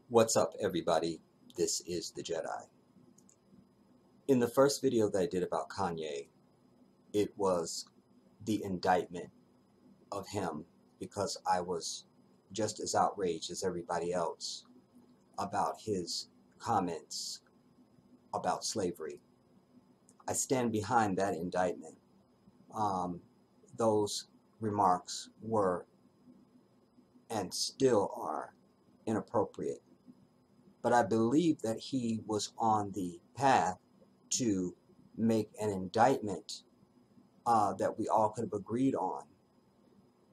What's up, everybody? This is the Jedi. In the first video that I did about Kanye, it was the indictment of him because I was just as outraged as everybody else about his comments about slavery. I stand behind that indictment. Those remarks were and still are inappropriate. But I believe that he was on the path to make an indictment that we all could have agreed on,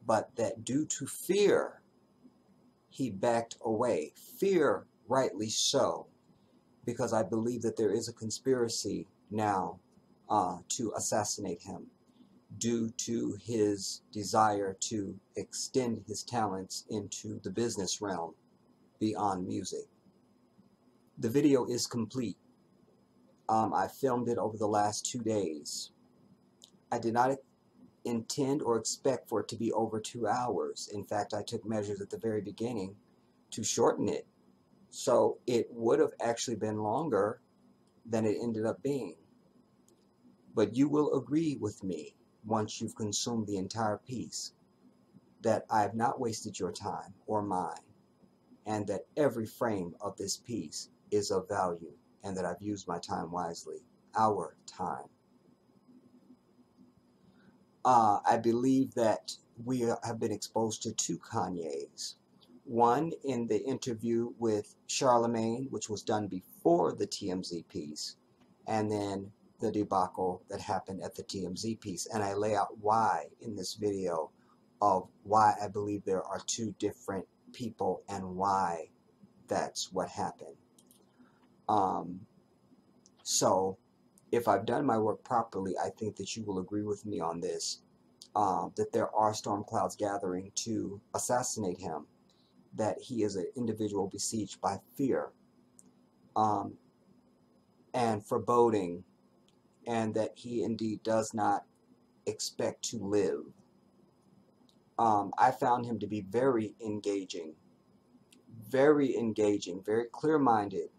but that due to fear, he backed away. Fear, rightly so, because I believe that there is a conspiracy now to assassinate him due to his desire to extend his talents into the business realm beyond music. The video is complete. I filmed it over the last 2 days. I did not intend or expect for it to be over 2 hours. In fact, I took measures at the very beginning to shorten it. So it would have actually been longer than it ended up being. But you will agree with me once you've consumed the entire piece that I have not wasted your time or mine, and that every frame of this piece is of value, and that I've used my time wisely, our time. I believe that we have been exposed to 2 Kanyes. One in the interview with Charlemagne, which was done before the TMZ piece, and then the debacle that happened at the TMZ piece. And I lay out why in this video of why I believe there are 2 different people and why that's what happened. So if I've done my work properly, I think that you will agree with me on this, that there are storm clouds gathering to assassinate him, that he is an individual besieged by fear and foreboding, and that he indeed does not expect to live. I found him to be very engaging, very clear-minded,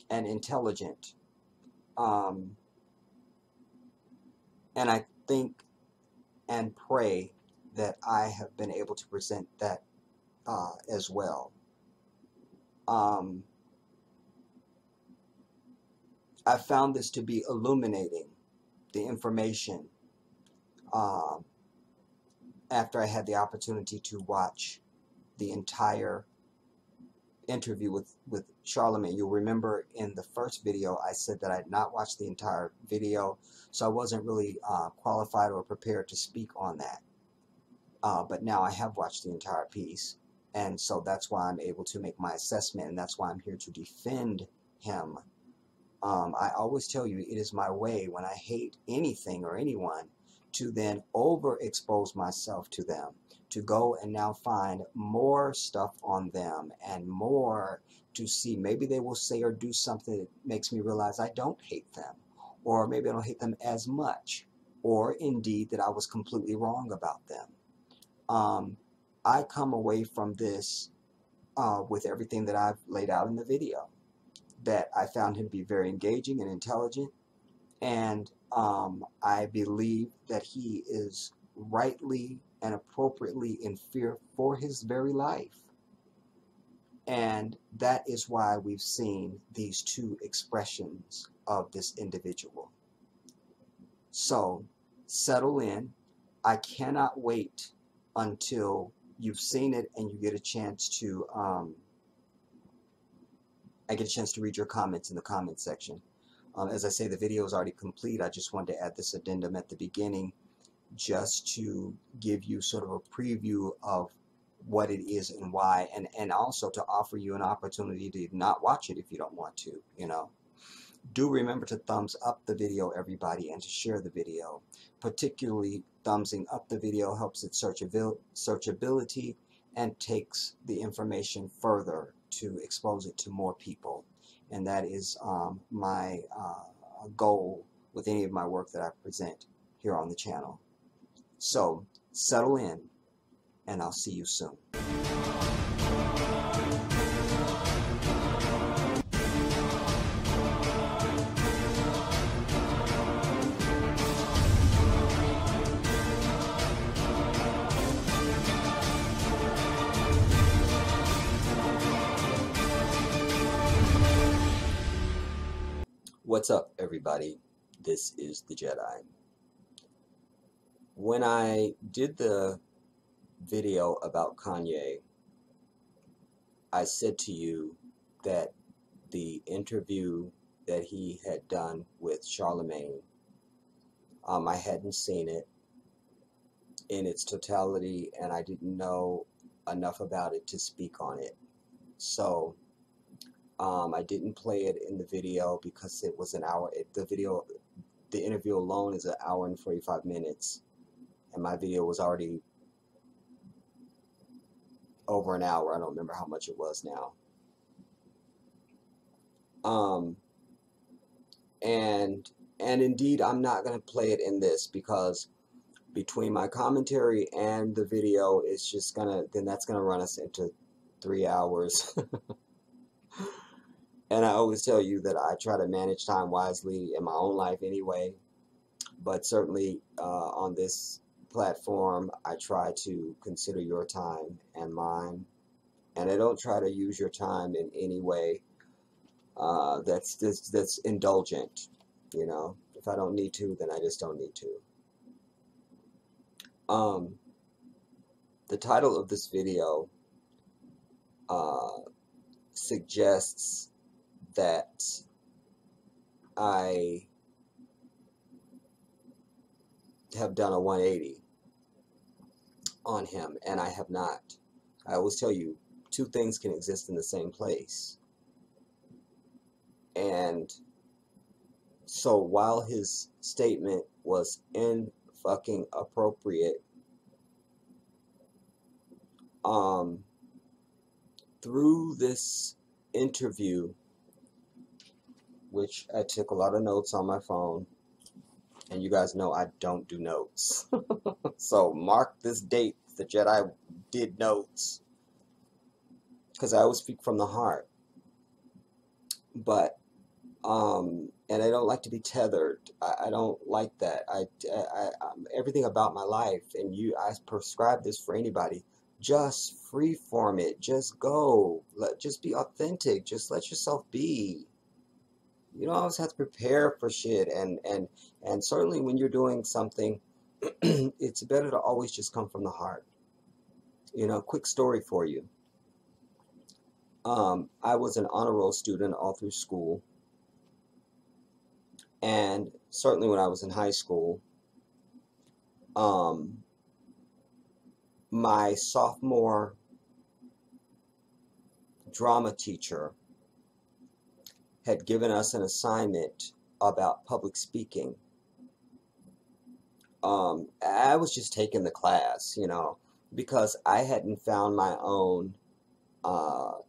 and intelligent. And I think and pray that I have been able to present that as well. I found this to be illuminating, the information, after I had the opportunity to watch the entire interview with Charlemagne. You'll remember in the first video I said that I had not watched the entire video, so I wasn't really qualified or prepared to speak on that. But now I have watched the entire piece, and so that's why I'm able to make my assessment, and that's why I'm here to defend him. I always tell you, it is my way when I hate anything or anyone to then overexpose myself to them, to go and now find more stuff on them and more to see. Maybe they will say or do something that makes me realize I don't hate them, or maybe I don't hate them as much, or indeed that I was completely wrong about them. I come away from this with everything that I've laid out in the video, that I found him to be very engaging and intelligent, and I believe that he is rightly and appropriately in fear for his very life. And that is why we've seen these 2 expressions of this individual. So settle in. I cannot wait until you've seen it and you get a chance to I get a chance to read your comments in the comment section. As I say, the video is already complete. I just wanted to add this addendum at the beginning just to give you sort of a preview of what it is and why, and also to offer you an opportunity to not watch it if you don't want to, you know. Do remember to thumbs up the video, everybody, and to share the video. Particularly, thumbsing up the video helps its searchability and takes the information further to expose it to more people. And that is my goal with any of my work that I present here on the channel. So settle in, and I'll see you soon. What's up, everybody? This is the Jedi. When I did the video about Kanye, I said to you that the interview that he had done with Charlemagne, I hadn't seen it in its totality, and I didn't know enough about it to speak on it. So I didn't play it in the video because it was an hour. The interview alone is an hour and 45 minutes, and my video was already over an hour. I don't remember how much it was now. And indeed, I'm not going to play it in this because between my commentary and the video, it's just that's gonna run us into 3 hours. And I always tell you that I try to manage time wisely in my own life anyway, but certainly on this platform, I try to consider your time and mine, and I don't try to use your time in any way that's indulgent. You know, if I don't need to, then I just don't need to. The title of this video suggests that I have done a 180 on him, and I have not. I always tell you, two things can exist in the same place. And so while his statement was fucking appropriate, through this interview, which I took a lot of notes on my phone, and you guys know I don't do notes. So mark this date that Jedi did notes, because I always speak from the heart. But and I don't like to be tethered. I don't like that. Everything about my life, and I prescribe this for anybody. Just freeform it. Just go. Just be authentic. Just let yourself be. You don't always have to prepare for shit. And certainly when you're doing something, it's better to always just come from the heart. You know, quick story for you. I was an honor roll student all through school. And certainly when I was in high school, my sophomore drama teacher had given us an assignment about public speaking. I was just taking the class, you know, because I hadn't found my own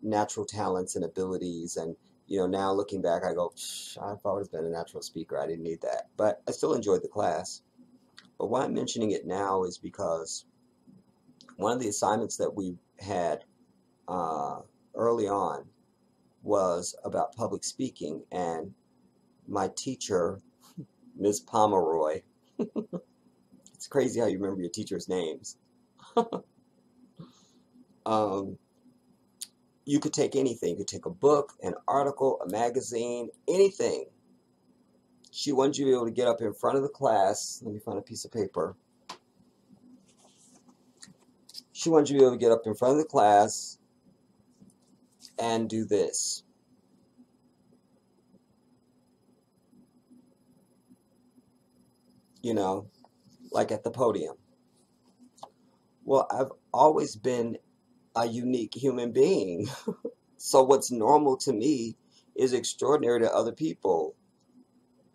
natural talents and abilities. And you know, now looking back, I go, I've always been a natural speaker. I didn't need that. But I still enjoyed the class. But why I'm mentioning it now is because one of the assignments that we had early on was about public speaking. And my teacher, Ms. Pomeroy, it's crazy how you remember your teacher's names. You could take anything. You could take a book, an article, a magazine, anything. She wanted you to be able to get up in front of the class. Let me find a piece of paper. She wanted you to be able to get up in front of the class and do this. You know, like at the podium. Well, I've always been a unique human being. So what's normal to me is extraordinary to other people.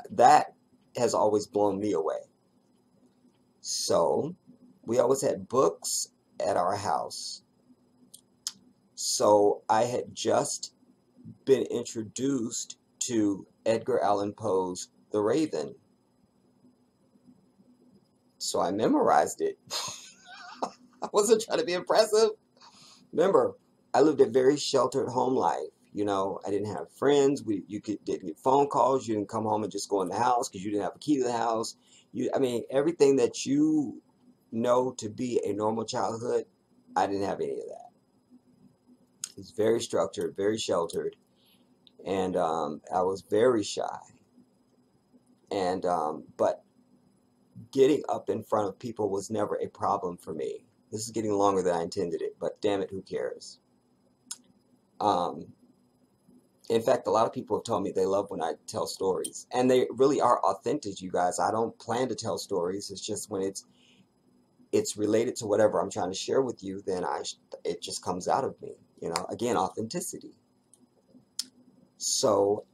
That has always blown me away. So we always had books at our house. So I had just been introduced to Edgar Allan Poe's The Raven. So I memorized it. I wasn't trying to be impressive. Remember, I lived a very sheltered home life. You know, I didn't have friends. Didn't get phone calls. You didn't come home and just go in the house because you didn't have a key to the house. I mean, everything that you know to be a normal childhood, I didn't have any of that. It's very structured, very sheltered, and I was very shy. And but getting up in front of people was never a problem for me. This is getting longer than I intended it, but damn it, who cares? Um, in fact, a lot of people have told me they love when I tell stories, and they really are authentic, you guys. I don't plan to tell stories. It's just when it's related to whatever I'm trying to share with you, then it just comes out of me. You know, again, authenticity. So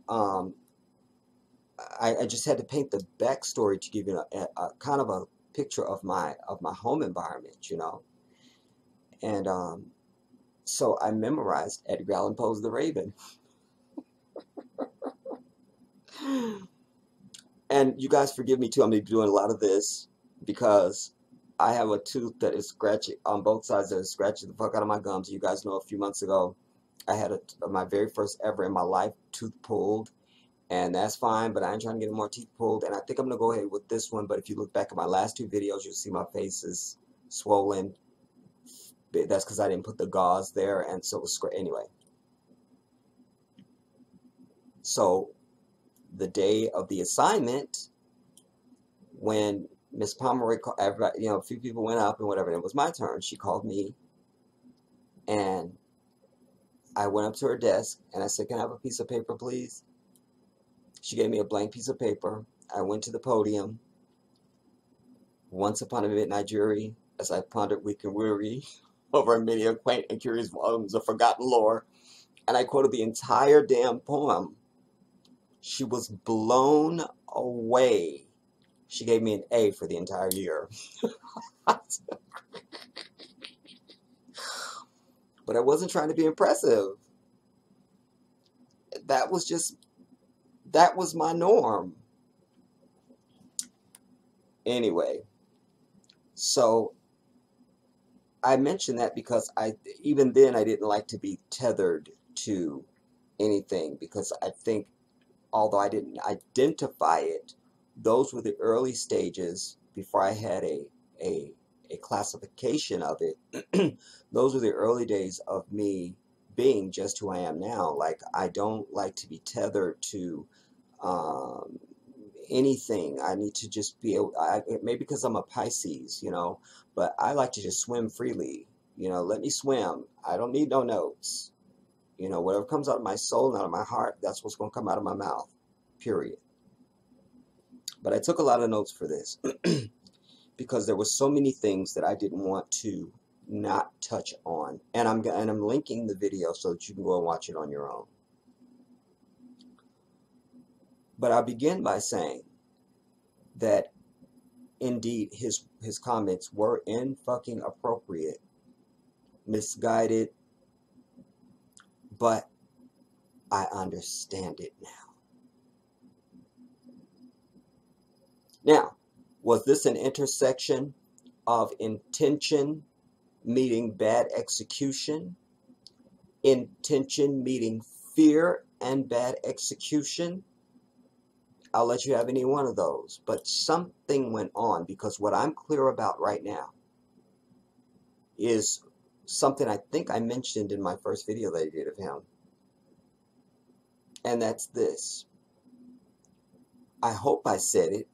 I just had to paint the backstory to give you a kind of a picture of my home environment, you know. And so I memorized Edgar Allan Poe's The Raven. And you guys forgive me too. I'm gonna be doing a lot of this because I have a tooth that is scratching on both sides, that is scratching the fuck out of my gums. You guys know a few months ago I had my very first ever in my life tooth pulled, and that's fine, but I ain't trying to get any more teeth pulled. And I think I'm gonna go ahead with this one. But if you look back at my last two videos, you'll see my face is swollen. That's because I didn't put the gauze there, and so it was anyway. So the day of the assignment, when Miss Pomeroy, everybody, you know, a few people went up and whatever, and it was my turn. She called me, and I went up to her desk, and I said, "Can I have a piece of paper, please?" She gave me a blank piece of paper. I went to the podium. Once upon a midnight jury, as I pondered weak and weary over many a quaint and curious volumes of forgotten lore, and I quoted the entire damn poem. She was blown away. She gave me an A for the entire year. But I wasn't trying to be impressive. That was my norm. Anyway, so I mentioned that because even then I didn't like to be tethered to anything, because I think, although I didn't identify it, those were the early stages before I had a classification of it. Those were the early days of me being just who I am now. Like, I don't like to be tethered to um, anything. I need to just be able, maybe because I'm a Pisces, you know, but I like to just swim freely. You know, let me swim. I don't need no notes. You know, whatever comes out of my soul and out of my heart, that's what's going to come out of my mouth, period. But I took a lot of notes for this because there were so many things that I didn't want to not touch on. And I'm linking the video so that you can go and watch it on your own. But I'll begin by saying that indeed his comments were in fucking appropriate, misguided, but I understand it now. Now, was this an intersection of intention meeting bad execution, intention meeting fear and bad execution? I'll let you have any one of those, but something went on, because what I'm clear about right now is something I think I mentioned in my first video that I did of him, and that's this. I hope I said it.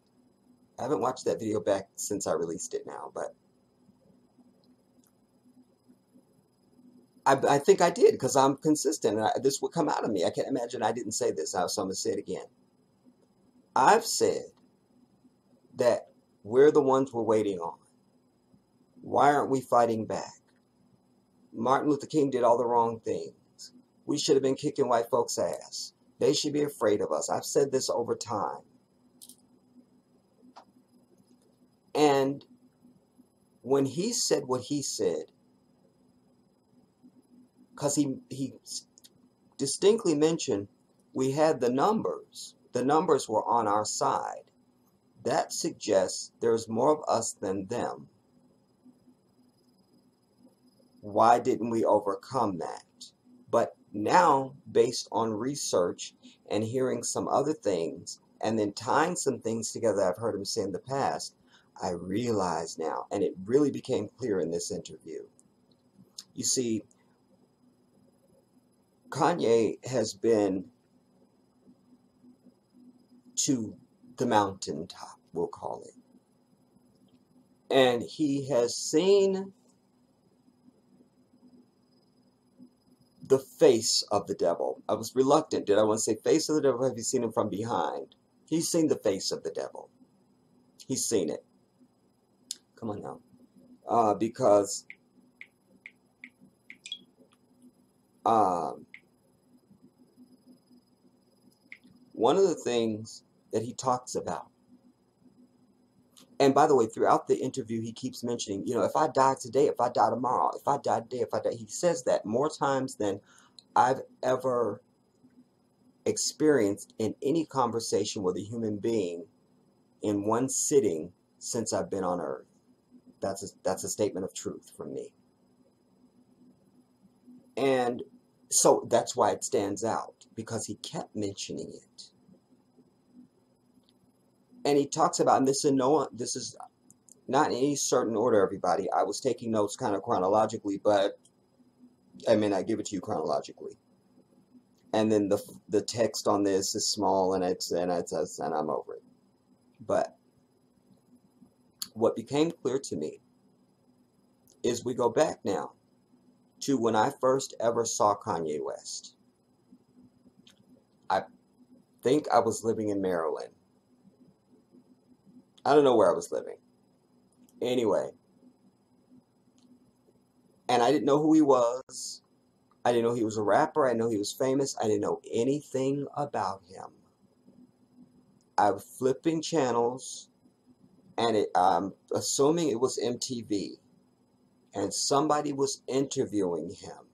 I haven't watched that video back since I released it now, but I think I did, because I'm consistent, and this would come out of me. I can't imagine I didn't say this, so I'm going to say it again. I've said that we're the ones we're waiting on. Why aren't we fighting back? Martin Luther King did all the wrong things. We should have been kicking white folks' ass. They should be afraid of us. I've said this over time. And when he said what he said, because he distinctly mentioned we had the numbers were on our side, that suggests there's more of us than them. Why didn't we overcome that? But now, based on research and hearing some other things, and then tying some things together I've heard him say in the past, I realize now, and it really became clear in this interview. You see, Kanye has been, to the mountaintop, we'll call it. And he has seen the face of the devil. I was reluctant. Did I want to say face of the devil? Have you seen him from behind? He's seen the face of the devil. He's seen it. Come on now. Because one of the things that he talks about, and by the way, throughout the interview, he keeps mentioning, you know, if I die today, if I die tomorrow, if I die today, if I die, he says that more times than I've ever experienced in any conversation with a human being in one sitting since I've been on earth. That's a statement of truth from me. And so that's why it stands out, because he kept mentioning it. And he talks about, and this is not in any certain order, everybody. I was taking notes kind of chronologically, but I may not give it to you chronologically. And then the text on this is small, and I'm over it. But what became clear to me is we go back now to when I first ever saw Kanye West. I think I was living in Maryland. I don't know where I was living. Anyway. And I didn't know who he was. I didn't know he was a rapper. I didn't know he was famous. I didn't know anything about him. I was flipping channels, and I'm assuming it was MTV. And somebody was interviewing him.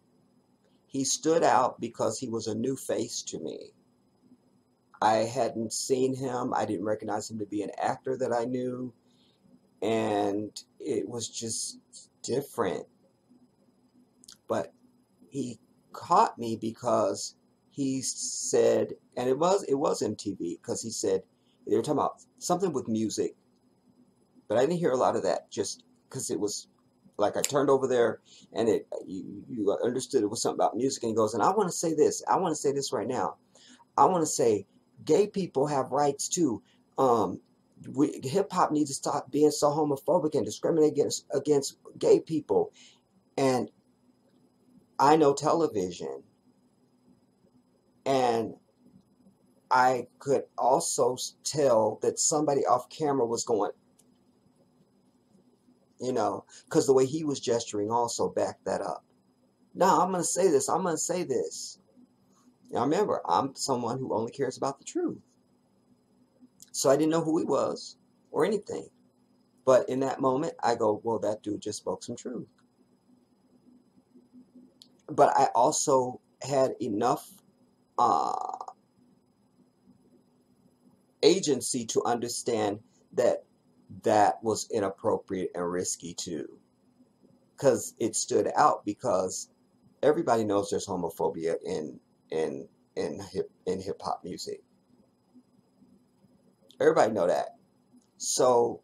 He stood out because he was a new face to me. I hadn't seen him. I didn't recognize him to be an actor that I knew. And it was just different. But he caught me because he said, and it was MTV, because he said, they were talking about something with music. But I didn't hear a lot of that, just because it was like I turned over there, and you understood it was something about music, and he goes, and I want to say this. I want to say this right now. I want to say gay people have rights too. Hip-hop needs to stop being so homophobic and discriminate against gay people. And I know television. And I could also tell that somebody off camera was going, you know, because the way he was gesturing also backed that up. No, I'm going to say this. I'm going to say this. Now remember, I'm someone who only cares about the truth. So I didn't know who he was or anything. But in that moment, I go, well, that dude just spoke some truth. But I also had enough agency to understand that that was inappropriate and risky too. Because it stood out, because everybody knows there's homophobia in hip hop music. Everybody know that. So,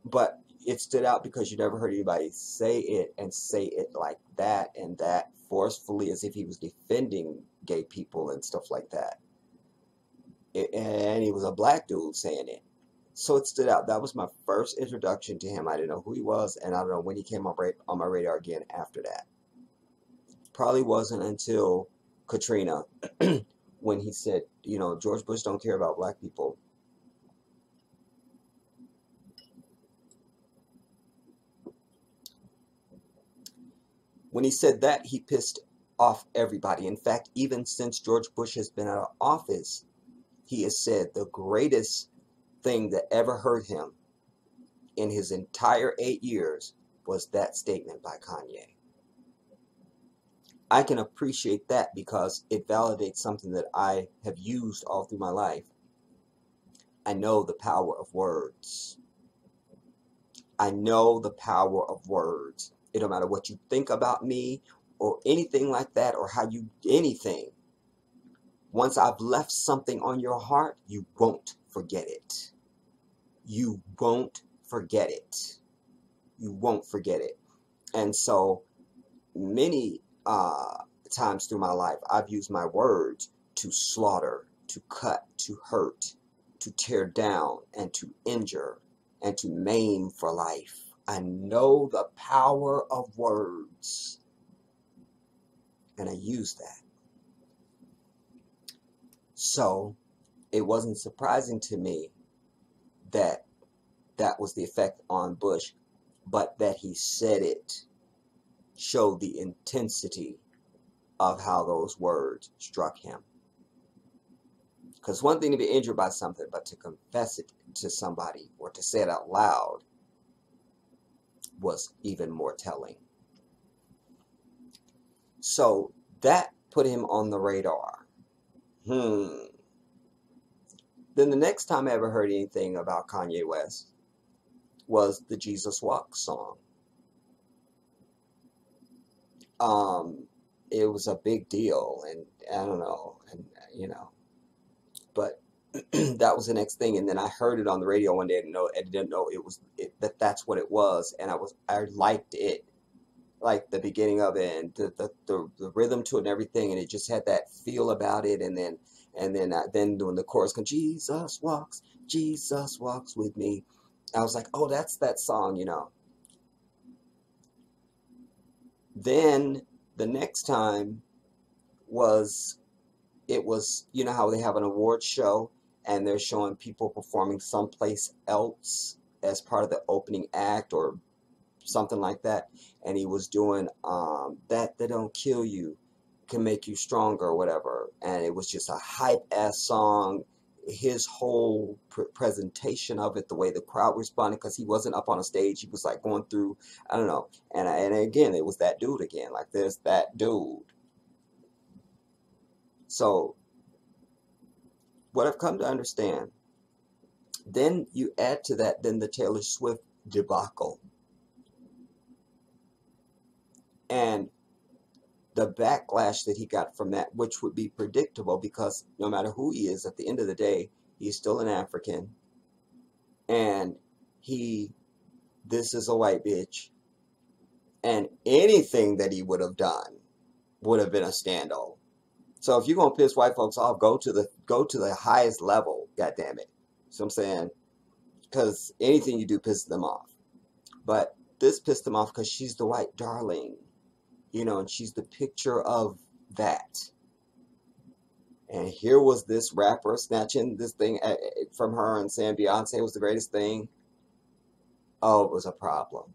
but it stood out because you never heard anybody say it and say it like that and that forcefully, as if he was defending gay people and stuff like that. And he was a black dude saying it. So it stood out. That was my first introduction to him. I didn't know who he was, and I don't know when he came on my radar again after that. Probably wasn't until Katrina when he said, you know, George Bush don't care about black people. When he said that, he pissed off everybody. In fact, even since George Bush has been out of office, he has said the greatest thing that ever hurt him in his entire 8 years was that statement by Kanye. I can appreciate that because it validates something that I have used all through my life. I know the power of words. I know the power of words. It don't matter what you think about me or anything like that, or how you, anything. Once I've left something on your heart, you won't forget it. You won't forget it. You won't forget it. And so many times through my life, I've used my words to slaughter, to cut, to hurt. to tear down and to injure and to maim for life. I know the power of words, and I use that. So it wasn't surprising to me that that was the effect on Bush, but that he said it showed the intensity of how those words struck him. Because one thing to be injured by something, but to confess it to somebody or to say it out loud was even more telling. So that put him on the radar. Then the next time I ever heard anything about Kanye West was the Jesus Walks song. It was a big deal, and I don't know, and but that was the next thing. And then I heard it on the radio one day, and I didn't know that's what it was, and I liked it, like the beginning of it and the rhythm to it and everything, and it just had that feel about it. And then when the chorus comes, Jesus walks with me, I was like, oh, that's that song, Then the next time it was, how they have an award show and they're showing people performing someplace else as part of the opening act or something like that. And he was doing that don't kill you can make you stronger or whatever. And it was just a hype ass song. His whole presentation of it, the way the crowd responded, because he wasn't up on a stage, he was like going through, I don't know. And again, it was that dude again. Like, there's that dude. So what I've come to understand, then you add to that then the Taylor Swift debacle. And the backlash that he got from that, which would be predictable because no matter who he is, at the end of the day, he's still an African. And this is a white bitch. And anything that he would have done would have been a scandal. So if you're going to piss white folks off, go to the highest level, goddammit. So I'm saying, because anything you do pisses them off. But this pissed them off because she's the white darling. And she's the picture of that. And here was this rapper snatching this thing from her and saying Beyonce was the greatest thing. Oh, it was a problem.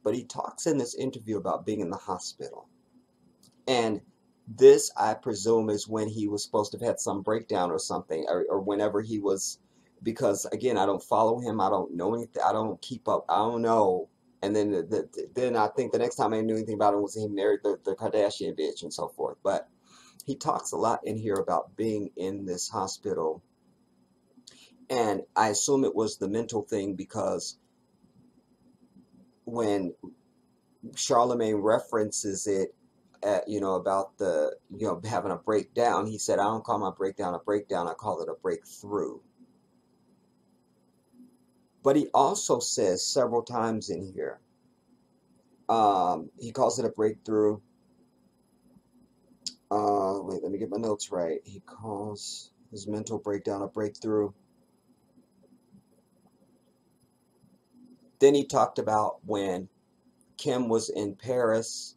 But he talks in this interview about being in the hospital. And this, I presume, is when he was supposed to have had some breakdown or something, or whenever he was, because, again, I don't follow him. I don't know anything. I don't keep up. I don't know. And then I think the next time I knew anything about him was he married the Kardashian bitch and so forth. But he talks a lot in here about being in this hospital. And I assume it was the mental thing because when Charlemagne references it, about the, having a breakdown, he said, I don't call my breakdown a breakdown, I call it a breakthrough. But he also says several times in here, he calls it a breakthrough. Wait, let me get my notes right. He calls his mental breakdown a breakthrough. Then he talked about when Kim was in Paris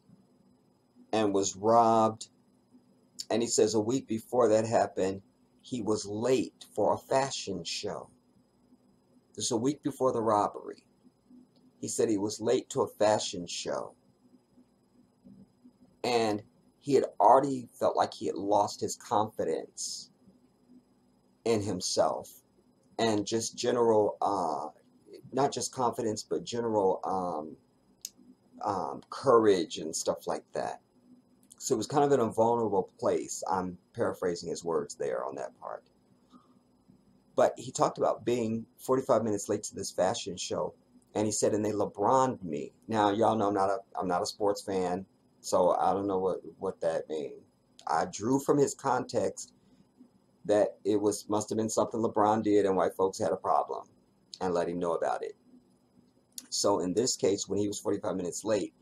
and was robbed. And he says a week before that happened, he was late for a fashion show. This is a week before the robbery. He said he was late to a fashion show. And he had already felt like he had lost his confidence in himself. And just general, not just confidence, but general courage and stuff like that. So it was kind of in a vulnerable place. I'm paraphrasing his words there on that part. But he talked about being 45 minutes late to this fashion show. And he said, and they LeBron'd me. Now, y'all know I'm not a sports fan, so I don't know what that means. I drew from his context that it must have been something LeBron did and white folks had a problem and let him know about it. So in this case, when he was 45 minutes late,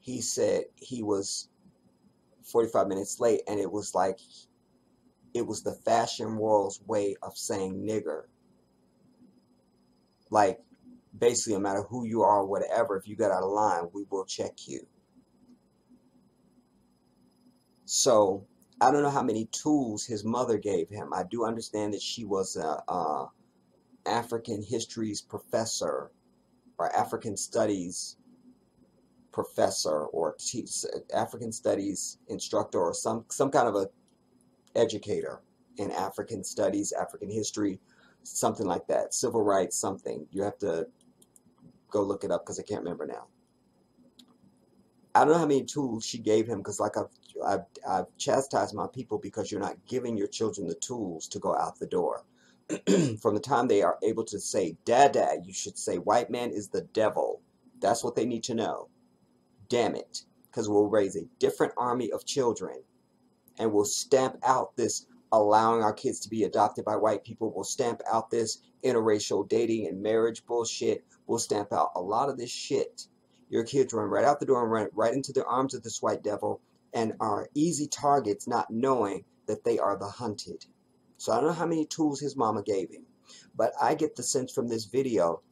he said he was 45 minutes late, and it was like it was the fashion world's way of saying nigger. Like, basically, no matter who you are or whatever, if you get out of line, we will check you. So I don't know how many tools his mother gave him. I do understand that she was a African histories professor or African studies professor or African studies instructor or some kind of a educator in African studies, African history, something like that. Civil rights, something. You have to go look it up because I can't remember now. I don't know how many tools she gave him because, like I've chastised my people because you're not giving your children the tools to go out the door. From the time they are able to say dada, you should say white man is the devil. That's what they need to know. Damn it. Because we'll raise a different army of children and we'll stamp out this allowing our kids to be adopted by white people. We'll stamp out this interracial dating and marriage bullshit. We'll stamp out a lot of this shit. Your kids run right out the door and run right into the arms of this white devil and are easy targets, not knowing that they are the hunted. So I don't know how many tools his mama gave him, but I get the sense from this video,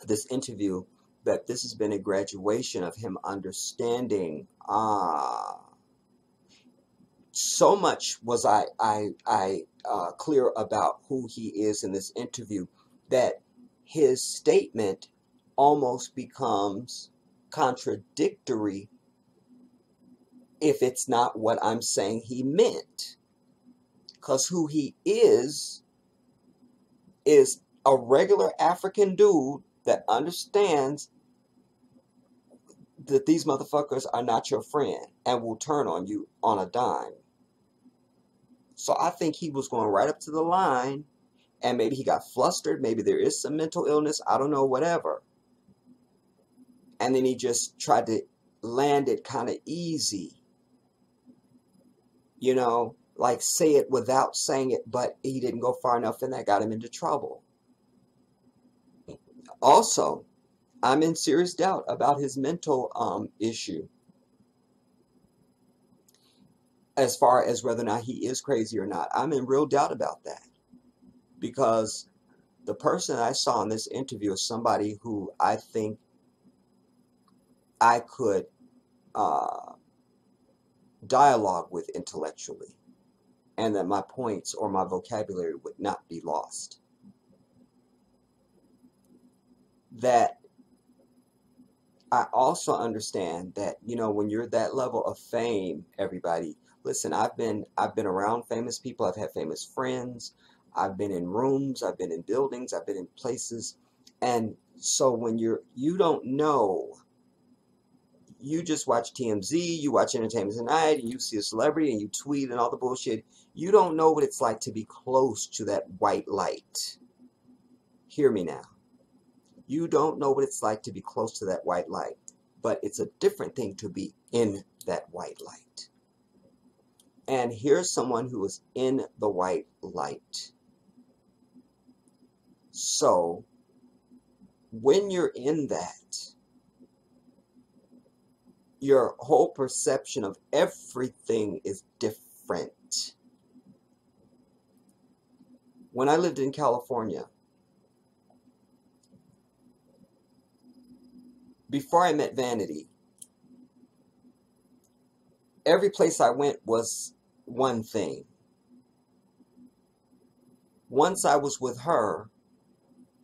this interview, that this has been a graduation of him understanding. So much was I clear about who he is in this interview that his statement almost becomes contradictory if it's not what I'm saying he meant. Because who he is a regular African dude that understands that these motherfuckers are not your friend and will turn on you on a dime. So I think he was going right up to the line and maybe he got flustered. Maybe there is some mental illness. I don't know, whatever. And then he just tried to land it kind of easy. You know, like say it without saying it, but he didn't go far enough and that got him into trouble. Also, I'm in serious doubt about his mental issue as far as whether or not he is crazy or not. I'm in real doubt about that because the person I saw in this interview is somebody who I think I could dialogue with intellectually and that my points or my vocabulary would not be lost. That I also understand that, you know, when you're that level of fame, everybody, listen, I've been around famous people. I've had famous friends. I've been in rooms. I've been in buildings. I've been in places. And so when you don't know, you just watch TMZ, you watch Entertainment Tonight, and you see a celebrity and you tweet and all the bullshit. You don't know what it's like to be close to that white light. Hear me now. You don't know what it's like to be close to that white light, but it's a different thing to be in that white light. And here's someone who is in the white light. So, when you're in that, your whole perception of everything is different. When I lived in California, before I met Vanity, every place I went was one thing. Once I was with her,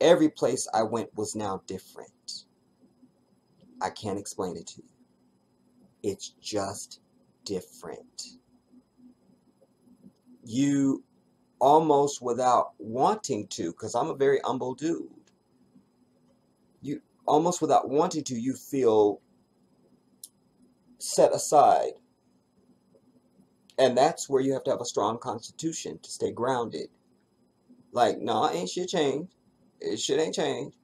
every place I went was now different. I can't explain it to you. It's just different. You almost without wanting to, because I'm a very humble dude, you almost without wanting to, you feel set aside. And that's where you have to have a strong constitution to stay grounded. Like, nah, ain't shit changed. Shit ain't changed.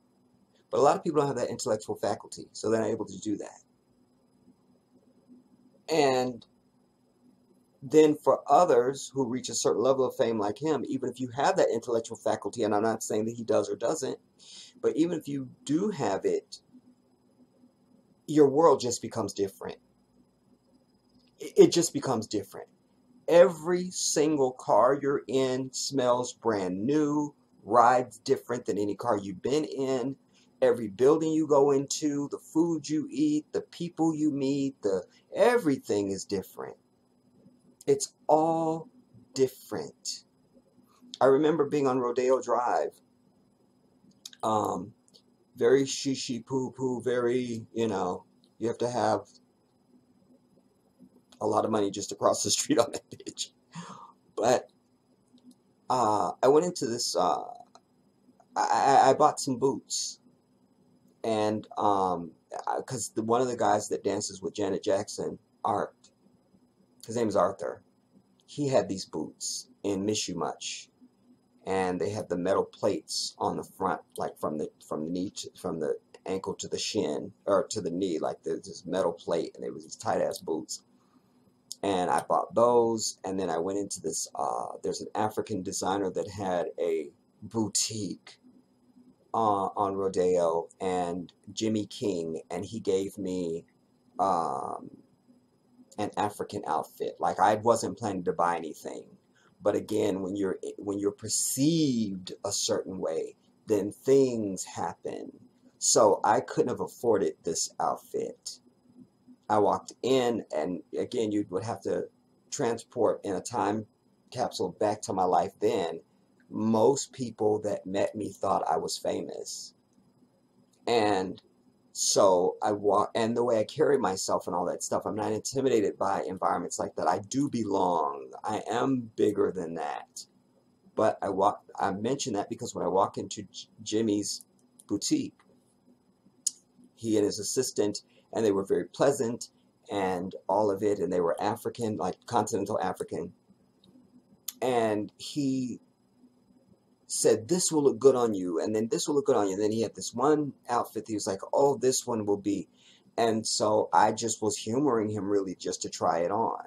But a lot of people don't have that intellectual faculty, so they're not able to do that. And then for others who reach a certain level of fame like him, even if you have that intellectual faculty, and I'm not saying that he does or doesn't, but even if you do have it, your world just becomes different. It just becomes different. Every single car you're in smells brand new, rides different than any car you've been in. Every building you go into, the food you eat, the people you meet, everything is different. It's all different. I remember being on Rodeo Drive, um, very shishi poo poo, very, you have to have a lot of money just to cross the street on that bitch. But I went into this. I bought some boots, and because one of the guys that dances with Janet Jackson, Art, his name is Arthur. He had these boots in Miss You Much, and they had the metal plates on the front, like from the ankle to the shin or to the knee, like there's this metal plate, and they were these tight ass boots. And I bought those, and then I went into this. There's an African designer that had a boutique on Rodeo, and Jimmy King, and he gave me um, an African outfit. Like, I wasn't planning to buy anything, but again, when you're perceived a certain way, then things happen. So I couldn't have afforded this outfit. I walked in, and again, you would have to transport in a time capsule back to my life then. Most people that met me thought I was famous. And so I walk, and the way I carry myself and all that stuff, I'm not intimidated by environments like that. I do belong. I am bigger than that. But I mention that because when I walk into Jimmy's boutique, he and his assistant, and they were very pleasant and all of it, and they were African, like continental African. And he said, this will look good on you, and then this will look good on you. And then he had this one outfit that he was like, oh, this one will be. And so I just was humoring him really just to try it on.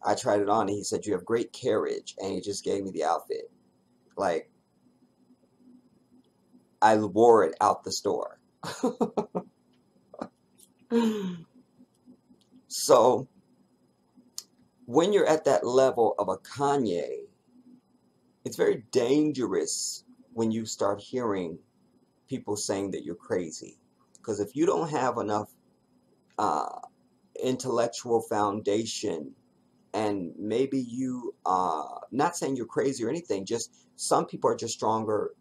I tried it on, and he said, you have great carriage, and he just gave me the outfit. Like, I wore it out the store. So when you're at that level of a Kanye, it's very dangerous when you start hearing people saying that you're crazy. Because if you don't have enough uh, intellectual foundation, and maybe you, not saying you're crazy or anything, just some people are just stronger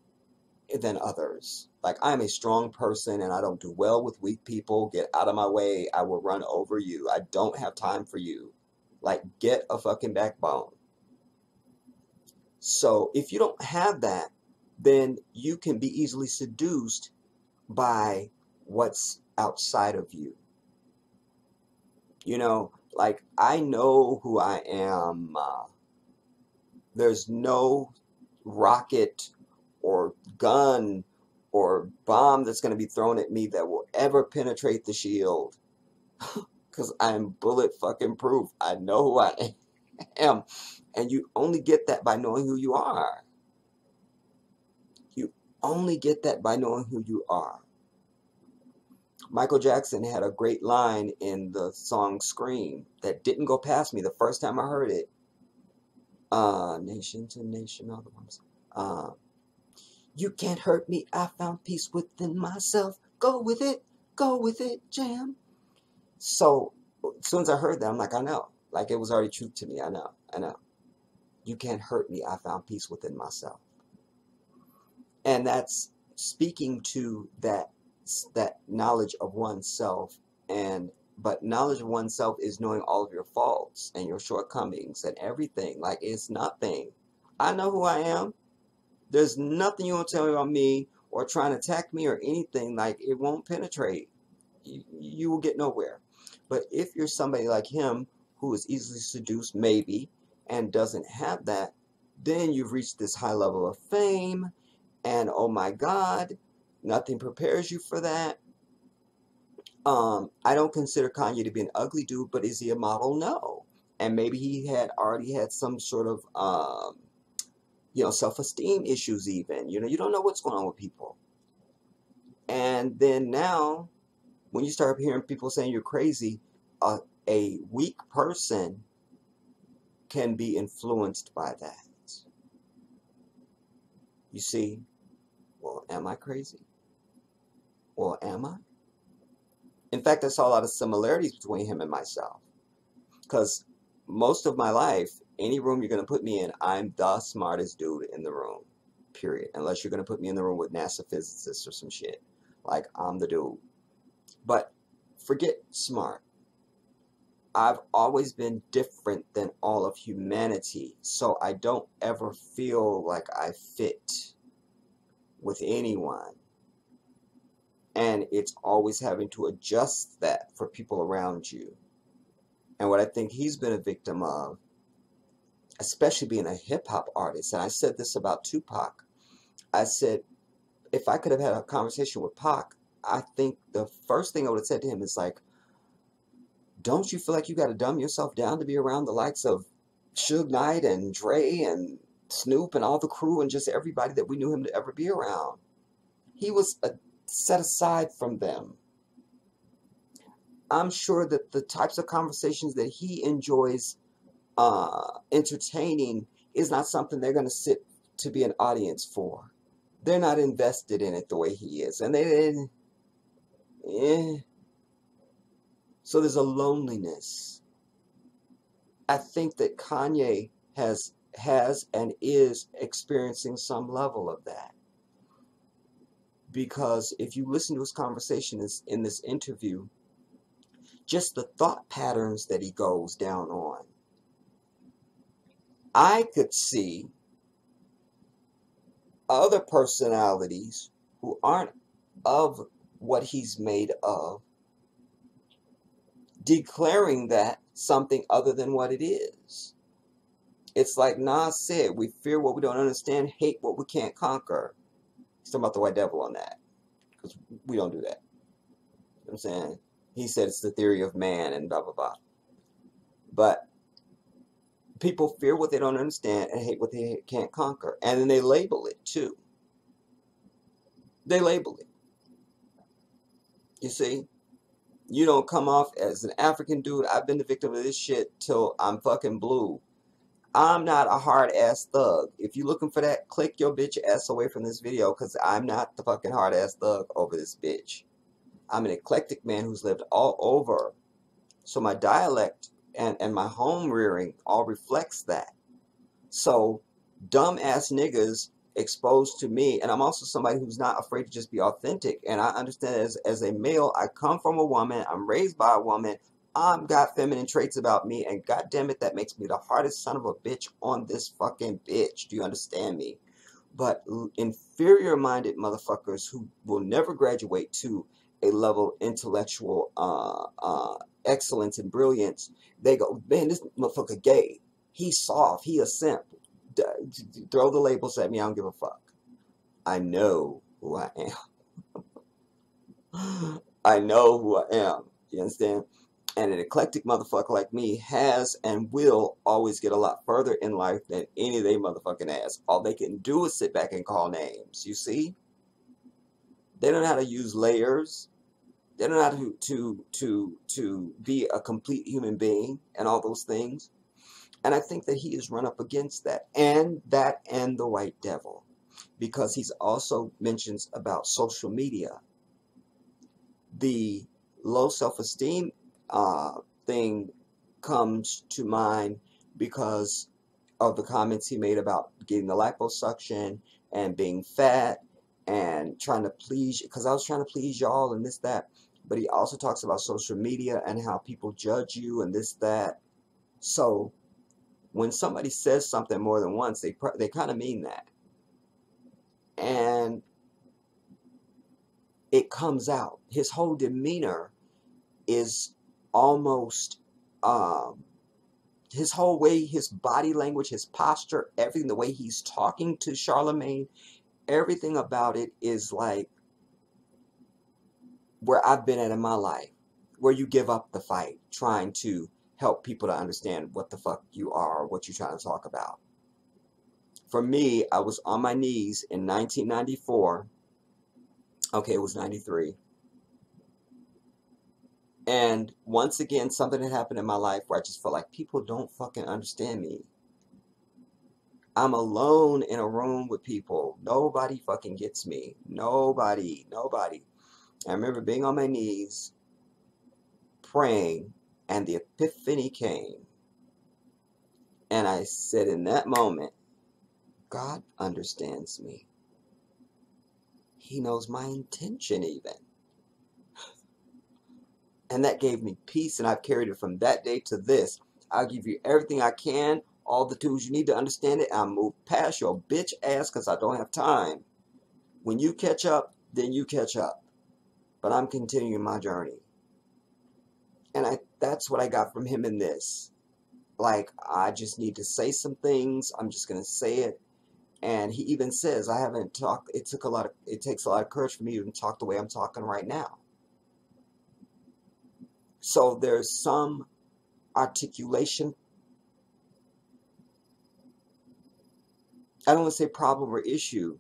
than others. Like, I'm a strong person, and I don't do well with weak people. Get out of my way. I will run over you. I don't have time for you. Like, get a fucking backbone. So if you don't have that, then you can be easily seduced by what's outside of you. Like, I know who I am. There's no rocket or gun or bomb that's going to be thrown at me that will ever penetrate the shield, because I'm bullet fucking proof. I know who I am. And you only get that by knowing who you are. You only get that by knowing who you are. Michael Jackson had a great line in the song Scream that didn't go past me the first time I heard it. Nation to nation, all the ones. You can't hurt me, I found peace within myself. Go with it, jam. So, as soon as I heard that, I'm like, I know. Like, it was already truth to me. I know. You can't hurt me, I found peace within myself. And that's speaking to that knowledge of oneself. But knowledge of oneself is knowing all of your faults and your shortcomings and everything. Like, it's nothing. I know who I am. There's nothing you want to tell me about me or trying to attack me or anything. Like, it won't penetrate. You will get nowhere. But if you're somebody like him who is easily seduced, maybe, and doesn't have that, then you've reached this high level of fame, and oh my God, nothing prepares you for that. I don't consider Kanye to be an ugly dude, but is he a model? No. And maybe he had already had some sort of self-esteem issues even. You don't know what's going on with people. And then now, when you start hearing people saying you're crazy, a weak person can be influenced by that. You see, well, am I crazy? Well, am I? In fact, I saw a lot of similarities between him and myself. Because most of my life, any room you're going to put me in, I'm the smartest dude in the room. Period. Unless you're going to put me in the room with NASA physicists or some shit. Like, I'm the dude. But forget smart. I've always been different than all of humanity. So I don't ever feel like I fit with anyone. And it's always having to adjust that for people around you. And what I think he's been a victim of, especially being a hip-hop artist, and I said this about Tupac, I said, if I could have had a conversation with Pac, I think the first thing I would have said to him is like, don't you feel like you got to dumb yourself down to be around the likes of Suge Knight and Dre and Snoop and all the crew and just everybody that we knew him to ever be around? He was set aside from them. I'm sure that the types of conversations that he enjoys entertaining is not something they're going to sit to be an audience for. They're not invested in it the way he is. And so there's a loneliness. I think that Kanye has and is experiencing some level of that. Because if you listen to his conversation in this interview, just the thought patterns that he goes down on, I could see other personalities who aren't of what he's made of declaring that something other than what it is. It's like Nas said, we fear what we don't understand, hate what we can't conquer. He's talking about the white devil on that, because we don't do that. You know what I'm saying? He said it's the theory of man and blah, blah, blah. But people fear what they don't understand and hate what they can't conquer. And then they label it too. They label it. You see? You don't come off as an African dude. I've been the victim of this shit till I'm fucking blue. I'm not a hard-ass thug. If you're looking for that, click your bitch ass away from this video, because I'm not the fucking hard-ass thug over this bitch. I'm an eclectic man who's lived all over. So my dialect and my home rearing all reflects that. So dumb-ass niggas exposed to me, and I'm also somebody who's not afraid to just be authentic. And I understand as a male, I come from a woman, I'm raised by a woman, I've got feminine traits about me, and goddamn it, that makes me the hardest son of a bitch on this fucking bitch. Do you understand me? But inferior-minded motherfuckers who will never graduate to a level of intellectual excellence and brilliance, they go, man, this motherfucker gay. He's soft. He a simp. Throw the labels at me. I don't give a fuck. I know who I am. I know who I am. You understand? And an eclectic motherfucker like me has and will always get a lot further in life than any of they motherfucking ass. All they can do is sit back and call names. You see? They don't know how to use layers. They don't know how to be a complete human being and all those things. And I think that he has run up against that and the white devil, because he's also mentions about social media. The low self-esteem thing comes to mind because of the comments he made about getting the liposuction and being fat and trying to please, because I was trying to please y'all and this, that. But he also talks about social media and how people judge you and this, that. So when somebody says something more than once, they kind of mean that. And it comes out. His whole demeanor is almost, his whole way, his body language, his posture, everything, the way he's talking to Charlemagne, everything about it is like where I've been at in my life, where you give up the fight, trying to help people to understand what the fuck you are or what you're trying to talk about. For me, I was on my knees in 1994. Okay, it was 93. And once again, something had happened in my life where I just felt like people don't fucking understand me. I'm alone in a room with people. Nobody fucking gets me. Nobody. Nobody. I remember being on my knees, praying, and the epiphany came. And I said in that moment, God understands me. He knows my intention even. And that gave me peace, and I've carried it from that day to this. I'll give you everything I can, all the tools you need to understand it. I'll move past your bitch ass because I don't have time. When you catch up, then you catch up. But I'm continuing my journey. And that's what I got from him in this. Like, I just need to say some things. I'm just going to say it. And he even says, I haven't talked, it takes a lot of courage for me to even talk the way I'm talking right now. So there's some articulation, I don't want to say problem or issue,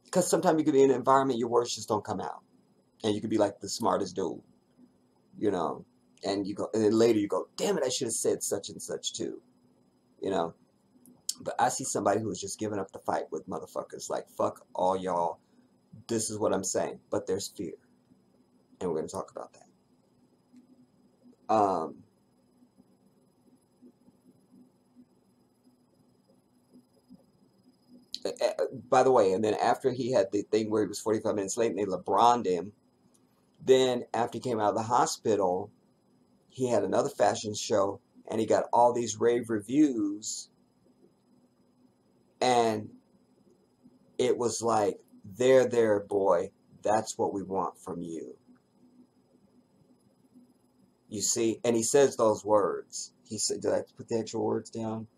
because sometimes you could be in an environment your words just don't come out, and you could be like the smartest dude, you know, and you go, and then later you go, damn it, I should have said such and such too, you know. But I see somebody who's just giving up the fight with motherfuckers, like, fuck all y'all, this is what I'm saying, but there's fear, and we're going to talk about that. By the way, and then after he had the thing where he was 45 minutes late and they LeBron'd him, then after he came out of the hospital, he had another fashion show and he got all these rave reviews, and it was like, there, boy, that's what we want from you. You see, and he says those words. He said, did I put the actual words down?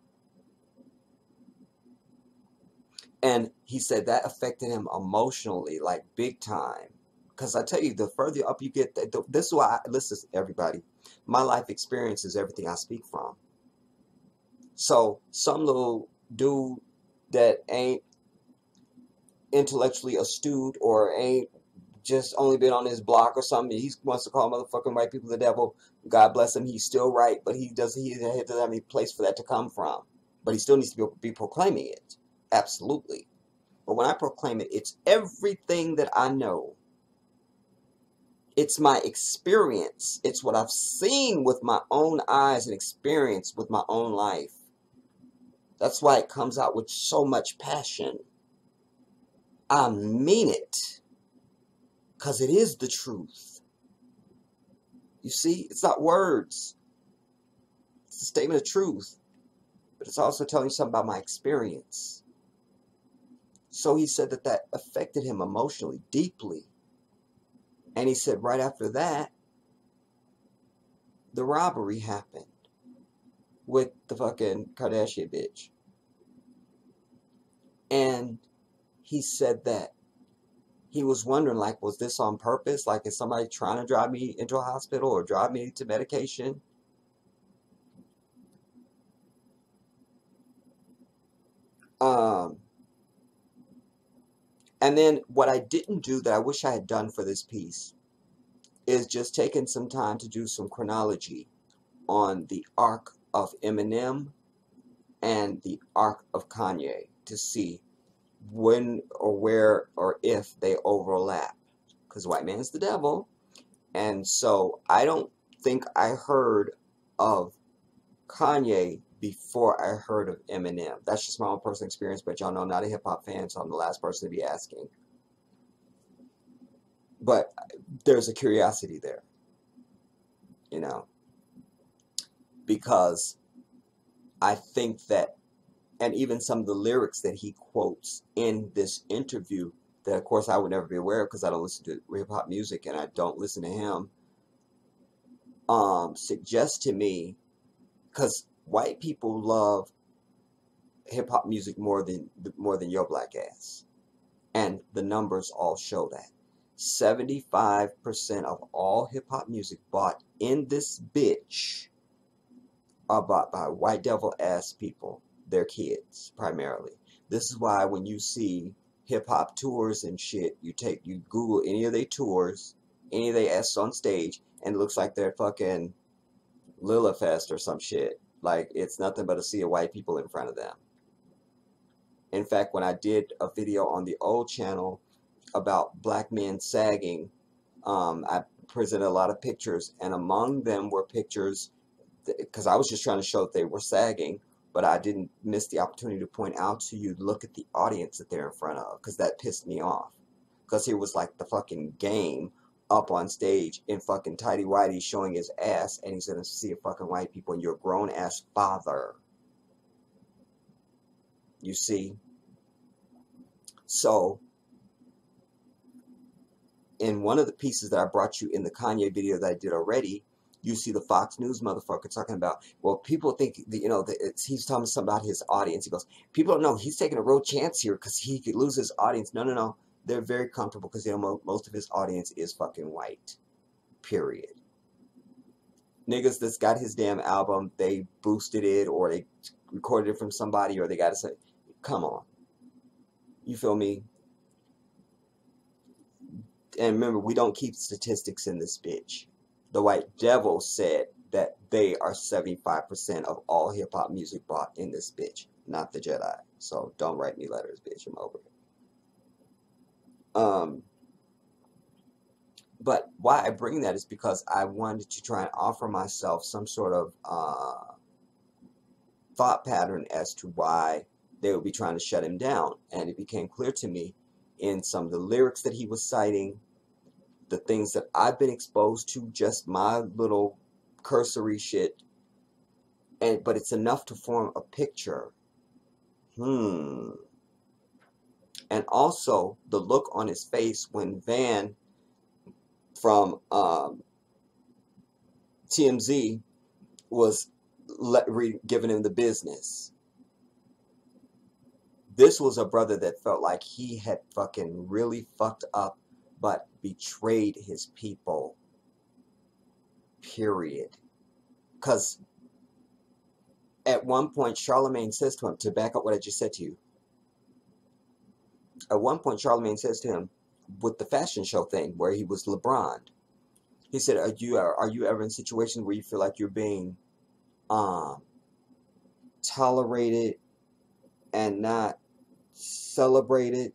And he said that affected him emotionally, like big time. Because I tell you, the further up you get, this is why, listen, everybody, my life experience is everything I speak from. So some little dude that ain't intellectually astute or ain't just only been on his block or something, he wants to call motherfucking white people the devil. God bless him, he's still right, but he doesn't have any place for that to come from. But he still needs to be proclaiming it. Absolutely. But when I proclaim it, it's everything that I know. It's my experience. It's what I've seen with my own eyes and experienced with my own life. That's why it comes out with so much passion. I mean it. Because it is the truth. You see, it's not words. It's a statement of truth. But it's also telling you something about my experience. So he said that affected him emotionally, deeply. And he said right after that, the robbery happened with the fucking Kardashian bitch. And he said that he was wondering, like, was this on purpose? Like, is somebody trying to drive me into a hospital or drive me to medication? And then what I didn't do that I wish I had done for this piece is just taking some time to do some chronology on the arc of Eminem and the arc of Kanye to see when or where or if they overlap. Because white man's the devil. And so I don't think I heard of Kanye before I heard of Eminem. That's just my own personal experience, but y'all know I'm not a hip-hop fan, so I'm the last person to be asking. But there's a curiosity there, you know, because I think that, and even some of the lyrics that he quotes in this interview that, of course, I would never be aware of because I don't listen to hip-hop music and I don't listen to him, suggest to me, because white people love hip-hop music more than your black ass, and the numbers all show that 75% of all hip-hop music bought in this bitch are bought by white devil ass people, their kids primarily. This is why when you see hip-hop tours and shit, you Google any of their tours, any of their ass on stage, and it looks like they're fucking Lila Fest or some shit. Like, it's nothing but a sea of white people in front of them. In fact, when I did a video on the old channel about black men sagging, I presented a lot of pictures, and among them were pictures, because I was just trying to show that they were sagging, but I didn't miss the opportunity to point out to you, look at the audience that they're in front of, because that pissed me off. Because he was like the fucking Game up on stage in fucking tighty whitey showing his ass, and he's in a sea of fucking white people, and you're a grown ass father. You see? So, in one of the pieces that I brought you in the Kanye video that I did already, you see the Fox News motherfucker talking about, well, people think that, you know, that he's talking something about his audience. He goes, people don't know he's taking a real chance here because he could lose his audience. No, no, no. They're very comfortable because, you know, most of his audience is fucking white. Period. Niggas that's got his damn album, they boosted it or they recorded it from somebody or they got to say, come on. You feel me? And remember, we don't keep statistics in this bitch. The White Devil said that they are 75% of all hip-hop music bought in this bitch, not the Jedi. So don't write me letters, bitch. I'm over it. But why I bring that is because I wanted to try and offer myself some sort of thought pattern as to why they would be trying to shut him down. And it became clear to me in some of the lyrics that he was citing, the things that I've been exposed to, just my little cursory shit, but it's enough to form a picture. And also the look on his face when Van from TMZ was giving him the business. This was a brother that felt like he had fucking really fucked up, but betrayed his people. Period. Because at one point, Charlemagne says to him, to back up what I just said to you, at one point, Charlemagne says to him, with the fashion show thing, where he was LeBron, he said, are you ever in situations where you feel like you're being tolerated and not celebrated?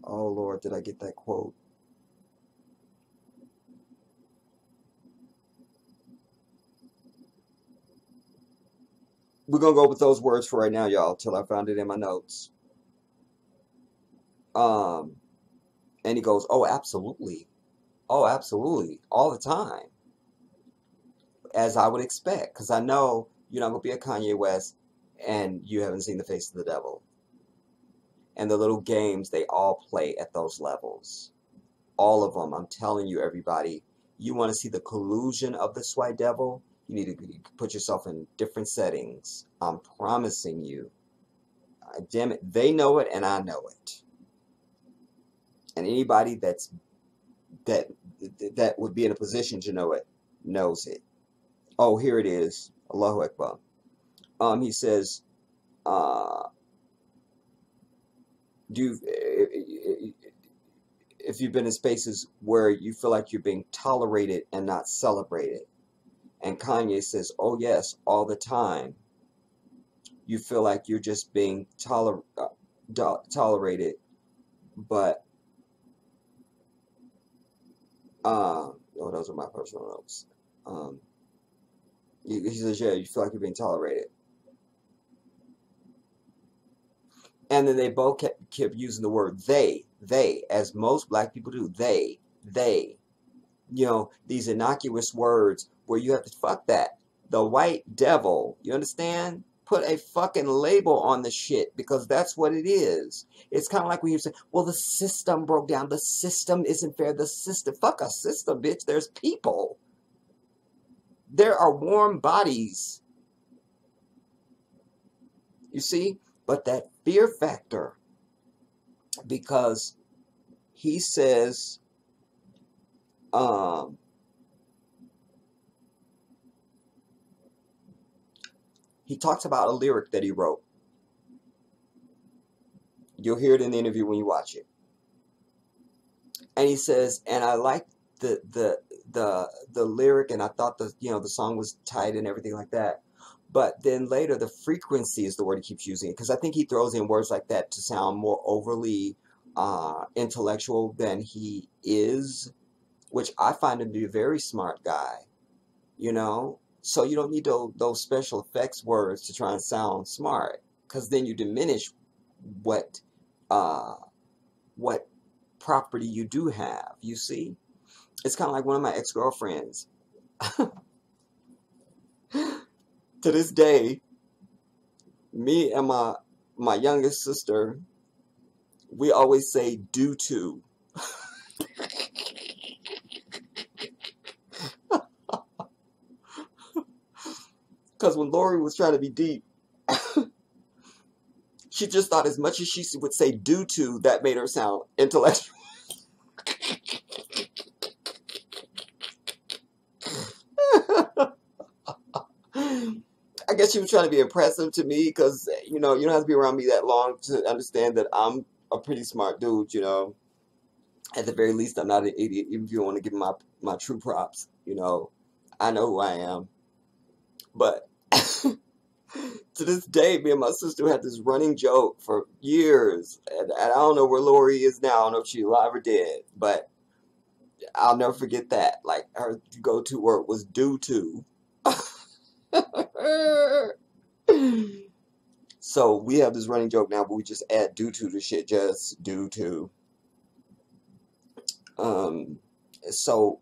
Oh Lord, did I get that quote? We're gonna go with those words for right now, y'all, till I found it in my notes. And he goes, oh, absolutely. Oh, absolutely. All the time. As I would expect, because I know you're not gonna be a Kanye West and you haven't seen The Face of the Devil. And the little games they all play at those levels. All of them. I'm telling you, everybody. You want to see the collusion of this white devil? You need to put yourself in different settings. I'm promising you. Damn it. They know it and I know it. And anybody that would be in a position to know it knows it. Oh, here it is. Allahu Akbar. He says, if you've been in spaces where you feel like you're being tolerated and not celebrated. And Kanye says, oh yes, all the time. You feel like you're just being tolerated, but oh, those are my personal notes. He says, yeah, you feel like you're being tolerated. And then they both kept using the word they, as most black people do. They. You know, these innocuous words where you have to fuck that. The white devil, you understand? Put a fucking label on the shit because that's what it is. It's kind of like when you say, well, the system broke down. The system isn't fair. The system, fuck a system, bitch. There's people. There are warm bodies. You see? But that fear factor, because he says, he talks about a lyric that he wrote. You'll hear it in the interview when you watch it. And he says, and I like the lyric, and I thought the song was tight and everything like that. But then later, the frequency is the word he keeps using, because I think he throws in words like that to sound more overly intellectual than he is, which I find him to be a very smart guy, you know? So you don't need those special effects words to try and sound smart, because then you diminish what uh, what property you do have, you see? It's kind of like one of my ex-girlfriends. To this day, me and my youngest sister, we always say due to. Because when Lori was trying to be deep, she just thought as much as she would say due to, that made her sound intellectual. I guess she was trying to be impressive to me because, you don't have to be around me that long to understand that I'm a pretty smart dude, At the very least, I'm not an idiot, even if you want to give me my true props, I know who I am. But to this day, me and my sister had this running joke for years. And I don't know where Lori is now. I don't know if she's alive or dead. But I'll never forget that. Like, her go-to word was due to. So we have this running joke now, but we just add due to the shit, just due to. So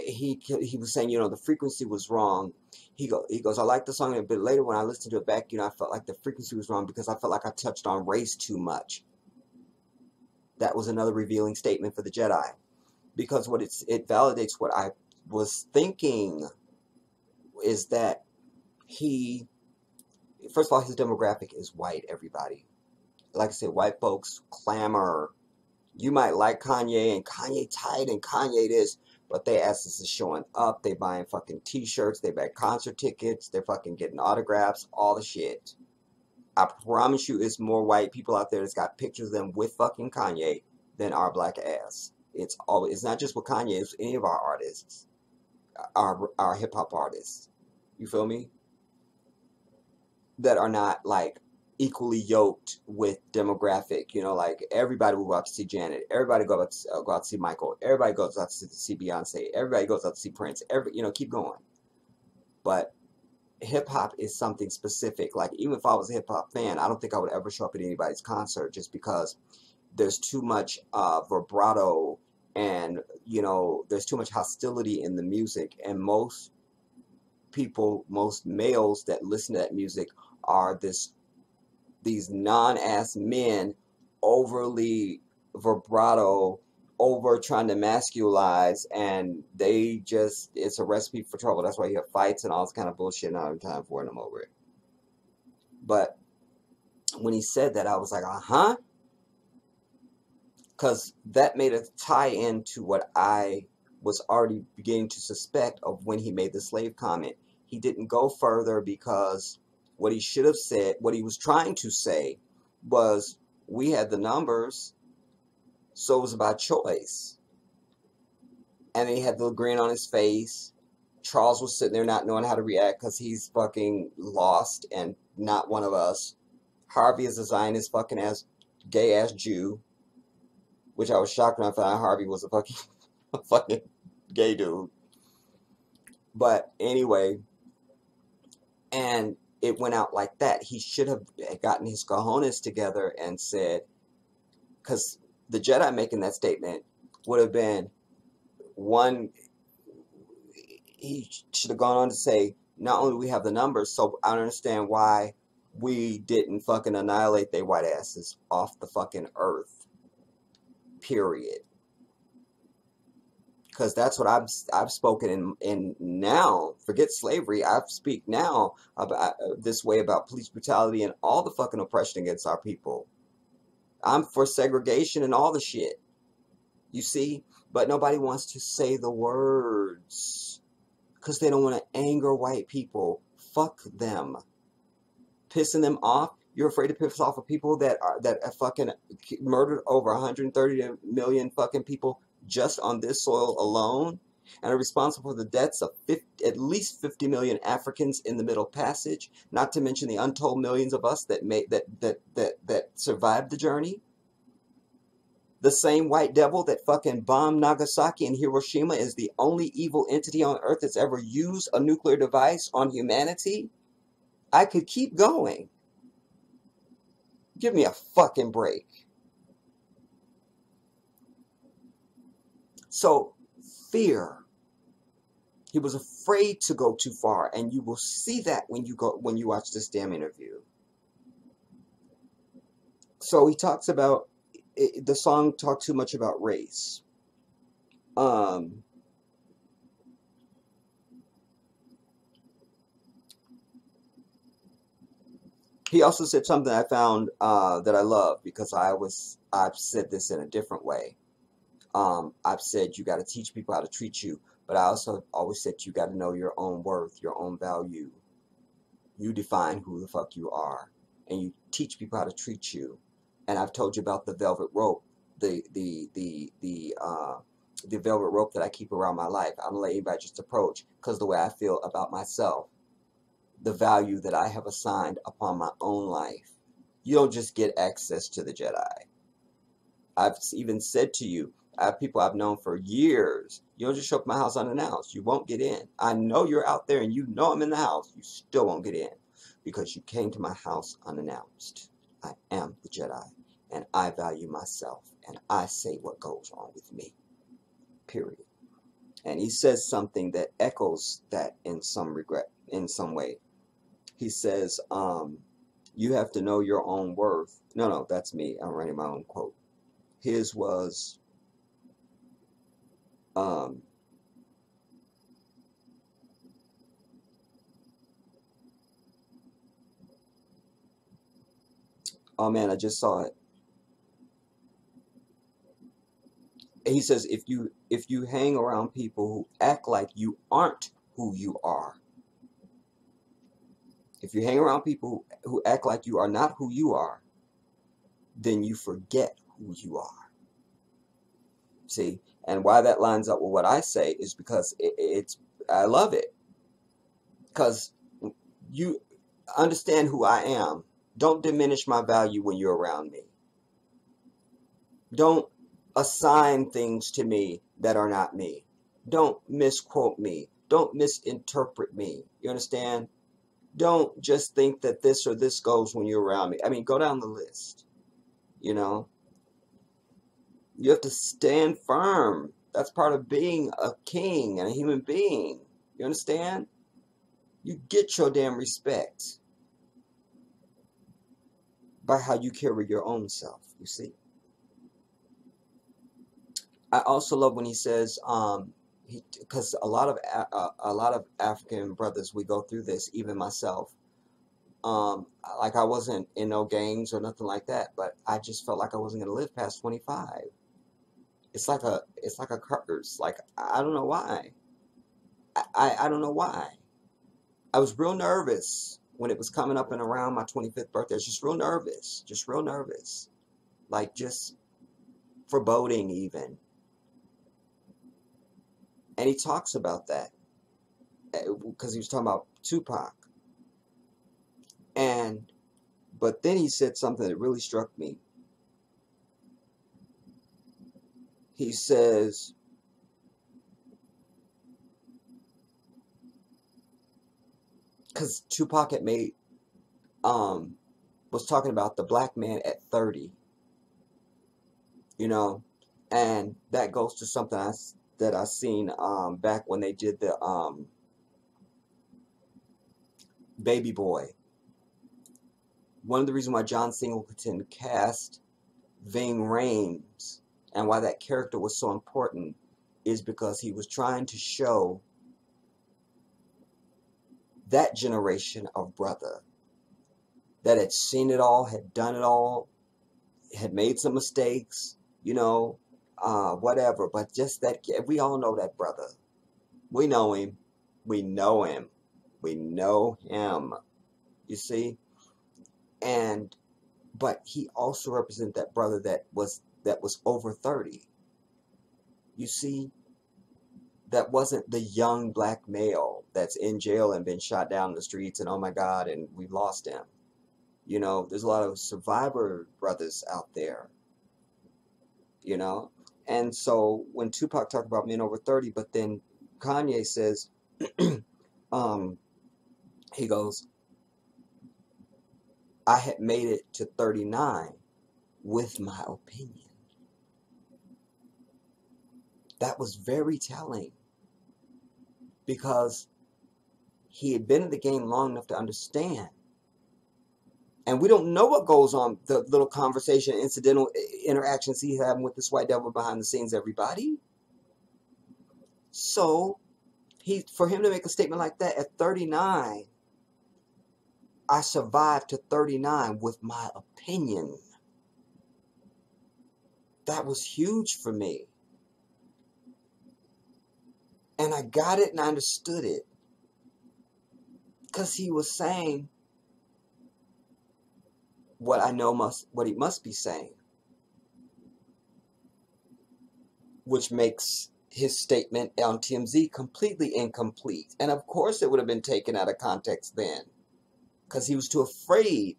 he was saying, the frequency was wrong. He goes, I like the song a bit later when I listened to it back, I felt like the frequency was wrong because I felt like I touched on race too much. That was another revealing statement for the Jedi, because it validates what I was thinking, is that first of all, his demographic is white, everybody. Like I said, white folks clamor. You might like Kanye, and Kanye tight, and Kanye this, but they asses is showing up. They buying fucking t-shirts. They buy concert tickets. They're fucking getting autographs. All the shit. I promise you, it's more white people out there that's got pictures of them with fucking Kanye than our black ass. It's not just with Kanye. It's any of our artists, our hip hop artists. You feel me? That are not like equally yoked with demographic, like everybody will go out to see Janet, everybody go out to see Michael, everybody goes out to see Beyonce, everybody goes out to see Prince, keep going. But hip hop is something specific. Like, even if I was a hip hop fan, I don't think I would ever show up at anybody's concert, just because there's too much vibrato, and there's too much hostility in the music, and most males that listen to that music are these non-ass men, overly vibrato, over trying to masculize, and it's a recipe for trouble. That's why you have fights and all this kind of bullshit, and I don't have time for it, I'm over it. But when he said that, I was like, because that made a tie into what I was already beginning to suspect of when he made the slave comment. He didn't go further, because what he should have said, what he was trying to say, was, we had the numbers, so it was about choice. And then he had the grin on his face. Charles was sitting there not knowing how to react because he's fucking lost and not one of us. Harvey is a Zionist fucking ass, gay ass Jew, which I was shocked when I found out Harvey was a fucking gay dude. But anyway, and it went out like that. He should have gotten his cojones together and said, because the Jedi making that statement would have been, one, he should have gone on to say, not only do we have the numbers, so I don't understand why we didn't fucking annihilate they white asses off the fucking earth. Period. Because that's what I've spoken in now. Forget slavery. I speak now about this way about police brutality and all the fucking oppression against our people. I'm for segregation and all the shit. You see? But nobody wants to say the words, because they don't want to anger white people. Fuck them. Pissing them off, You're afraid to piss off of people that fucking murdered over 130 million fucking people just on this soil alone, and are responsible for the deaths of at least 50 million Africans in the Middle Passage, not to mention the untold millions of us that survived the journey. The same white devil that fucking bombed Nagasaki and Hiroshima is the only evil entity on earth that's ever used a nuclear device on humanity. I could keep going. Give me a fucking break. So, fear. He was afraid to go too far, and you will see that when you watch this damn interview. So he talks about the song talked too much about race. He also said something I found that I love, because I've said this in a different way. I've said you got to teach people how to treat you, but I also always said you got to know your own worth, your own value. You define who the fuck you are, and you teach people how to treat you. And I've told you about the velvet rope, the velvet rope that I keep around my life. I'm gonna let anybody just approach, because the way I feel about myself, the value that I have assigned upon my own life. You don't just get access to the Jedi. I've even said to you, I have people I've known for years. You don't just show up at my house unannounced. You won't get in. I know you're out there and you know I'm in the house. You still won't get in because you came to my house unannounced. I am the Jedi, and I value myself, and I say what goes on with me. Period. And he says something that echoes that in some way. He says, you have to know your own worth. No, that's me. I'm writing my own quote. His was, oh man, I just saw it. He says, if you hang around people who act like you aren't who you are, if you hang around people who act like you are not who you are, then you forget who you are. See, and why that lines up with what I say is because I love it. Because you understand who I am. Don't diminish my value when you're around me. Don't assign things to me that are not me. Don't misquote me. Don't misinterpret me. You understand? Don't just think that this or this goes when you're around me. I mean, go down the list. You know? You have to stand firm. That's part of being a king and a human being. You understand? You get your damn respect by how you carry your own self, you see. I also love when he says, because a lot of African brothers, we go through this, even myself. Like I wasn't in no gangs or nothing like that, but I just felt like I wasn't gonna live past 25. It's like a curse. Like I don't know why. I don't know why. I was real nervous when it was coming up and around my 25th birthday. I was just real nervous, like just foreboding even. And he talks about that because he was talking about Tupac. But then he said something that really struck me. He says, because Tupac had made, was talking about the black man at 30, you know, and that goes to something that I seen back when they did the Baby Boy. One of the reasons why John Singleton cast Ving Rhames and why that character was so important is because he was trying to show that generation of brother that had seen it all, had done it all, had made some mistakes, you know, whatever. But just that, we all know that brother. We know him. We know him. We know him. You see? And but he also represented that brother that was over 30. You see, that wasn't the young black male that's in jail and been shot down in the streets and oh my God, and we've lost him. You know, there's a lot of survivor brothers out there, you know. And so when Tupac talked about men over 30, but then Kanye says, he goes, I had made it to 39 with my opinion. That was very telling because he had been in the game long enough to understand. And we don't know what goes on, the little conversation, incidental interactions he's having with this white devil behind the scenes, everybody. So for him to make a statement like that at 39, I survived to 39 with my opinion. That was huge for me. And I got it and I understood it. Because he was saying what he must be saying. Which makes his statement on TMZ completely incomplete. And of course it would have been taken out of context then. Because he was too afraid.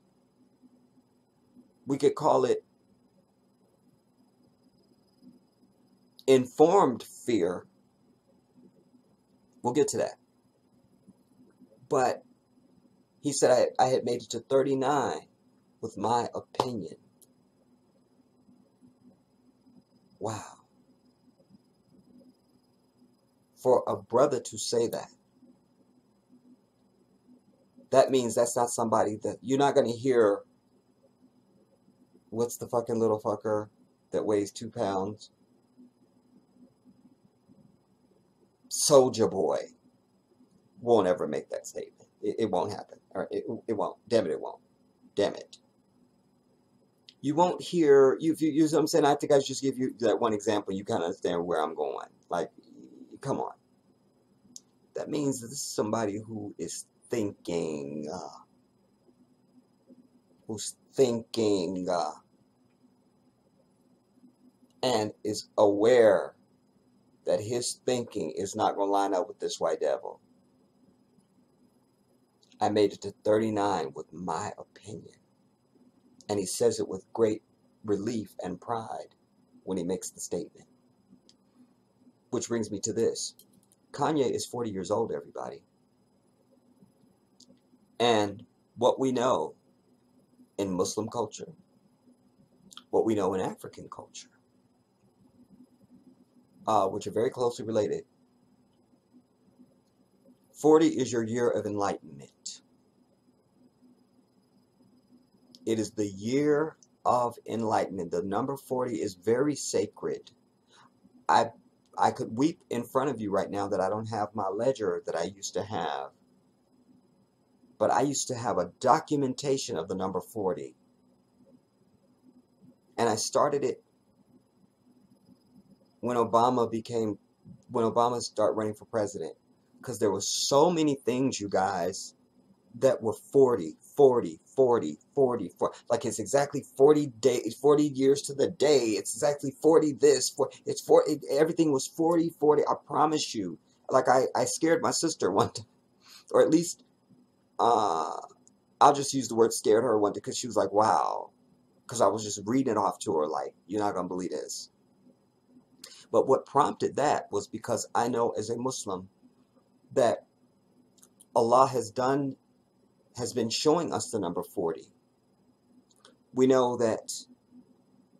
We could call it informed fear. We'll get to that. But he said I had made it to 39 with my opinion. Wow. For a brother to say that, that means that's not somebody that you're not going to hear. What's the fucking little fucker that weighs 2 pounds? Soldier Boy won't ever make that statement. It won't happen. Or it won't. Damn it, it won't. Damn it. You won't hear, you know what I'm saying? I think I should just give you that one example. You kind of understand where I'm going. Like, come on. That means that this is somebody who is thinking, and is aware that his thinking is not going to line up with this white devil. I made it to 39 with my opinion. And he says it with great relief and pride when he makes the statement. Which brings me to this. Kanye is 40 years old, everybody. And what we know in Muslim culture, what we know in African culture, which are very closely related, 40 is your year of enlightenment. It is the year of enlightenment. The number 40 is very sacred. I could weep in front of you right now that I don't have my ledger that I used to have. But I used to have a documentation of the number 40. And I started it when Obama started running for president. Because there were so many things, you guys, that were 40, 40, 40, 40, 40. Like it's exactly 40 days, 40 years to the day. It's exactly 40 this, it's 40, everything was 40, 40. I promise you. Like I scared my sister one time. Or at least, I'll just use the word scared her one day because she was like, wow. Because I was just reading it off to her like, you're not going to believe this. But what prompted that was because I know as a Muslim that Allah has been showing us the number 40. We know that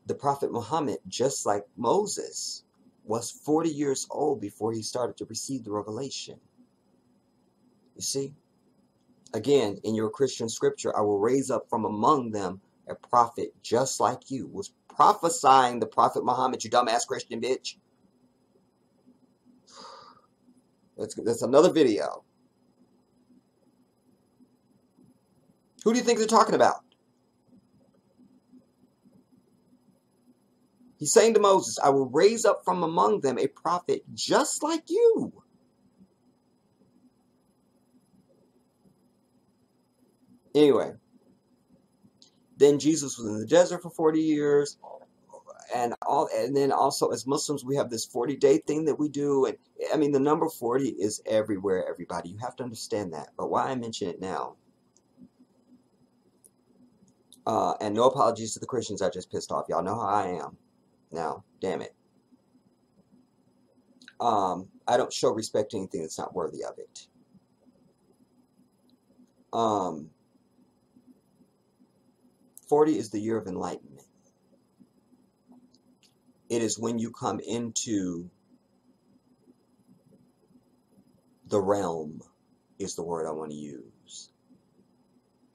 the Prophet Muhammad, just like Moses, was 40 years old before he started to receive the revelation. You see? Again, in your Christian scripture, I will raise up from among them a prophet just like you. Was prophesying the Prophet Muhammad, you dumbass Christian bitch. That's another video. Who do you think they're talking about? He's saying to Moses, I will raise up from among them a prophet just like you. Anyway, Then Jesus was in the desert for 40 years. And then also as Muslims we have this 40-day thing that we do, and I mean the number 40 is everywhere, everybody. You have to understand that. But why I mention it now, and no apologies to the Christians I just pissed off. Y'all know how I am now. Damn it. I don't show respect to anything that's not worthy of it. 40 is the year of enlightenment. It is when you come into the realm, is the word I want to use.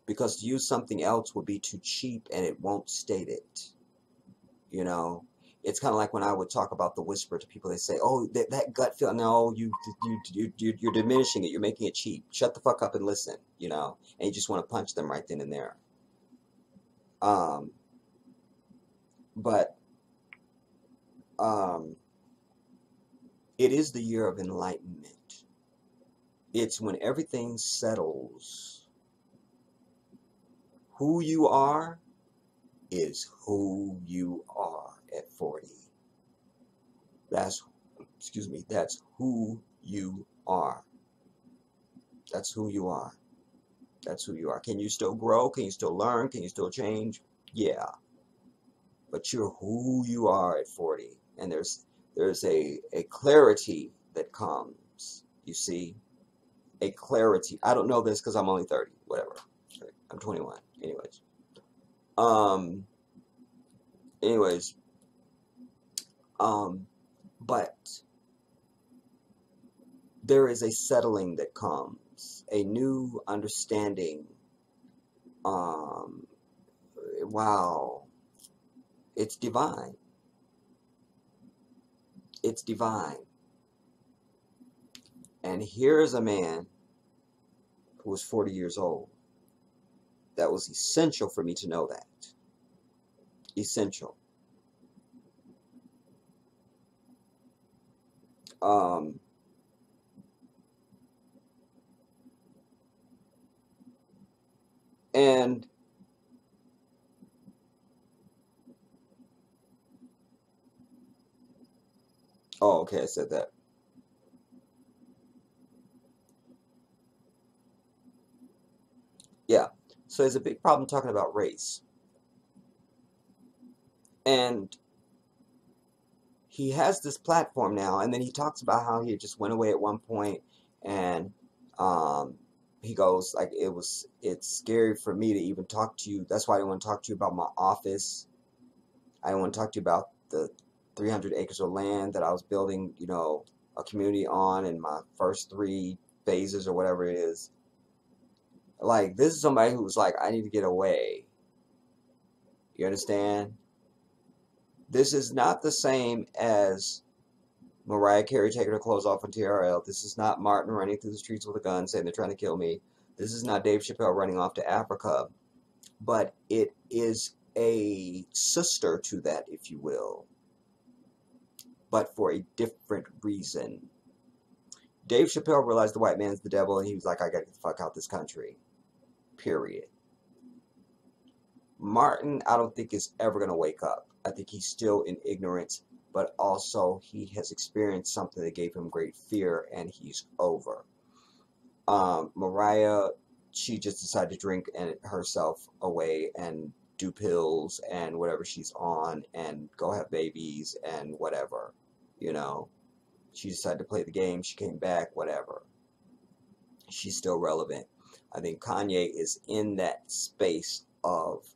Because to use something else would be too cheap and it won't state it. You know? It's kind of like when I would talk about the whisper to people. They say, "Oh, that gut feel." No, you're diminishing it. You're making it cheap. Shut the fuck up and listen. You know, and you just want to punch them right then and there. But it is the year of enlightenment. It's when everything settles. Who you are is who you are at 40. That's who you are. That's who you are. That's who you are. Can you still grow? Can you still learn? Can you still change? Yeah. But you're who you are at 40. And there's a clarity that comes. You see? A clarity. I don't know this because I'm only 30. Whatever. I'm 21. But there is a settling that comes, a new understanding. Wow, it's divine. It's divine. And here's a man who was 40 years old. That was essential for me to know that. Essential. And oh, okay, I said that. Yeah. So there's a big problem talking about race. And he has this platform now, and then he talks about how he just went away at one point, and he goes like, it's scary for me to even talk to you. That's why I didn't want to talk to you about my office. I didn't want to talk to you about the 300 acres of land that I was building, you know, a community on in my first 3 phases or whatever it is. Like, this is somebody who's like, I need to get away. You understand? This is not the same as Mariah Carey taking her clothes off on TRL. This is not Martin running through the streets with a gun saying they're trying to kill me. This is not Dave Chappelle running off to Africa. But it is a sister to that, if you will. But for a different reason. Dave Chappelle realized the white man's the devil, and he was like, I gotta get the fuck out this country. Period. Martin, I don't think is ever gonna wake up. I think he's still in ignorance, but also he has experienced something that gave him great fear, and he's over. Mariah, she just decided to drink herself away and do pills and whatever she's on and go have babies and whatever, you know. She decided to play the game. She came back, whatever. She's still relevant. I think Kanye is in that space of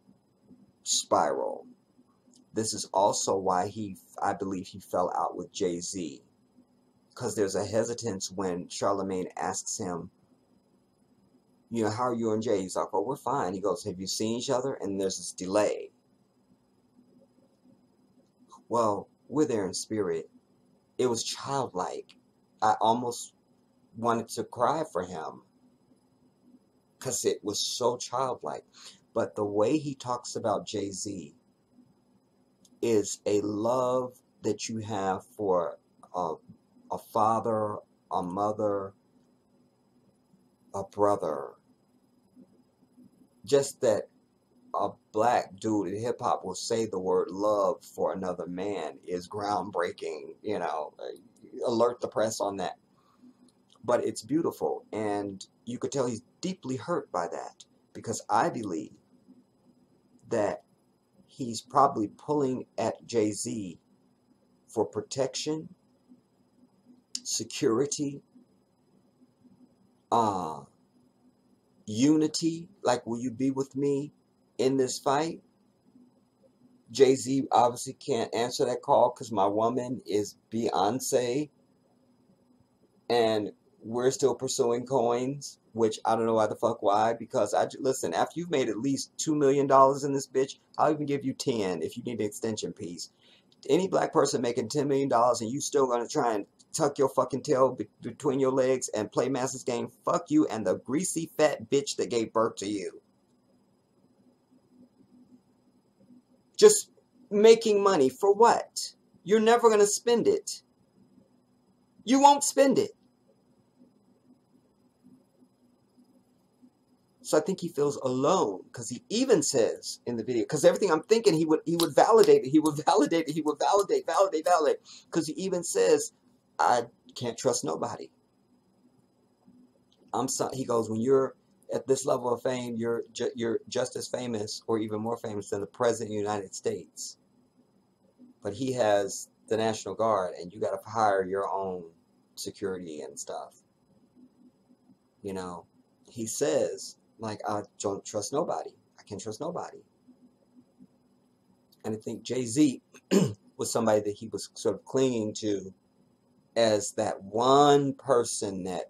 spiral. This is also why I believe he fell out with Jay-Z. Because there's a hesitance when Charlemagne asks him, you know, how are you and Jay? He's like, oh, we're fine. He goes, have you seen each other? And there's this delay. Well, we're there in spirit. It was childlike. I almost wanted to cry for him. Because it was so childlike. But the way he talks about Jay-Z is a love that you have for a father, a mother, a brother. Just that a black dude in hip hop will say the word love for another man is groundbreaking, you know. Alert the press on that. But it's beautiful, and you could tell he's deeply hurt by that, because I believe that he's probably pulling at Jay-Z for protection, security, uh, unity. Like, will you be with me in this fight? Jay-Z obviously can't answer that call because my woman is Beyonce, and we're still pursuing coins, which I don't know why the fuck why, because listen, after you've made at least $2 million in this bitch, I'll even give you 10 if you need an extension piece. Any black person making $10 million and you still gonna try and tuck your fucking tail between your legs and play Master's game, fuck you and the greasy fat bitch that gave birth to you. Just making money for what? You're never gonna spend it. You won't spend it. So I think he feels alone, because he even says in the video, because everything I'm thinking he would validate it, he would validate it, he would validate, because he even says, I can't trust nobody. He goes, when you're at this level of fame, you're just as famous or even more famous than the president of the United States. But he has the National Guard, and you got to hire your own security and stuff. You know, he says, like, I don't trust nobody. I can't trust nobody. And I think Jay-Z was somebody that he was sort of clinging to as that one person that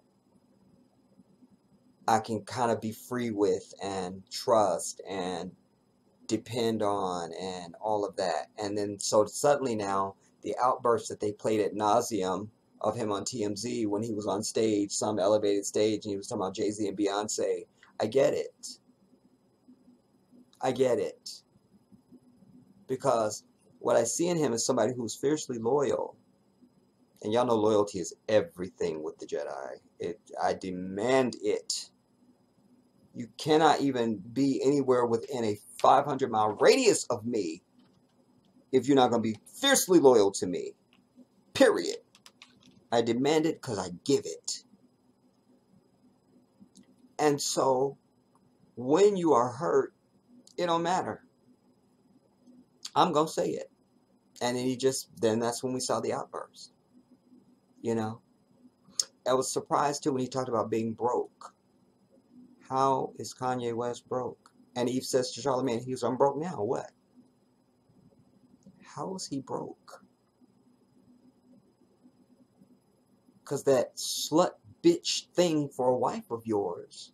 I can kind of be free with and trust and depend on and all of that. And then so suddenly now the outbursts that they played at nauseum of him on TMZ when he was on stage, some elevated stage, and he was talking about Jay-Z and Beyonce. I get it. I get it. Because what I see in him is somebody who's fiercely loyal. And y'all know loyalty is everything with the Jedi. I demand it. You cannot even be anywhere within a 500-mile radius of me if you're not going to be fiercely loyal to me. Period. I demand it because I give it. And so, when you are hurt, it don't matter. I'm going to say it. And then that's when we saw the outburst. You know? I was surprised too when he talked about being broke. How is Kanye West broke? And Eve says to Charlamagne, I'm broke now. What? How is he broke? Because that slut bitch thing for a wife of yours.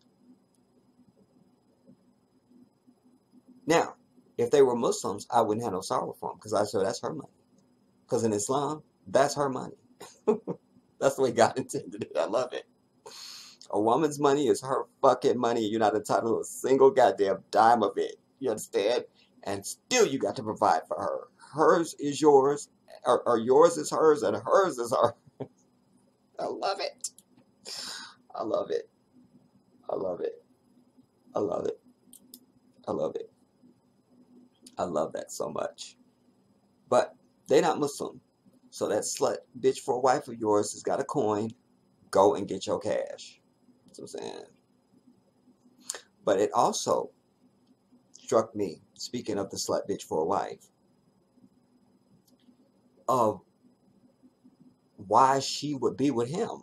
Now, if they were Muslims, I wouldn't have no sorrow for them, because I said that's her money. Because in Islam, that's her money. That's the way God intended it. I love it. A woman's money is her fucking money. You're not entitled to a single goddamn dime of it. You understand? And still you got to provide for her. Hers is yours, or yours is hers, and hers is hers. I love it. I love it. I love it. I love it. I love it. I love that so much. But they're not Muslim. So that slut bitch for a wife of yours has got a coin. Go and get your cash. That's what I'm saying. But it also struck me, speaking of the slut bitch for a wife, of why she would be with him.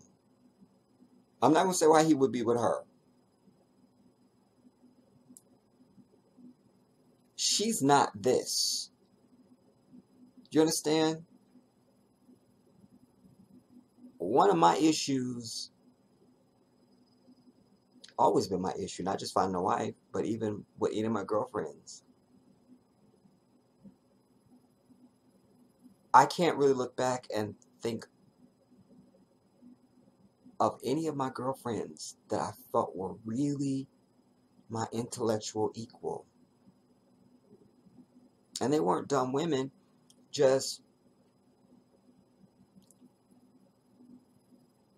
I'm not going to say why he would be with her. She's not this. Do you understand? One of my issues, always been my issue, not just finding a wife, but even with any of my girlfriends. I can't really look back and think of any of my girlfriends that I felt were really my intellectual equal. And they weren't dumb women, just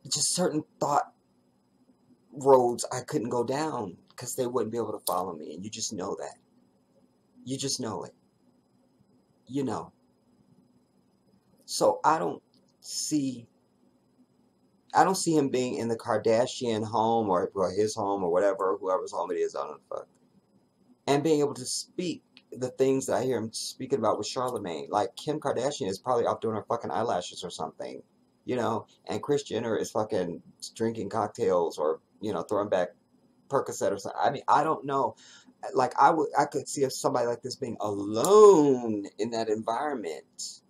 certain thought roads I couldn't go down because they wouldn't be able to follow me, and you just know that. You just know it. You know. So see I don't see him being in the Kardashian home or his home or whatever, whoever's home it is, I don't know the fuck. And being able to speak the things that I hear him speaking about with Charlemagne. Like Kim Kardashian is probably off doing her fucking eyelashes or something, and Kris Jenner is fucking drinking cocktails or, throwing back Percocet or something. I mean, I don't know. Like I could see somebody like this being alone in that environment.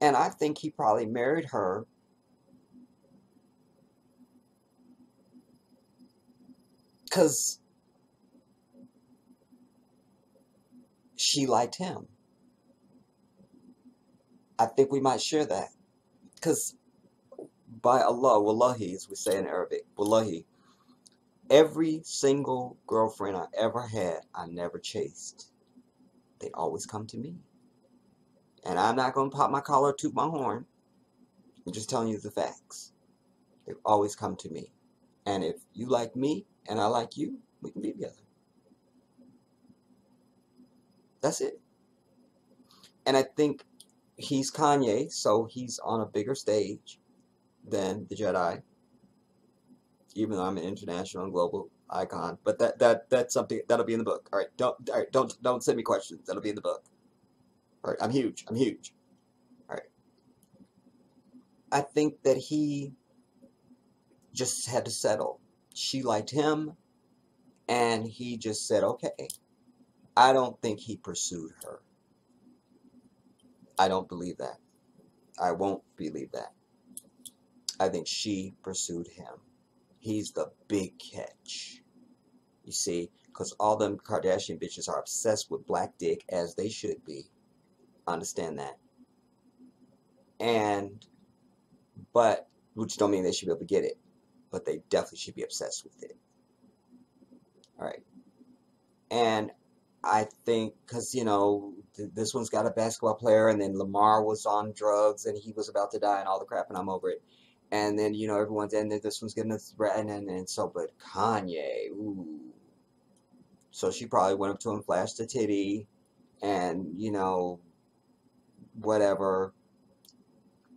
And I think he probably married her because she liked him. I think we might share that. Because by Allah, wallahi, as we say in Arabic, wallahi, every single girlfriend I ever had, I never chased. They always come to me. And I'm not going to pop my collar or toot my horn. I'm just telling you the facts. They've always come to me. And if you like me and I like you, we can be together. That's it. And I think he's Kanye, so he's on a bigger stage than the Jedi, even though I'm an international and global icon. But that's something that'll be in the book. All right, don't send me questions. That'll be in the book. All right, I'm huge. I'm huge. All right. I think that he just had to settle. She liked him, and he just said, okay. I don't think he pursued her. I don't believe that. I won't believe that. I think she pursued him. He's the big catch. You see? Because all them Kardashian bitches are obsessed with black dick, as they should be. Understand that. But, which don't mean they should be able to get it. But they definitely should be obsessed with it. Alright. And I think, because, this one's got a basketball player, and then Lamar was on drugs, and he was about to die, and all the crap, and I'm over it. And then, everyone's, and then this one's getting a threat, and so, but Kanye, ooh. So she probably went up to him, flashed a titty, and, whatever.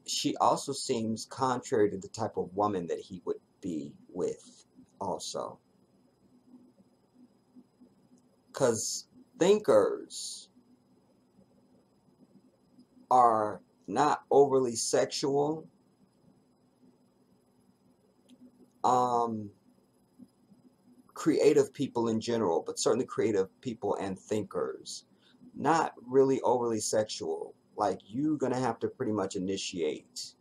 She also seems contrary to the type of woman that he would be with, also. Because thinkers are not overly sexual. Creative people in general, but certainly creative people and thinkers, not really overly sexual. Like, you're gonna have to pretty much initiate.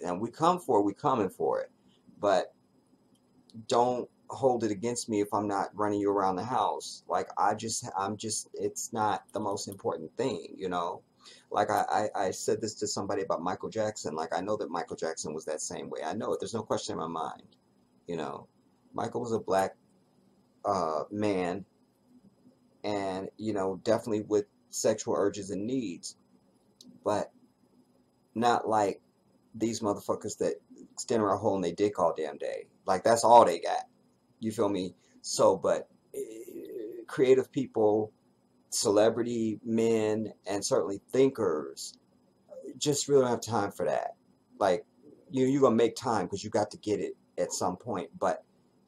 And we coming for it. But don't hold it against me if I'm not running you around the house. Like, it's not the most important thing, Like, I said this to somebody about Michael Jackson. Like, I know that Michael Jackson was that same way. I know it. There's no question in my mind, Michael was a black man, and, definitely with sexual urges and needs, but not like these motherfuckers that stand around holding their dick all damn day. Like, that's all they got. You feel me? So, but creative people, celebrity men, and certainly thinkers just really don't have time for that. Like, you're going to make time because you got to get it at some point, but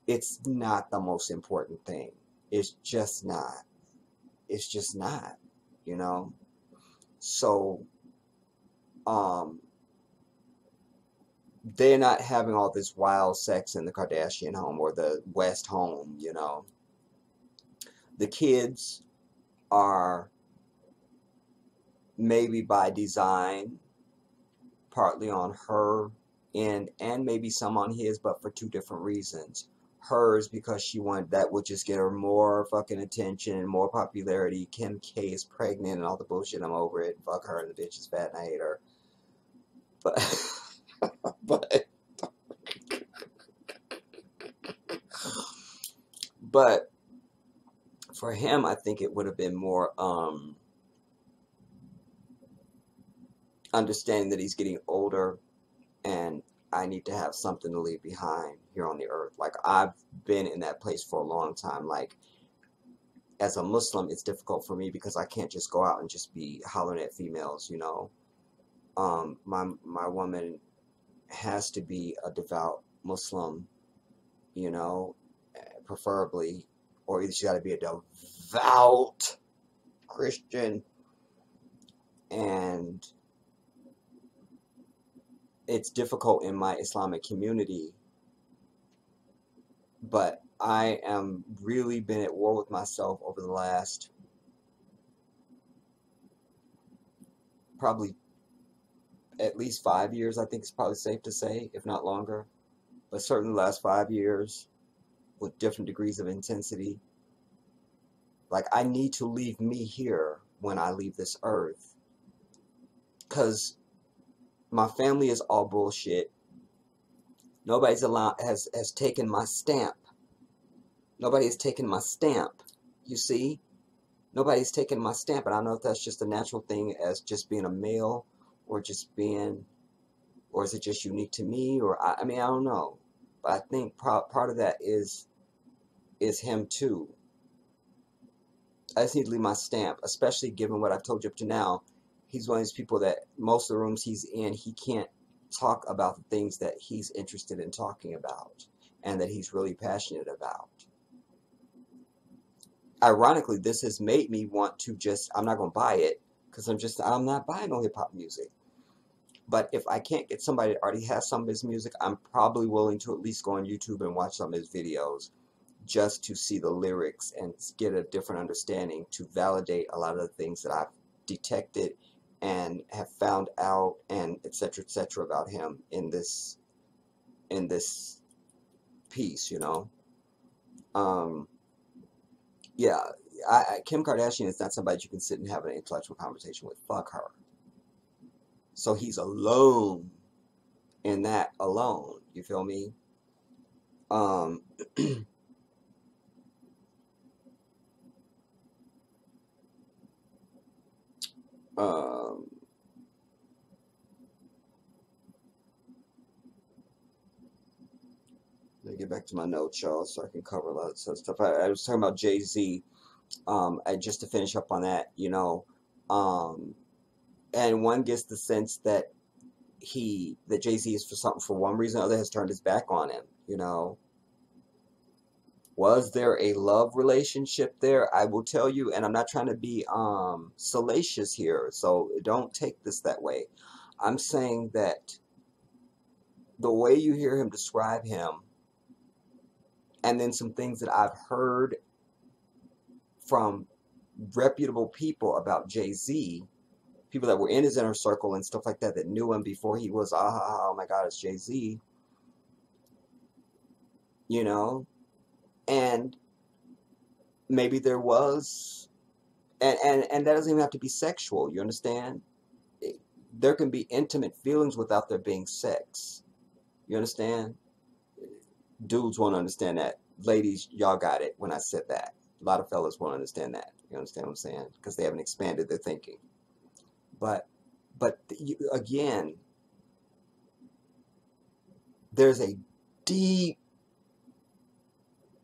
it's not the most important thing. It's just not. It's just not, So, they're not having all this wild sex in the Kardashian home or the West home, The kids are maybe by design, partly on her end and maybe some on his, but for two different reasons. Hers because she wanted that would just get her more fucking attention and more popularity. Kim K is pregnant and all the bullshit. I'm over it. Fuck her, and the bitch is fat and I hate her. But for him, I think it would have been more understanding that he's getting older and I need to have something to leave behind here on the earth. Like, I've been in that place for a long time. Like, as a Muslim, it's difficult for me because I can't just go out and just be hollering at females, you know. My woman has to be a devout Muslim, you know, preferably, or either she got to be a devout Christian, and it's difficult in my Islamic community, but I am really been at war with myself over the last probably at least 5 years. I think it's probably safe to say, if not longer, but certainly the last 5 years with different degrees of intensity. Like, I need to leave me here when I leave this earth, because my family is all bullshit. Nobody's allowed has taken my stamp. Nobody has taken my stamp. You see? Nobody's taken my stamp, and I don't know if that's just a natural thing as just being a male, or just being, or is it just unique to me, or I mean, I don't know. But I think part of that is him too. I just need to leave my stamp, especially given what I've told you up to now. He's one of these people that most of the rooms he's in, he can't talk about the things that he's interested in talking about and that he's really passionate about. Ironically, this has made me want to just, I'm not going to buy it because I'm not buying no hip-hop music. But if I can't get somebody that already has some of his music, I'm probably willing to at least go on YouTube and watch some of his videos just to see the lyrics and get a different understanding, to validate a lot of the things that I've detected and have found out, and etc. about him in this piece, you know. Yeah, Kim Kardashian is not somebody you can sit and have an intellectual conversation with. Fuck her. So he's alone in that alone. You feel me? Um, let me get back to my notes, y'all, so I can cover a lot of stuff. I was talking about Jay-Z, just to finish up on that, you know, and one gets the sense that Jay-Z is for one reason or other has turned his back on him, you know. Was there a love relationship there? I will tell you, and I'm not trying to be salacious here, so don't take this that way. I'm saying that the way you hear him describe him, and then some things that I've heard from reputable people about Jay-Z, people that were in his inner circle and stuff like that, that knew him before he was, oh my God, it's Jay-Z, you know, and maybe there was, and that doesn't even have to be sexual, you understand? There can be intimate feelings without there being sex, you understand? Dudes won't understand that. Ladies, y'all got it when I said that. A lot of fellas won't understand that. You understand what I'm saying? Because they haven't expanded their thinking. But again, there's a deep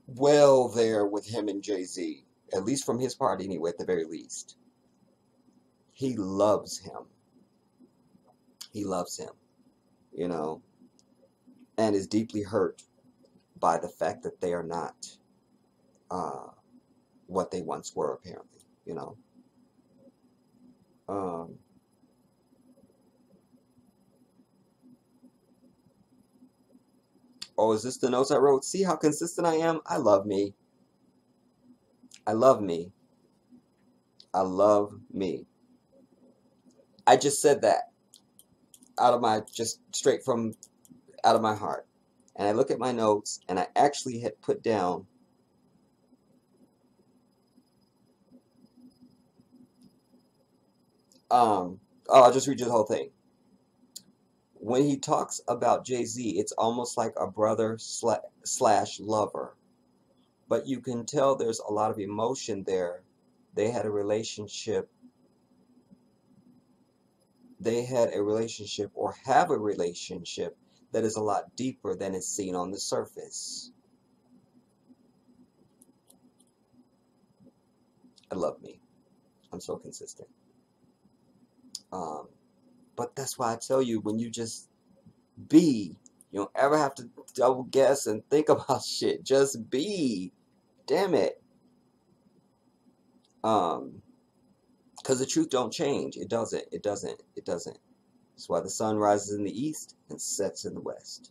well there with him and Jay-Z, at least from his part anyway, at the very least. He loves him. He loves him, you know, and is deeply hurt by the fact that they are not what they once were, apparently, you know. Oh, is this the notes I wrote? See how consistent I am? I love me. I love me. I love me. I just said that out of my, just straight from out of my heart. And I look at my notes, and I actually had put down I'll just read you the whole thing. When he talks about Jay-Z, it's almost like a brother slash lover. But you can tell there's a lot of emotion there. They had a relationship. They had a relationship, or have a relationship, that is a lot deeper than is seen on the surface. I love me. I'm so consistent. Um, but that's why I tell you, when you just be, you don't ever have to double guess and think about shit. Just be. Damn it. Because the truth don't change. It doesn't. It doesn't. It doesn't. That's why the sun rises in the east and sets in the west.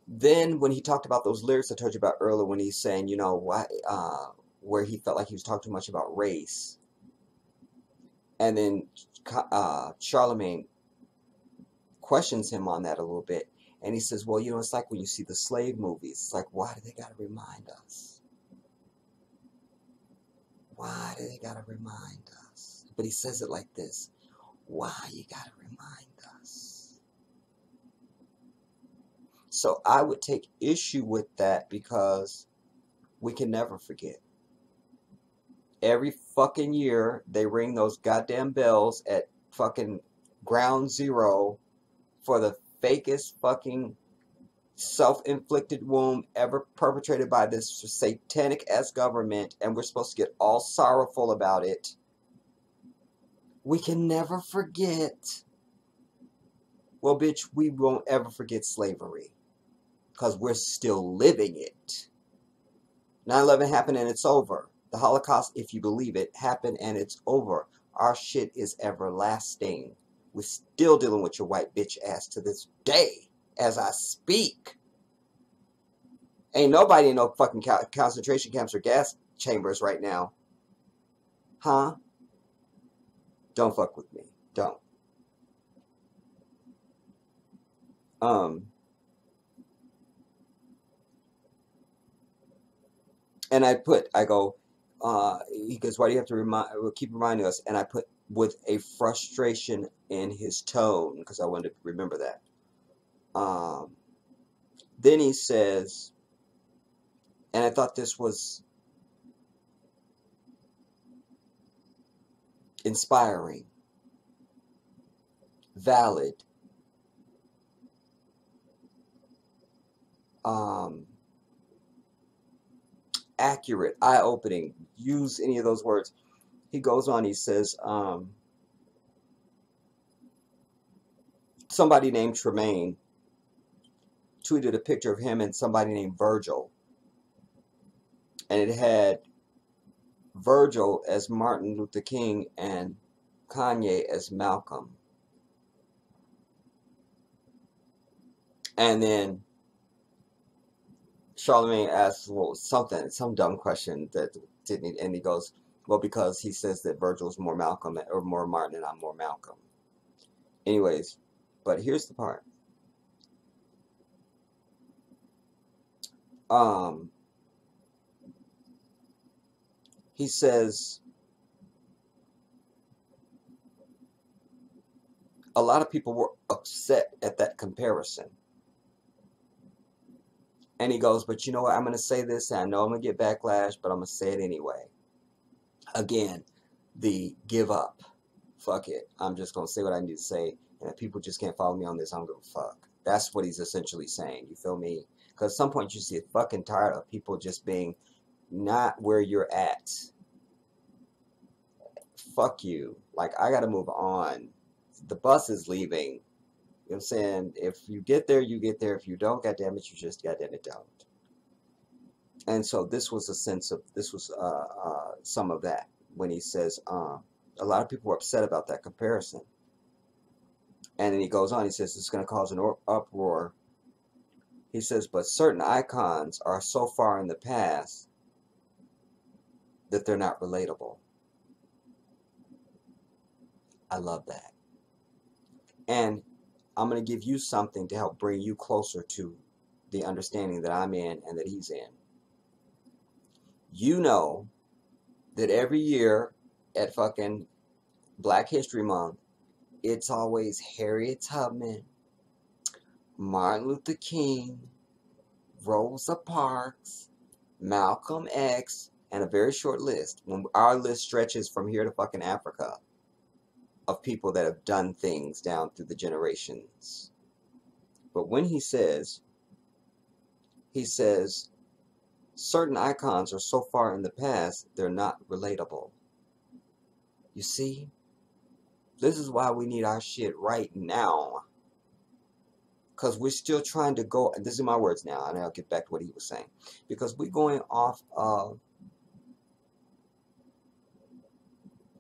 Then when he talked about those lyrics I told you about earlier, when he's saying, you know, why, where he felt like he was talking too much about race, and then Charlemagne questions him on that a little bit, and he says, well, you know, it's like when you see the slave movies. It's like, why do they gotta remind us? Why do they gotta remind us? But he says it like this: why you gotta remind us? So I would take issue with that because we can never forget. Every fucking year they ring those goddamn bells at fucking ground zero for the fakest fucking self-inflicted wound ever perpetrated by this satanic-ass government, and we're supposed to get all sorrowful about it. We can never forget. Well, bitch, we won't ever forget slavery because we're still living it. 9/11 happened and it's over. The Holocaust, if you believe it, happened and it's over. Our shit is everlasting. We're still dealing with your white bitch ass to this day as I speak. Ain't nobody in no fucking concentration camps or gas chambers right now. Huh? Don't fuck with me. Don't. And I go, he goes, why do you have to keep reminding us? And I put, with a frustration in his tone, because I wanted to remember that. Then he says, and I thought this was inspiring, valid, accurate, eye-opening, use any of those words. He goes on, he says, somebody named Tremaine tweeted a picture of him and somebody named Virgil. And it had Virgil as Martin Luther King and Kanye as Malcolm. And then Charlemagne asks, well, some dumb question that didn't, and he goes, well, because he says that Virgil's more Malcolm or more Martin and I'm more Malcolm. Anyways, but here's the part. He says a lot of people were upset at that comparison. And he goes, but you know what? I'm going to say this, and I know I'm going to get backlash, but I'm going to say it anyway. Again, the give up. Fuck it. I'm just going to say what I need to say. And if people just can't follow me on this, I don't give a fuck. That's what he's essentially saying. You feel me? Because at some point you see fucking tired of people just being not where you're at. Fuck you. Like, I got to move on. The bus is leaving. You know what I'm saying? If you get there, you get there. If you don't, goddamn it, you just goddamn it don't. And so this was some of that when he says, a lot of people were upset about that comparison. And then he goes on, he says, it's going to cause an uproar. He says, but certain icons are so far in the past that they're not relatable. I love that. And I'm going to give you something to help bring you closer to the understanding that I'm in and that he's in. You know that every year at fucking Black History Month, it's always Harriet Tubman, Martin Luther King, Rosa Parks, Malcolm X, and a very short list. When our list stretches from here to fucking Africa of people that have done things down through the generations. But when he says, certain icons are so far in the past, they're not relatable. You see? This is why we need our shit right now. Because we're still trying to go, and this is my words now, and I'll get back to what he was saying. Because we're going off of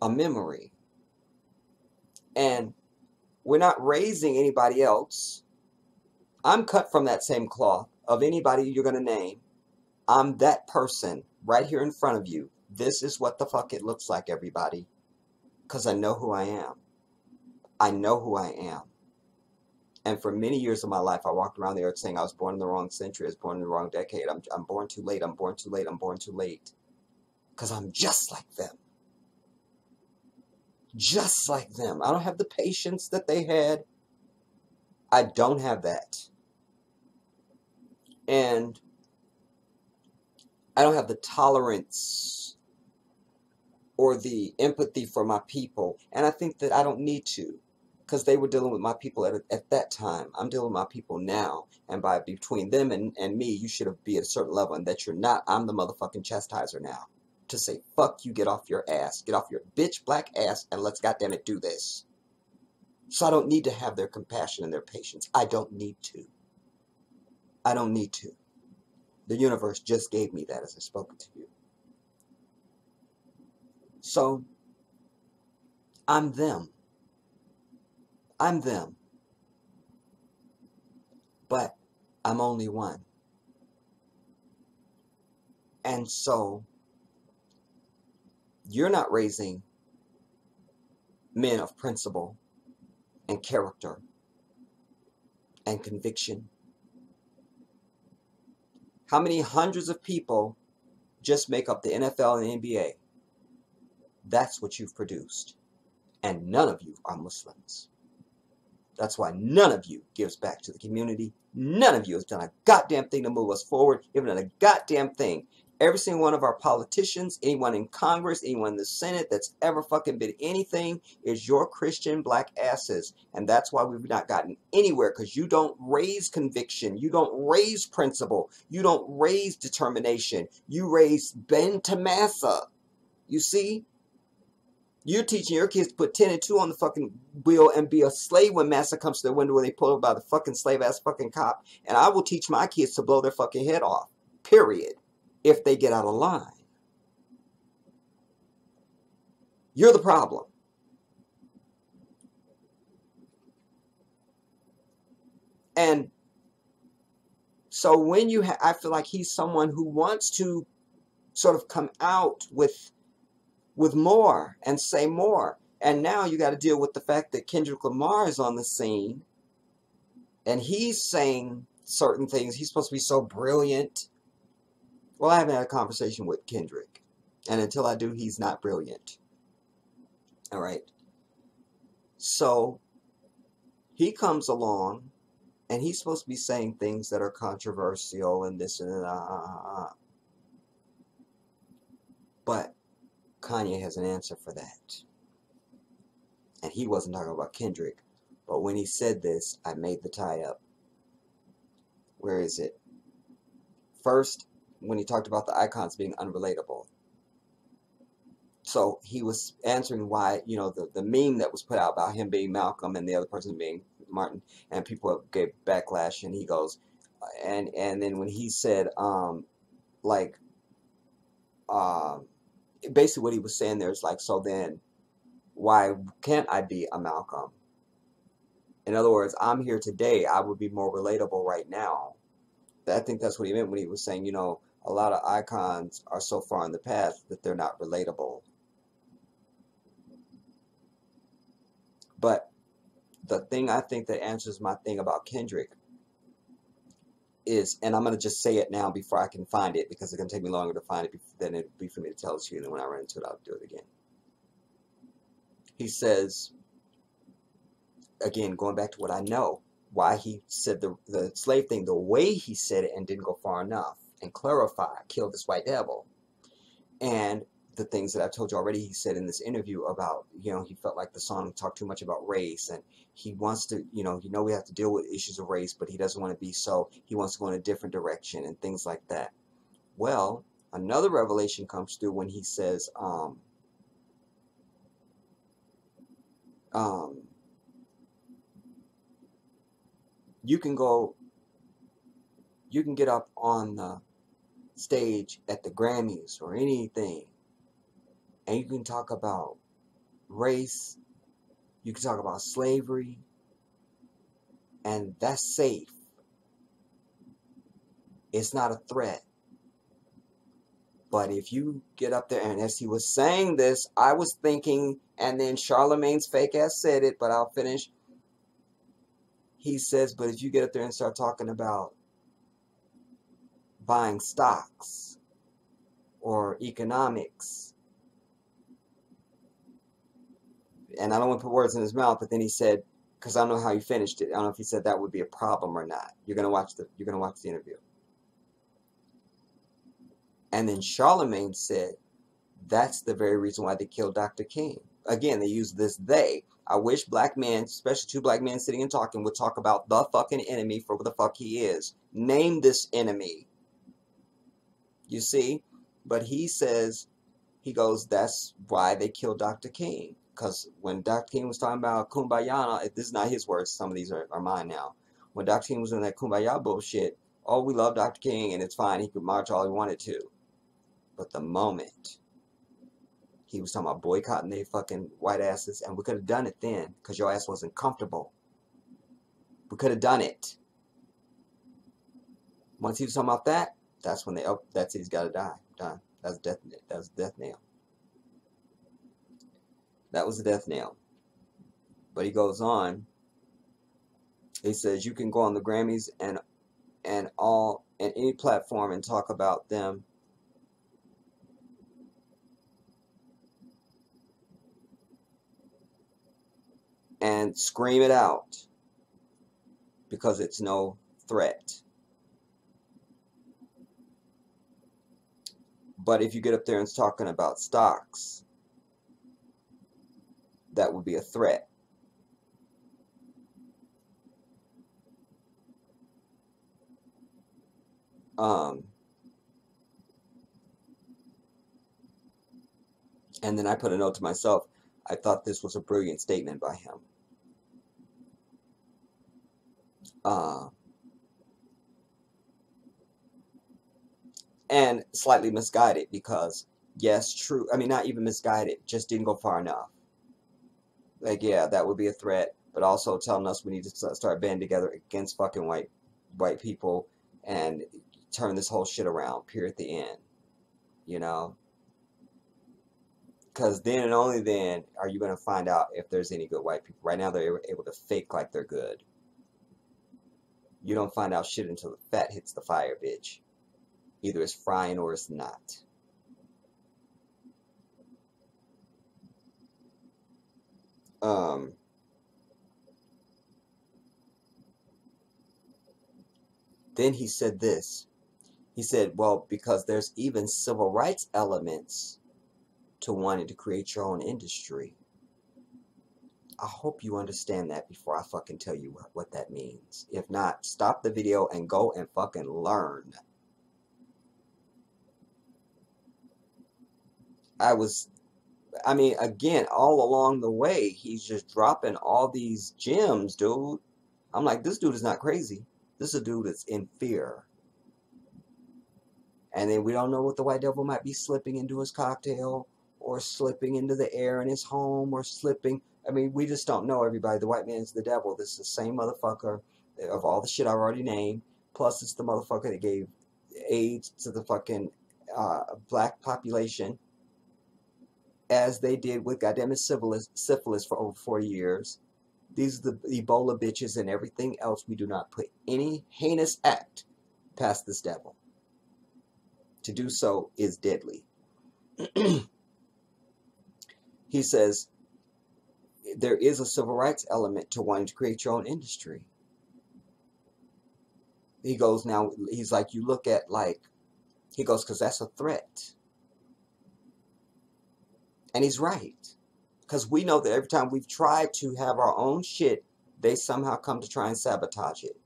a memory. And we're not raising anybody else. I'm cut from that same cloth of anybody you're going to name. I'm that person right here in front of you. This is what the fuck it looks like, everybody. Because I know who I am. I know who I am. And for many years of my life, I walked around the earth saying I was born in the wrong century. I was born in the wrong decade. I'm born too late. I'm born too late. I'm born too late. Because I'm just like them. Just like them. I don't have the patience that they had. I don't have that. And I don't have the tolerance or the empathy for my people. And I think that I don't need to. Because they were dealing with my people at that time. I'm dealing with my people now. And by between them and me, you should be at a certain level. And that you're not. I'm the motherfucking chastiser now. To say, fuck you, get off your ass. Get off your bitch black ass and let's goddammit do this. So I don't need to have their compassion and their patience. I don't need to. I don't need to. The universe just gave me that as I spoke to you. So, I'm them. I'm them. But I'm only one. And so, you're not raising men of principle and character and conviction. How many hundreds of people just make up the NFL and the NBA? That's what you've produced. And none of you are Muslims. That's why none of you gives back to the community. None of you has done a goddamn thing to move us forward. You haven't done a goddamn thing. Every single one of our politicians, anyone in Congress, anyone in the Senate that's ever fucking been anything is your Christian black asses. And that's why we've not gotten anywhere, because you don't raise conviction. You don't raise principle. You don't raise determination. You raise Ben to massa. You see? You're teaching your kids to put 10 and 2 on the fucking wheel and be a slave when massa comes to their window when they pull up by the fucking slave-ass fucking cop. And I will teach my kids to blow their fucking head off. Period. If they get out of line. You're the problem. And so when you I feel like he's someone who wants to sort of come out with more and say more. And now you got to deal with the fact that Kendrick Lamar is on the scene and he's saying certain things. He's supposed to be so brilliant. Well, I haven't had a conversation with Kendrick. And until I do, he's not brilliant. All right. So he comes along and he's supposed to be saying things that are controversial and this and that. But Kanye has an answer for that. And he wasn't talking about Kendrick. But when he said this, I made the tie-up. Where is it? First, when he talked about the icons being unrelatable. So he was answering why, you know, the meme that was put out about him being Malcolm and the other person being Martin, and people gave backlash, and he goes, and then when he said, basically what he was saying there is like, so then why can't I be a Malcolm? In other words, I'm here today, I would be more relatable right now. I think that's what he meant when he was saying, you know, a lot of icons are so far in the past that they're not relatable. But the thing I think that answers my thing about Kendrick is, and I'm going to just say it now before I can find it, because it's going to take me longer to find it than it would be for me to tell it to you, and then when I run into it, I'll do it again. He says, again, going back to what I know, why he said the slave thing, the way he said it and didn't go far enough, and clarify, kill this white devil. And the things that I've told you already. He said in this interview about, he felt like the song talked too much about race, and he wants to, we have to deal with issues of race, but he doesn't want to be so, he wants to go in a different direction and things like that. Well, another revelation comes through when he says, you can get up on the stage at the Grammys or anything, and you can talk about race, you can talk about slavery, and that's safe. It's not a threat. But if you get up there, and as he was saying this, I was thinking, and then Charlemagne's fake ass said it, but I'll finish. He says, but if you get up there and start talking about buying stocks or economics, and I don't want to put words in his mouth, but then he said, because I don't know how he finished it. I don't know if he said that would be a problem or not. You're gonna watch the interview. And then Charlemagne said, that's the very reason why they killed Dr. King. Again, they use this they. I wish black men, especially two black men sitting and talking, would talk about the fucking enemy for what the fuck he is. Name this enemy. You see? But he says, he goes, that's why they killed Dr. King. Because when Dr. King was talking about Kumbaya, this is not his words, some of these are mine now. When Dr. King was in that Kumbaya bullshit, oh, we love Dr. King and it's fine, he could march all he wanted to. But the moment he was talking about boycotting their fucking white asses, and we could have done it then, because your ass wasn't comfortable. We could have done it. Once he was talking about that, that's when that's it, he's got to die. Done. That's death. That was the death nail. That was the death nail. But he goes on. He says you can go on the Grammys and any platform and talk about them. And scream it out because it's no threat. But if you get up there and talking about stocks, that would be a threat. And then I put a note to myself, I thought this was a brilliant statement by him. And slightly misguided because, yes, true. I mean, not even misguided, just didn't go far enough. Like, yeah, that would be a threat, but also telling us we need to start banding together against fucking white people and turn this whole shit around, period, at the end. You know? Because then and only then are you going to find out if there's any good white people. Right now, they're able to fake like they're good. You don't find out shit until the fat hits the fire, bitch. Either it's frying or it's not. Then he said this. He said, well, because there's even civil rights elements to wanting to create your own industry. I hope you understand that before I fucking tell you what that means. If not, stop the video and go and fucking learn. I mean, again, all along the way, he's just dropping all these gems, dude. I'm like, this dude is not crazy. This is a dude that's in fear. And then we don't know what the white devil might be slipping into his cocktail or slipping into the air in his home or slipping. I mean, we just don't know, everybody. The white man's the devil. This is the same motherfucker of all the shit I've already named. Plus, it's the motherfucker that gave AIDS to the fucking black population as they did with goddamn syphilis for over 40 years. These are the Ebola bitches and everything else. We do not put any heinous act past this devil. To do so is deadly. He says, there is a civil rights element to wanting to create your own industry. He goes, now, he's like, you look at like, he goes, because that's a threat. And he's right. Because we know that every time we've tried to have our own shit, they somehow come to try and sabotage it.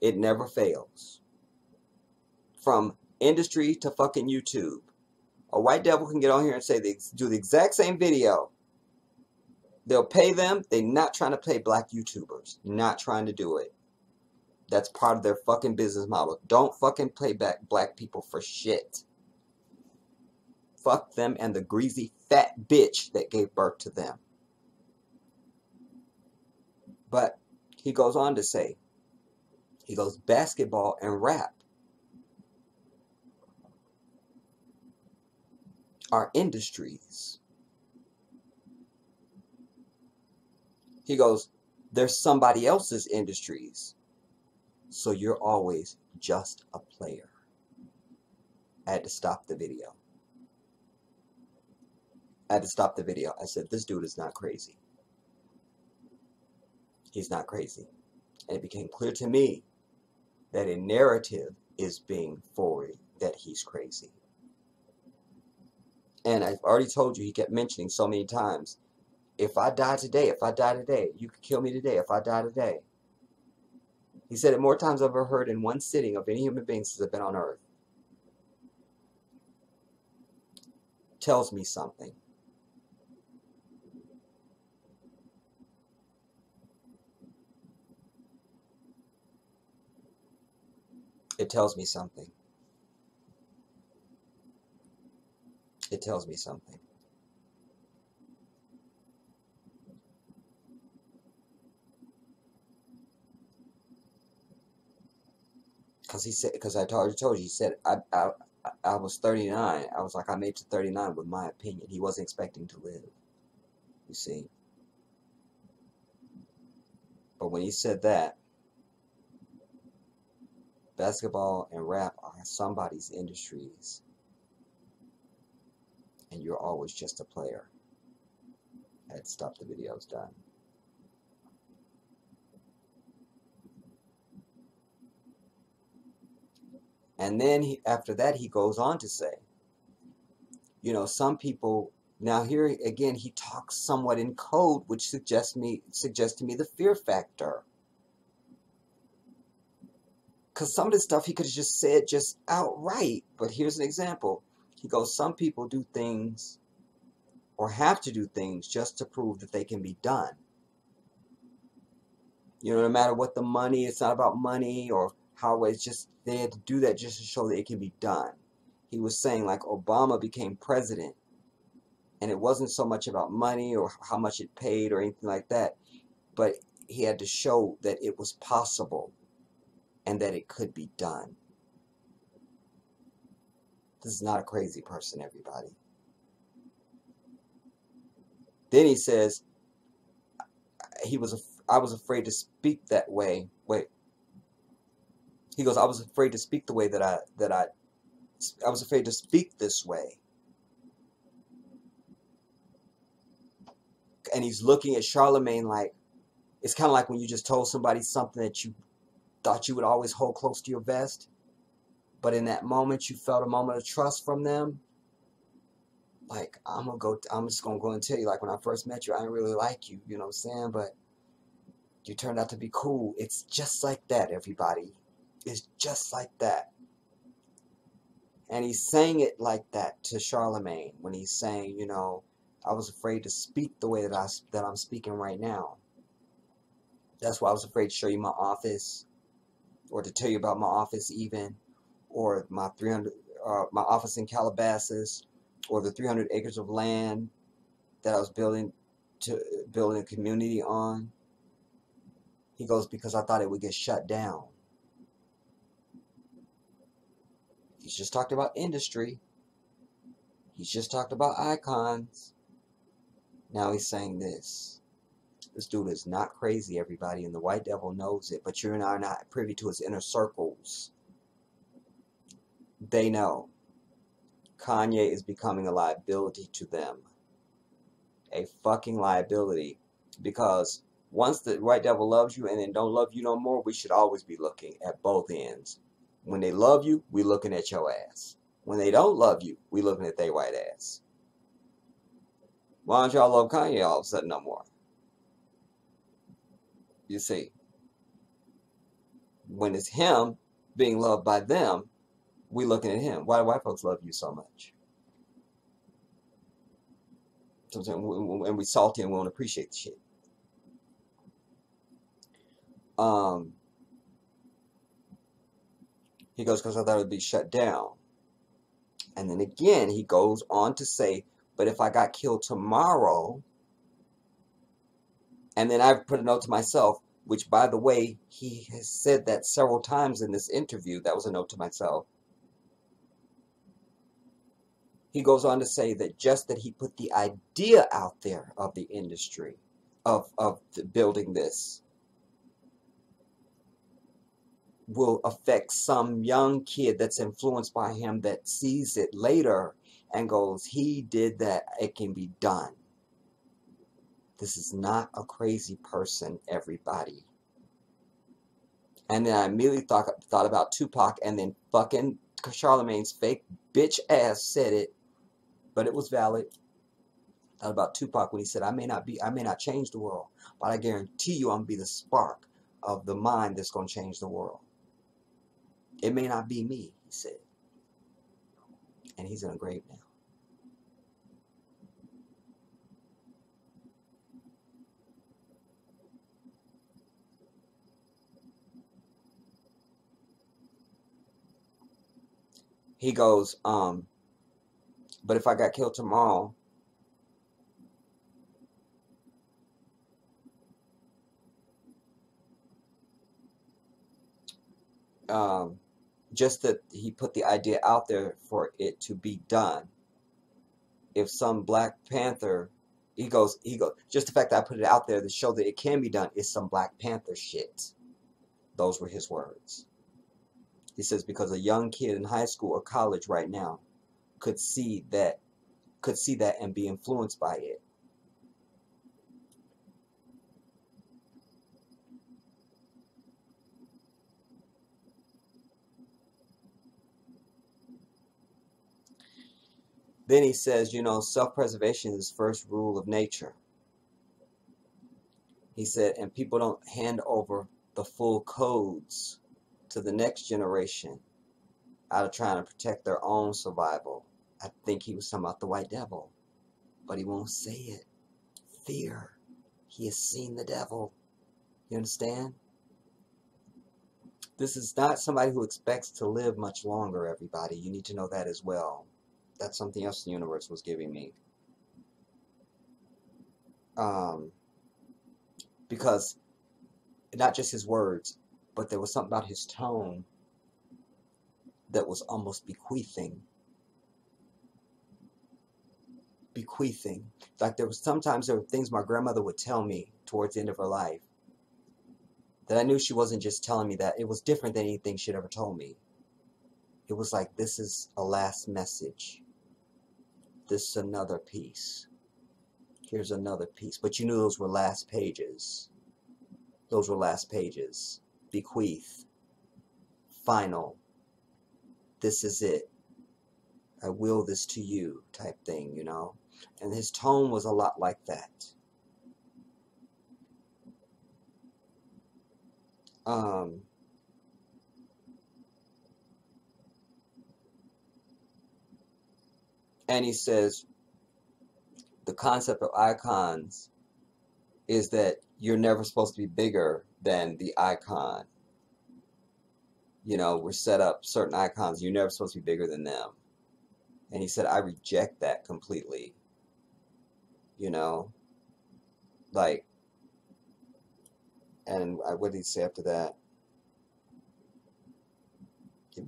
It never fails. From industry to fucking YouTube. A white devil can get on here and say they do the exact same video. They'll pay them. They're not trying to pay black YouTubers. Not trying to do it. That's part of their fucking business model. Don't fucking pay back black people for shit. Fuck them and the greasy fat bitch that gave birth to them. But he goes on to say, he goes, basketball and rap are industries. He goes, they're somebody else's industries. So you're always just a player. I had to stop the video. I said, this dude is not crazy. He's not crazy. And it became clear to me that a narrative is being forwarded that he's crazy. And I've already told you, he kept mentioning so many times, if I die today, you could kill me today if I die today. He said it more times I've ever heard in one sitting of any human being since I've been on earth. Tells me something. It tells me something. It tells me something. Because I already told you, he said, I was 39. I was like, I made it to 39 with my opinion. He wasn't expecting to live. You see. But when he said that, basketball and rap are somebody's industries. And you're always just a player. I had to stop the video. It's done. And then after that, he goes on to say, you know, some people, now here again, he talks somewhat in code, which suggests to me the fear factor. Because some of this stuff he could have just said just outright. But here's an example. He goes, some people do things or have to do things just to prove that they can be done. You know, no matter what the money, it's not about money or how it's just, they had to do that just to show that it can be done. He was saying like Obama became president and it wasn't so much about money or how much it paid or anything like that, but he had to show that it was possible and that it could be done. This is not a crazy person, everybody. Then he says, I was afraid to speak that way. Wait. He goes, I was afraid to speak the way that I was afraid to speak this way. And he's looking at Charlemagne like, it's kind of like when you just told somebody something that you thought you would always hold close to your vest. But in that moment, you felt a moment of trust from them. Like, I'm just going to go and tell you, like, when I first met you, I didn't really like you, you know what I'm saying? But you turned out to be cool. It's just like that, everybody. It's just like that. And he's saying it like that to Charlemagne when he's saying, you know, I was afraid to speak the way that I'm speaking right now. That's why I was afraid to show you my office, or to tell you about my office even, or my office in Calabasas, or the 300 acres of land that I was building a community on. He goes, because I thought it would get shut down. He's just talked about industry. He's just talked about icons. Now he's saying this. This dude is not crazy, everybody, and the white devil knows it, but you and I are not privy to his inner circles. They know. Kanye is becoming a liability to them. A fucking liability. Because once the white devil loves you and then don't love you no more, we should always be looking at both ends. When they love you, we looking at your ass. When they don't love you, we looking at their white ass. Why don't y'all love Kanye all of a sudden no more? You see, when it's him being loved by them, we looking at him. Why do white folks love you so much? And we salty and we won't appreciate the shit. Um, he goes, because I thought it would be shut down. And then again, he goes on to say, but if I got killed tomorrow, and then I put a note to myself, which, by the way, he has said that several times in this interview. That was a note to myself. He goes on to say that just that he put the idea out there of the industry, of building this, will affect some young kid that's influenced by him that sees it later and goes, he did that, it can be done. This is not a crazy person, everybody. And then I immediately thought about Tupac, and then fucking Charlemagne's fake bitch ass said it, but it was valid. Thought about Tupac when he said, I may not change the world, but I guarantee you I'm gonna be the spark of the mind that's gonna change the world. It may not be me, he said. And he's in a grave now. He goes, but if I got killed tomorrow, just that he put the idea out there for it to be done. If some Black Panther, he goes, just the fact that I put it out there to show that it can be done is some Black Panther shit. Those were his words. He says, because a young kid in high school or college right now could see that and be influenced by it. Then he says, self-preservation is the first rule of nature. He said, and people don't hand over the full codes to the next generation out of trying to protect their own survival. I think he was talking about the white devil, but he won't say it. Fear. He has seen the devil. You understand? This is not somebody who expects to live much longer, everybody. You need to know that as well. That's something else the universe was giving me. Because not just his words, but there was something about his tone that was almost bequeathing. Like sometimes there were things my grandmother would tell me towards the end of her life that I knew she wasn't just telling me that. It was different than anything she'd ever told me. It was like, this is a last message. This is another piece. Here's another piece. But you knew those were last pages. Those were last pages. Bequeath. Final. This is it. I will this to you type thing, And his tone was a lot like that. And he says, the concept of icons is that you're never supposed to be bigger than the icon. We're set up certain icons. You're never supposed to be bigger than them. And he said, I reject that completely. Like, and what did he say after that?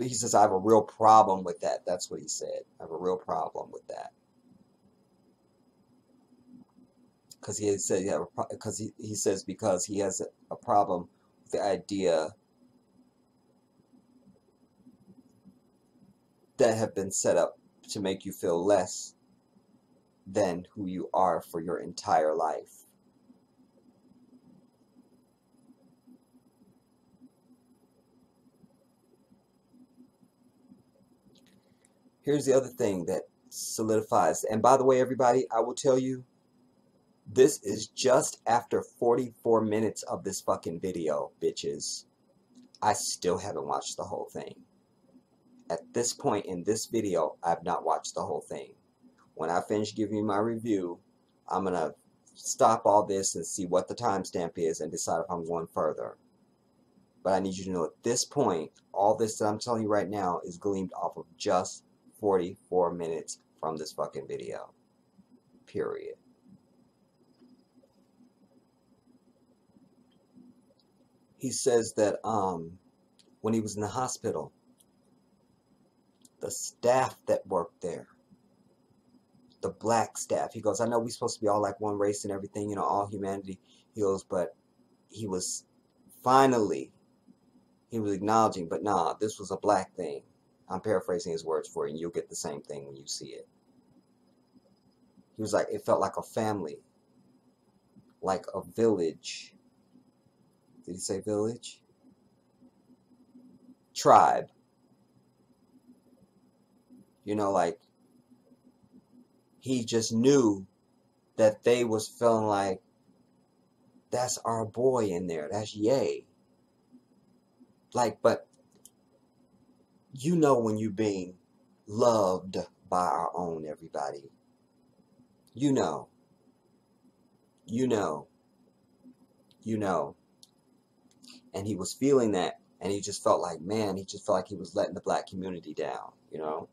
He says, I have a real problem with that. That's what he said. I have a real problem with that. Because he had said, he says because he has a problem with the idea that have been set up to make you feel less than who you are for your entire life. Here's the other thing that solidifies, and by the way, everybody, I will tell you, This is just after 44 minutes of this fucking video, bitches. I still haven't watched the whole thing. At this point in this video, I've not watched the whole thing. When I finish giving you my review, I'm going to stop all this and see what the timestamp is and decide if I'm going further. But I need you to know at this point, all this that I'm telling you right now is gleaned off of just 44 minutes from this fucking video. Period. He says that when he was in the hospital, the staff that worked there, the black staff, he goes, I know we're supposed to be all like one race and everything, you know, all humanity. He goes, but he was finally, he was acknowledging, but nah, this was a black thing. I'm paraphrasing his words for you, and you'll get the same thing when you see it. He was like, it felt like a family, like a village. Did he say village? Tribe. You know, like, he just knew that they was feeling like, that's our boy in there. That's Ye. Like, but you know when you're being loved by our own, everybody. You know. You know. You know. And he was feeling that. And he just felt like, man, he just felt like he was letting the black community down, you know.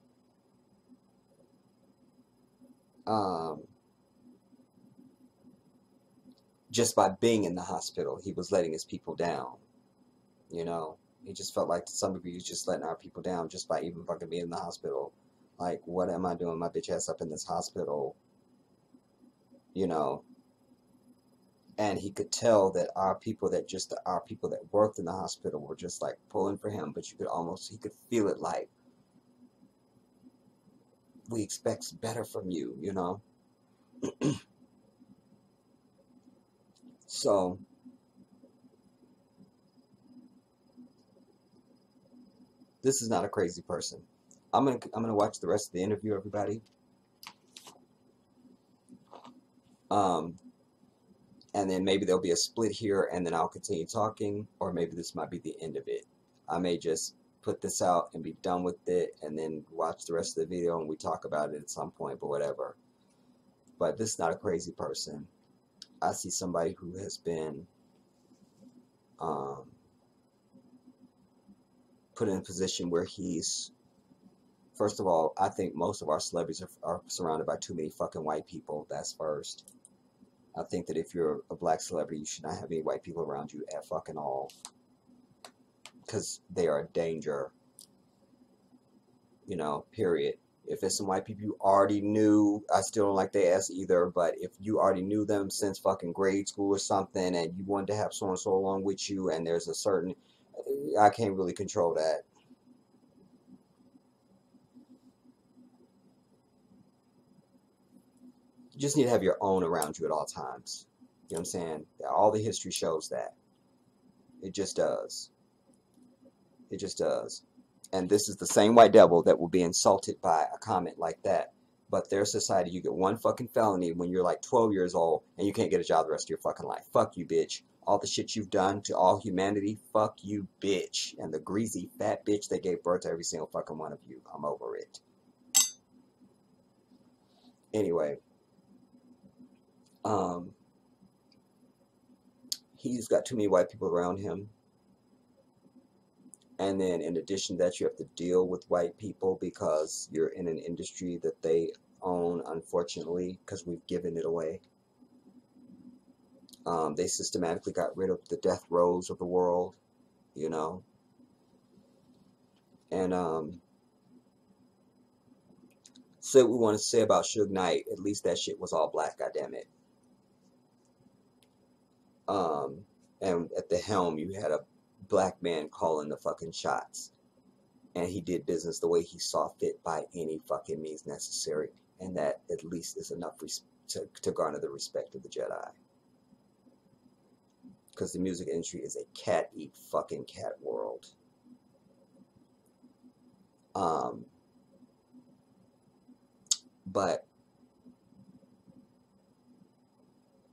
Just by being in the hospital, he was letting his people down, you know. He just felt like to some degree he's just letting our people down just by even fucking being in the hospital. Like, what am I doing my bitch ass up in this hospital, you know? And he could tell that our people that worked in the hospital were just like pulling for him, but he could feel it like, we expect better from you, you know? So, this is not a crazy person. I'm gonna watch the rest of the interview, everybody. And then maybe there'll be a split here, and then I'll continue talking, or maybe this might be the end of it. I may just put this out and be done with it, and then watch the rest of the video, and we talk about it at some point, but whatever. But this is not a crazy person. I see somebody who has been put in a position where he's, first of all, I think most of our celebrities are surrounded by too many fucking white people. That's first. I think that if you're a black celebrity, you should not have any white people around you at fucking all. Because they are a danger. You know, period. If it's some white people you already knew, I still don't like their ass either, but if you already knew them since fucking grade school or something, and you wanted to have so-and-so along with you, and there's a certain, I can't really control that. You just need to have your own around you at all times. You know what I'm saying? All the history shows that. It just does. It just does. And this is the same white devil that will be insulted by a comment like that. But their society, you get one fucking felony when you're like 12 years old and you can't get a job the rest of your fucking life. Fuck you, bitch. All the shit you've done to all humanity, fuck you, bitch. And the greasy, fat bitch that gave birth to every single fucking one of you. I'm over it. Anyway. He's got too many white people around him. And then in addition to that, you have to deal with white people because you're in an industry that they own, unfortunately, because we've given it away. They systematically got rid of the death rows of the world, you know. And say what we want to say about Suge Knight, at least that shit was all black, goddammit. And at the helm, you had a black man calling the fucking shots. And he did business the way he saw fit by any fucking means necessary. And that at least is enough to garner the respect of the Jedi. Because the music industry is a cat-eat fucking cat world. But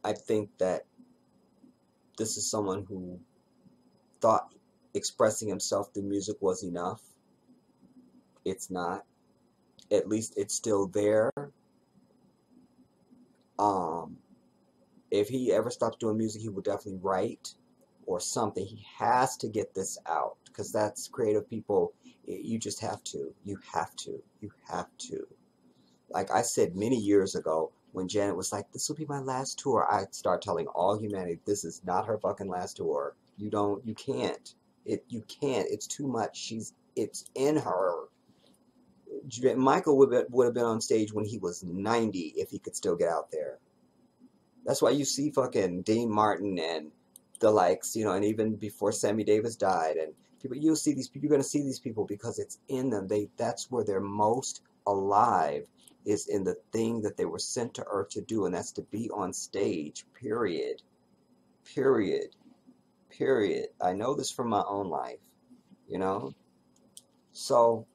I think that this is someone who thought expressing himself through music was enough. It's not. At least it's still there. Um, if he ever stops doing music, he will definitely write or something. He has to get this out because that's creative people. You just have to. You have to. You have to. Like I said many years ago, when Janet was like, "This will be my last tour," I start telling all humanity, "This is not her fucking last tour. You can't. You can't. It's too much. It's in her." Michael would have been on stage when he was 90 if he could still get out there. That's why you see fucking Dean Martin and the likes, and even before Sammy Davis died, and people, you'll see these people. You're gonna see these people because it's in them. That's where they're most alive, is in the thing that they were sent to earth to do, and that's to be on stage. Period. Period. Period. I know this from my own life, you know. So,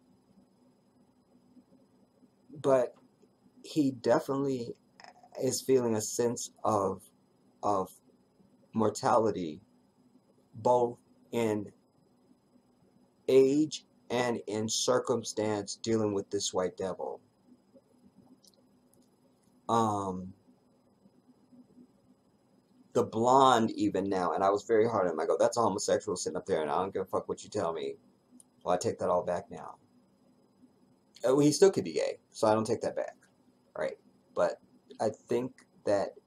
but he definitely is feeling a sense of mortality, both in age and in circumstance, dealing with this white devil. The blonde even now, and I was very hard on him. I go, "That's a homosexual sitting up there, and I don't give a fuck what you tell me." Well, I take that all back now. Well, he still could be gay, so I don't take that back, right? But I think that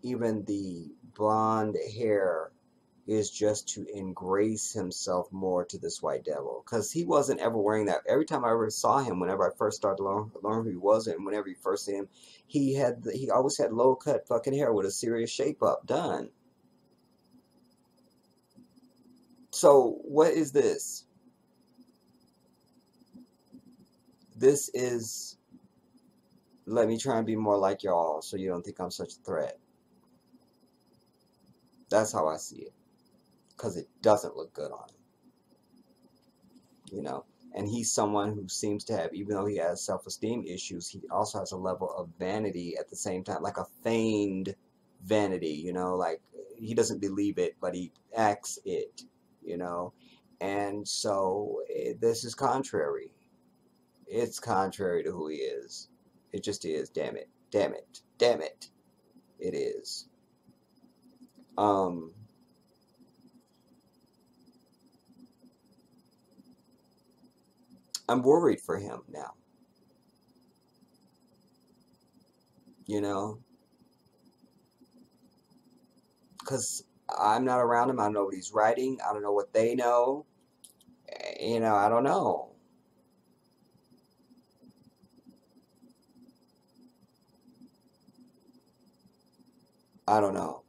even the blonde hair is just to ingrace himself more to this white devil, because he wasn't ever wearing that. Every time I ever saw him, whenever I first started to learn who he was, and whenever you first see him, he always had low cut fucking hair with a serious shape up done. So what is this? This is, let me try and be more like y'all so you don't think I'm such a threat. That's how I see it, because it doesn't look good on him, And he's someone who seems to have, even though he has self-esteem issues, he also has a level of vanity at the same time, like a feigned vanity, like he doesn't believe it, but he acts it, And so this is contrary. It's contrary to who he is. It just is. Damn it. Damn it. Damn it. It is. I'm worried for him now. Because I'm not around him. I don't know what he's writing. I don't know what they know. I don't know. I don't know.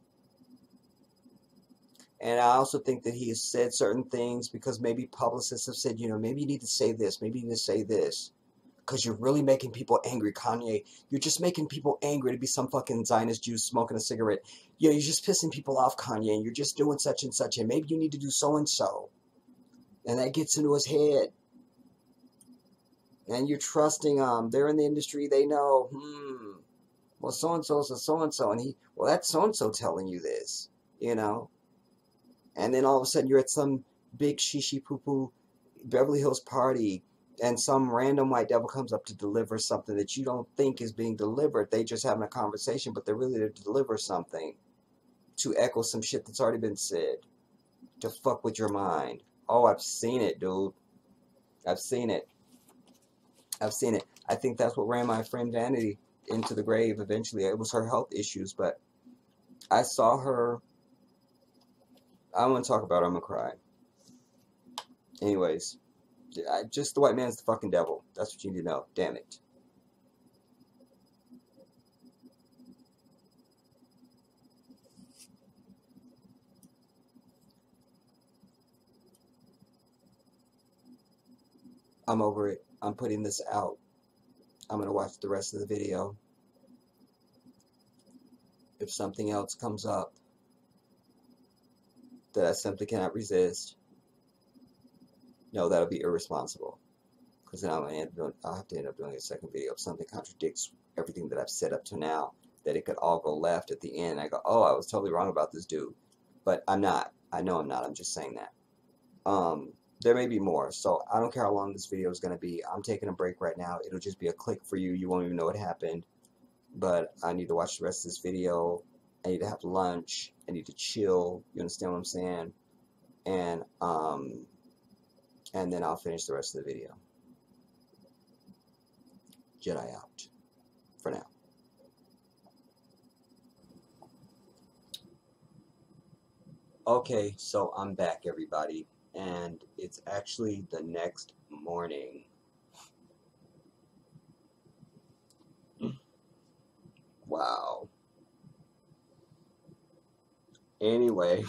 And I also think that he has said certain things because maybe publicists have said, maybe you need to say this, maybe you need to say this. Because you're really making people angry, Kanye. You're just making people angry to be some fucking Zionist Jew smoking a cigarette. You're just pissing people off, Kanye, and you're just doing such and such, and maybe you need to do so and so. And that gets into his head. And you're trusting them. They're in the industry, they know, well, so-and-so says so-and-so, and well, that's so-and-so telling you this, And then all of a sudden you're at some big shishi poo-poo Beverly Hills party, and some random white devil comes up to deliver something that you don't think is being delivered. They just having a conversation, but they're really there to deliver something, to echo some shit that's already been said, to fuck with your mind. Oh, I've seen it, dude. I've seen it. I've seen it. I think that's what ran my friend Vanity into the grave eventually. It was her health issues, but I saw her. I want to talk about her. I'm going to cry. Anyways. Just the white man's the fucking devil. That's what you need to know. Damn it. I'm over it. I'm putting this out. I'm going to watch the rest of the video. If something else comes up that I simply cannot resist, no, that'll be irresponsible. Because then I'll have to end up doing a second video if something contradicts everything that I've said up to now that it could all go left at the end. I go, oh, I was totally wrong about this dude. But I'm not. I know I'm not. I'm just saying that. There may be more, so I don't care how long this video is going to be. I'm taking a break right now. It'll just be a click for you. You won't even know what happened. But I need to watch the rest of this video. I need to have lunch. I need to chill. You understand what I'm saying? And then I'll finish the rest of the video. Jedi out for now. Okay, so I'm back, everybody, and it's actually the next morning. Wow. Anyway,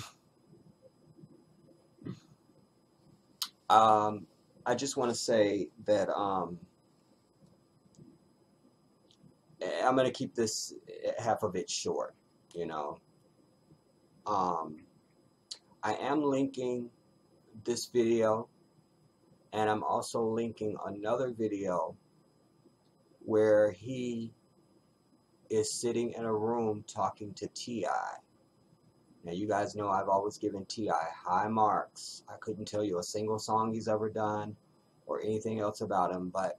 I just want to say that I'm going to keep this half of it short, you know. I am linking this video, and I'm also linking another video where he is sitting in a room talking to T.I. Now, you guys know I've always given T.I. high marks. I couldn't tell you a single song he's ever done or anything else about him, but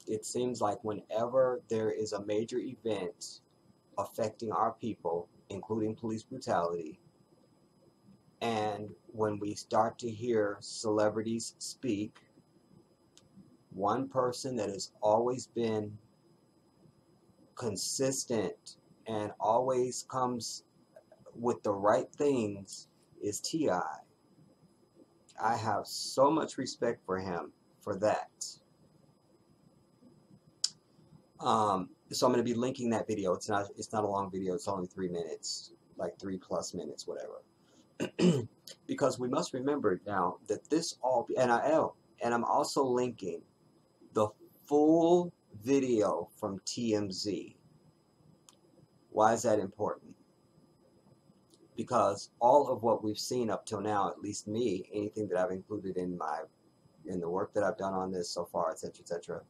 it seems like whenever there is a major event affecting our people, including police brutality, and when we start to hear celebrities speak, one person that has always been consistent and always comes with the right things is T.I. I have so much respect for him for that. So I'm going to be linking that video. It's not a long video. It's only 3 minutes, like 3+ minutes, whatever. Because we must remember now that this all, and I'm also linking the full video from TMZ. Why is that important? Because all of what we've seen up till now, at least me, anything that I've included in the work that I've done on this so far, etc., etc.,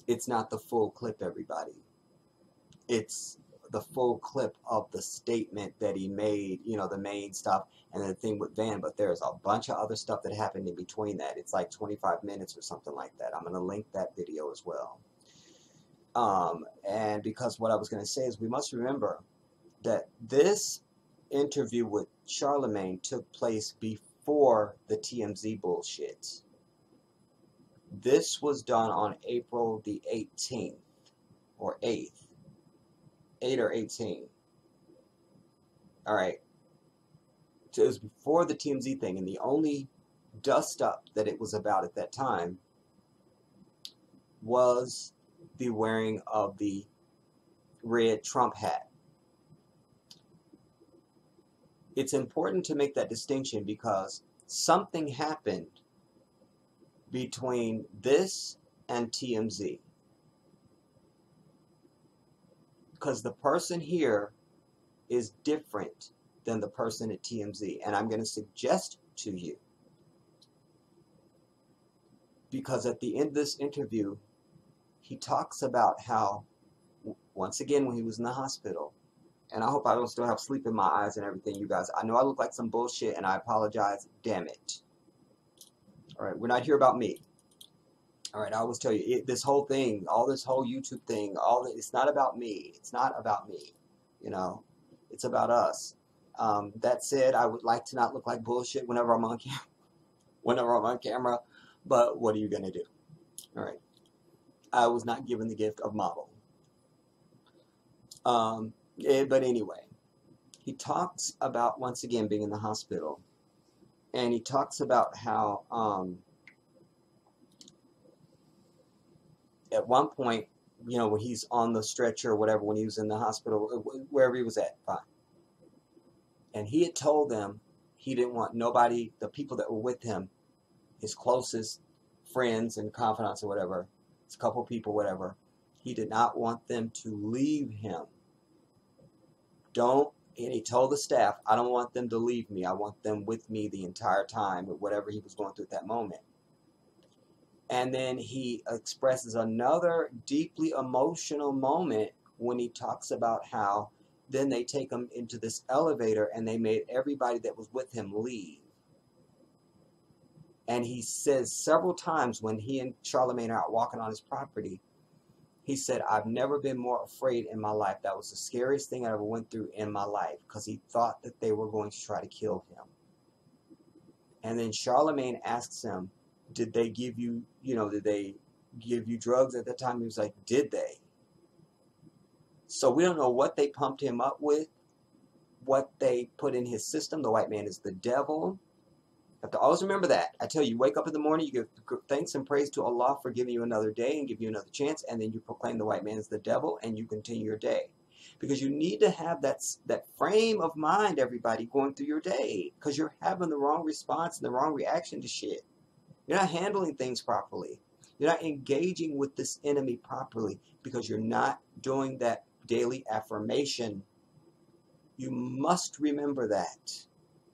it's not the full clip, everybody. It's the full clip of the statement that he made, you know, the main stuff, and the thing with Van, but there's a bunch of other stuff that happened in between that. It's like 25 minutes or something like that. I'm going to link that video as well. And because what I was going to say is we must remember that this interview with Charlemagne took place before the TMZ bullshit. This was done on April the 18th or 8th. 8 or 18. Alright. So it was before the TMZ thing, and the only dust up that it was about at that time was the wearing of the red Trump hat. It's important to make that distinction because something happened between this and TMZ. Because the person here is different than the person at TMZ. And I'm going to suggest to you, because at the end of this interview, he talks about how, once again, when he was in the hospital, and I hope I don't still have sleep in my eyes and everything, you guys. I know I look like some bullshit, and I apologize. Damn it. All right, we're not here about me. All right, I always tell you, this whole thing, all this whole YouTube thing, it's not about me. It's not about me. You know, it's about us. That said, I would like to not look like bullshit whenever I'm on camera. But what are you gonna do? All right, I was not given the gift of model. But anyway, he talks about once again being in the hospital, and he talks about how at one point, you know, when he's on the stretcher or whatever, when he was in the hospital, wherever he was at, fine. And he had told them he didn't want nobody, the people that were with him, his closest friends and confidants or whatever, his couple people, whatever, he did not want them to leave him. And he told the staff, I don't want them to leave me. I want them with me the entire time with whatever he was going through at that moment. And then he expresses another deeply emotional moment when he talks about how then they take him into this elevator and they made everybody that was with him leave. And he says several times when he and Charlemagne are out walking on his property, he said, I've never been more afraid in my life. That was the scariest thing I ever went through in my life, because he thought that they were going to try to kill him. And then Charlemagne asks him, did they give you, did they give you drugs at the time? He was like, did they? So we don't know what they pumped him up with, what they put in his system. The white man is the devil. You have to always remember that. I tell you, you wake up in the morning, you give thanks and praise to Allah for giving you another day and give you another chance, and then you proclaim the white man is the devil, and you continue your day. Because you need to have that frame of mind, everybody, going through your day, because you're having the wrong response and the wrong reaction to shit. You're not handling things properly. You're not engaging with this enemy properly, because you're not doing that daily affirmation. You must remember that,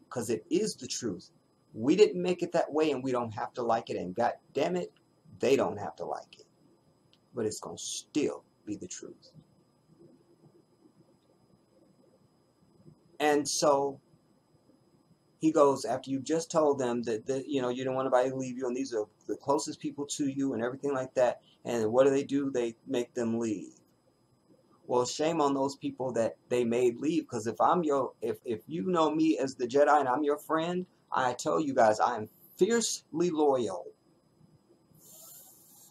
because it is the truth. We didn't make it that way, and we don't have to like it, and God damn it, they don't have to like it. But it's going to still be the truth. And so he goes, after you've just told them that you don't want anybody to leave you, and these are the closest people to you and everything like that, and what do? They make them leave. Well, shame on those people that they made leave, because if you know me as the Jedi and I'm your friend, I tell you guys, I am fiercely loyal.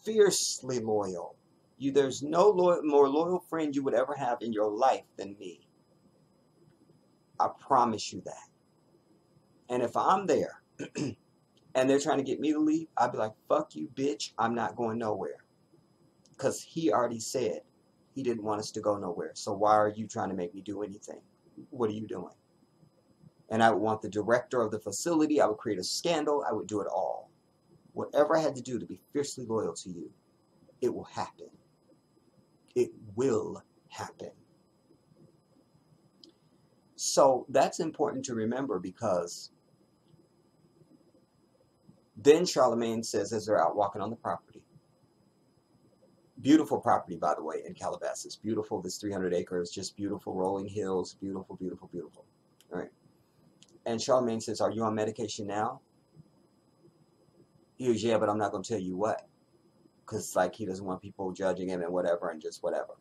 Fiercely loyal. There's no more loyal friend you would ever have in your life than me. I promise you that. And if I'm there and they're trying to get me to leave, I'd be like, fuck you, bitch. I'm not going nowhere. Because he already said he didn't want us to go nowhere. So why are you trying to make me do anything? What are you doing? And I would want the director of the facility. I would create a scandal. I would do it all. Whatever I had to do to be fiercely loyal to you, it will happen. It will happen. So that's important to remember, because then Charlemagne says, as they're out walking on the property, beautiful property, by the way, in Calabasas. Beautiful, this 300 acres, just beautiful, rolling hills, beautiful, beautiful, beautiful. All right. And Charlemagne says, are you on medication now? He goes, yeah, but I'm not going to tell you what. Because, like, he doesn't want people judging him and whatever, and just whatever.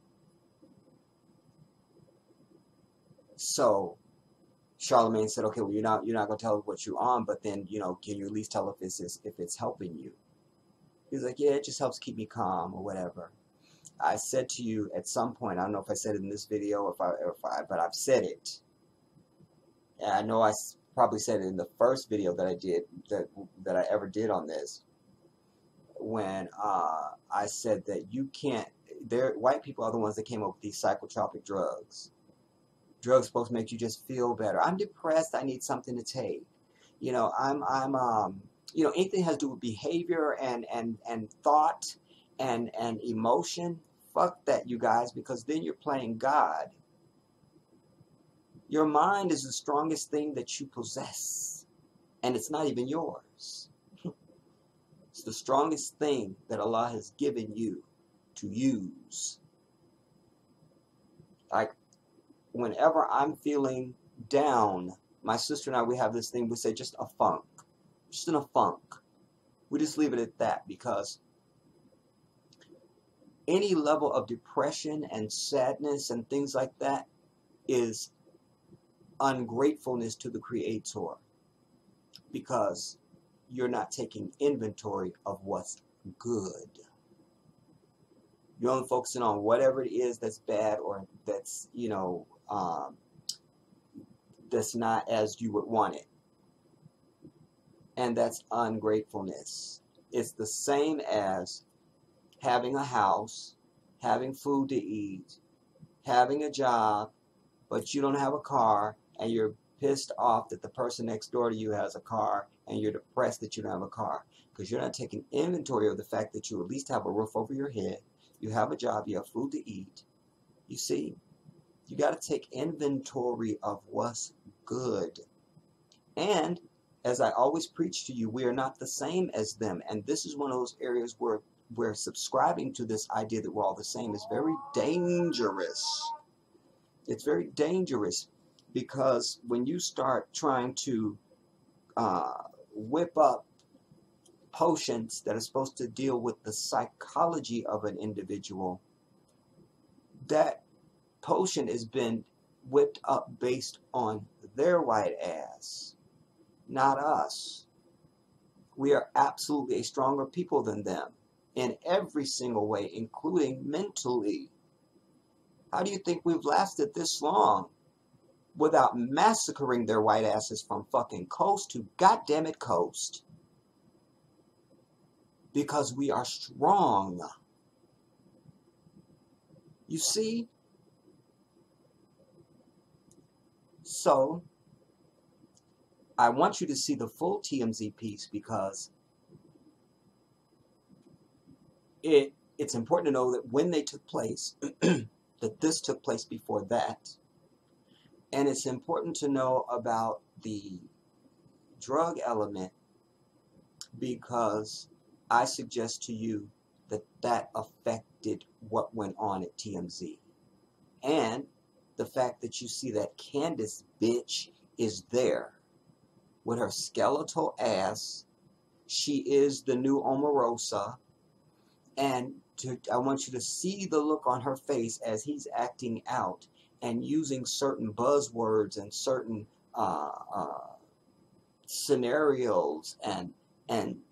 So Charlemagne said, okay, well, you're not going to tell us what you're on, but then, can you at least tell if it's helping you? He's like, yeah, it just helps keep me calm or whatever. I said to you at some point, I don't know if I said it in this video, but I've said it. And I know I probably said it in the first video that I did, that I ever did on this, when I said that you can't, white people are the ones that came up with these psychotropic drugs. Drugs supposed to make you just feel better. I'm depressed, I need something to take. Anything has to do with behavior and thought and emotion. Fuck that, you guys, because then you're playing God. Your mind is the strongest thing that you possess, and it's not even yours. It's the strongest thing that Allah has given you to use. Like, whenever I'm feeling down, my sister and I, we have this thing, we say just a funk. Just in a funk. We just leave it at that, because any level of depression and sadness and things like that is ungratefulness to the Creator, because you're not taking inventory of what's good. You're only focusing on whatever it is that's bad, or that's, that's not as you would want it. And that's ungratefulness. It's the same as having a house, having food to eat, having a job, but you don't have a car, and you're pissed off that the person next door to you has a car, and you're depressed that you don't have a car, because you're not taking inventory of the fact that you at least have a roof over your head, you have a job, you have food to eat. You see, you got to take inventory of what's good. And as I always preach to you, we are not the same as them. And this is one of those areas where we're subscribing to this idea that we're all the same is very dangerous. It's very dangerous because when you start trying to whip up potions that are supposed to deal with the psychology of an individual, that potion has been whipped up based on their white ass, not us. We are absolutely a stronger people than them in every single way, including mentally. How do you think we've lasted this long without massacring their white asses from fucking coast to goddamn it coast? Because we are strong. You see? So, I want you to see the full TMZ piece because it's important to know that when they took place, that this took place before that. And it's important to know about the drug element because I suggest to you that that affected what went on at TMZ. And the fact that you see that Candace bitch is there with her skeletal ass. She is the new Omarosa. And I want you to see the look on her face as he's acting out and using certain buzzwords and certain scenarios and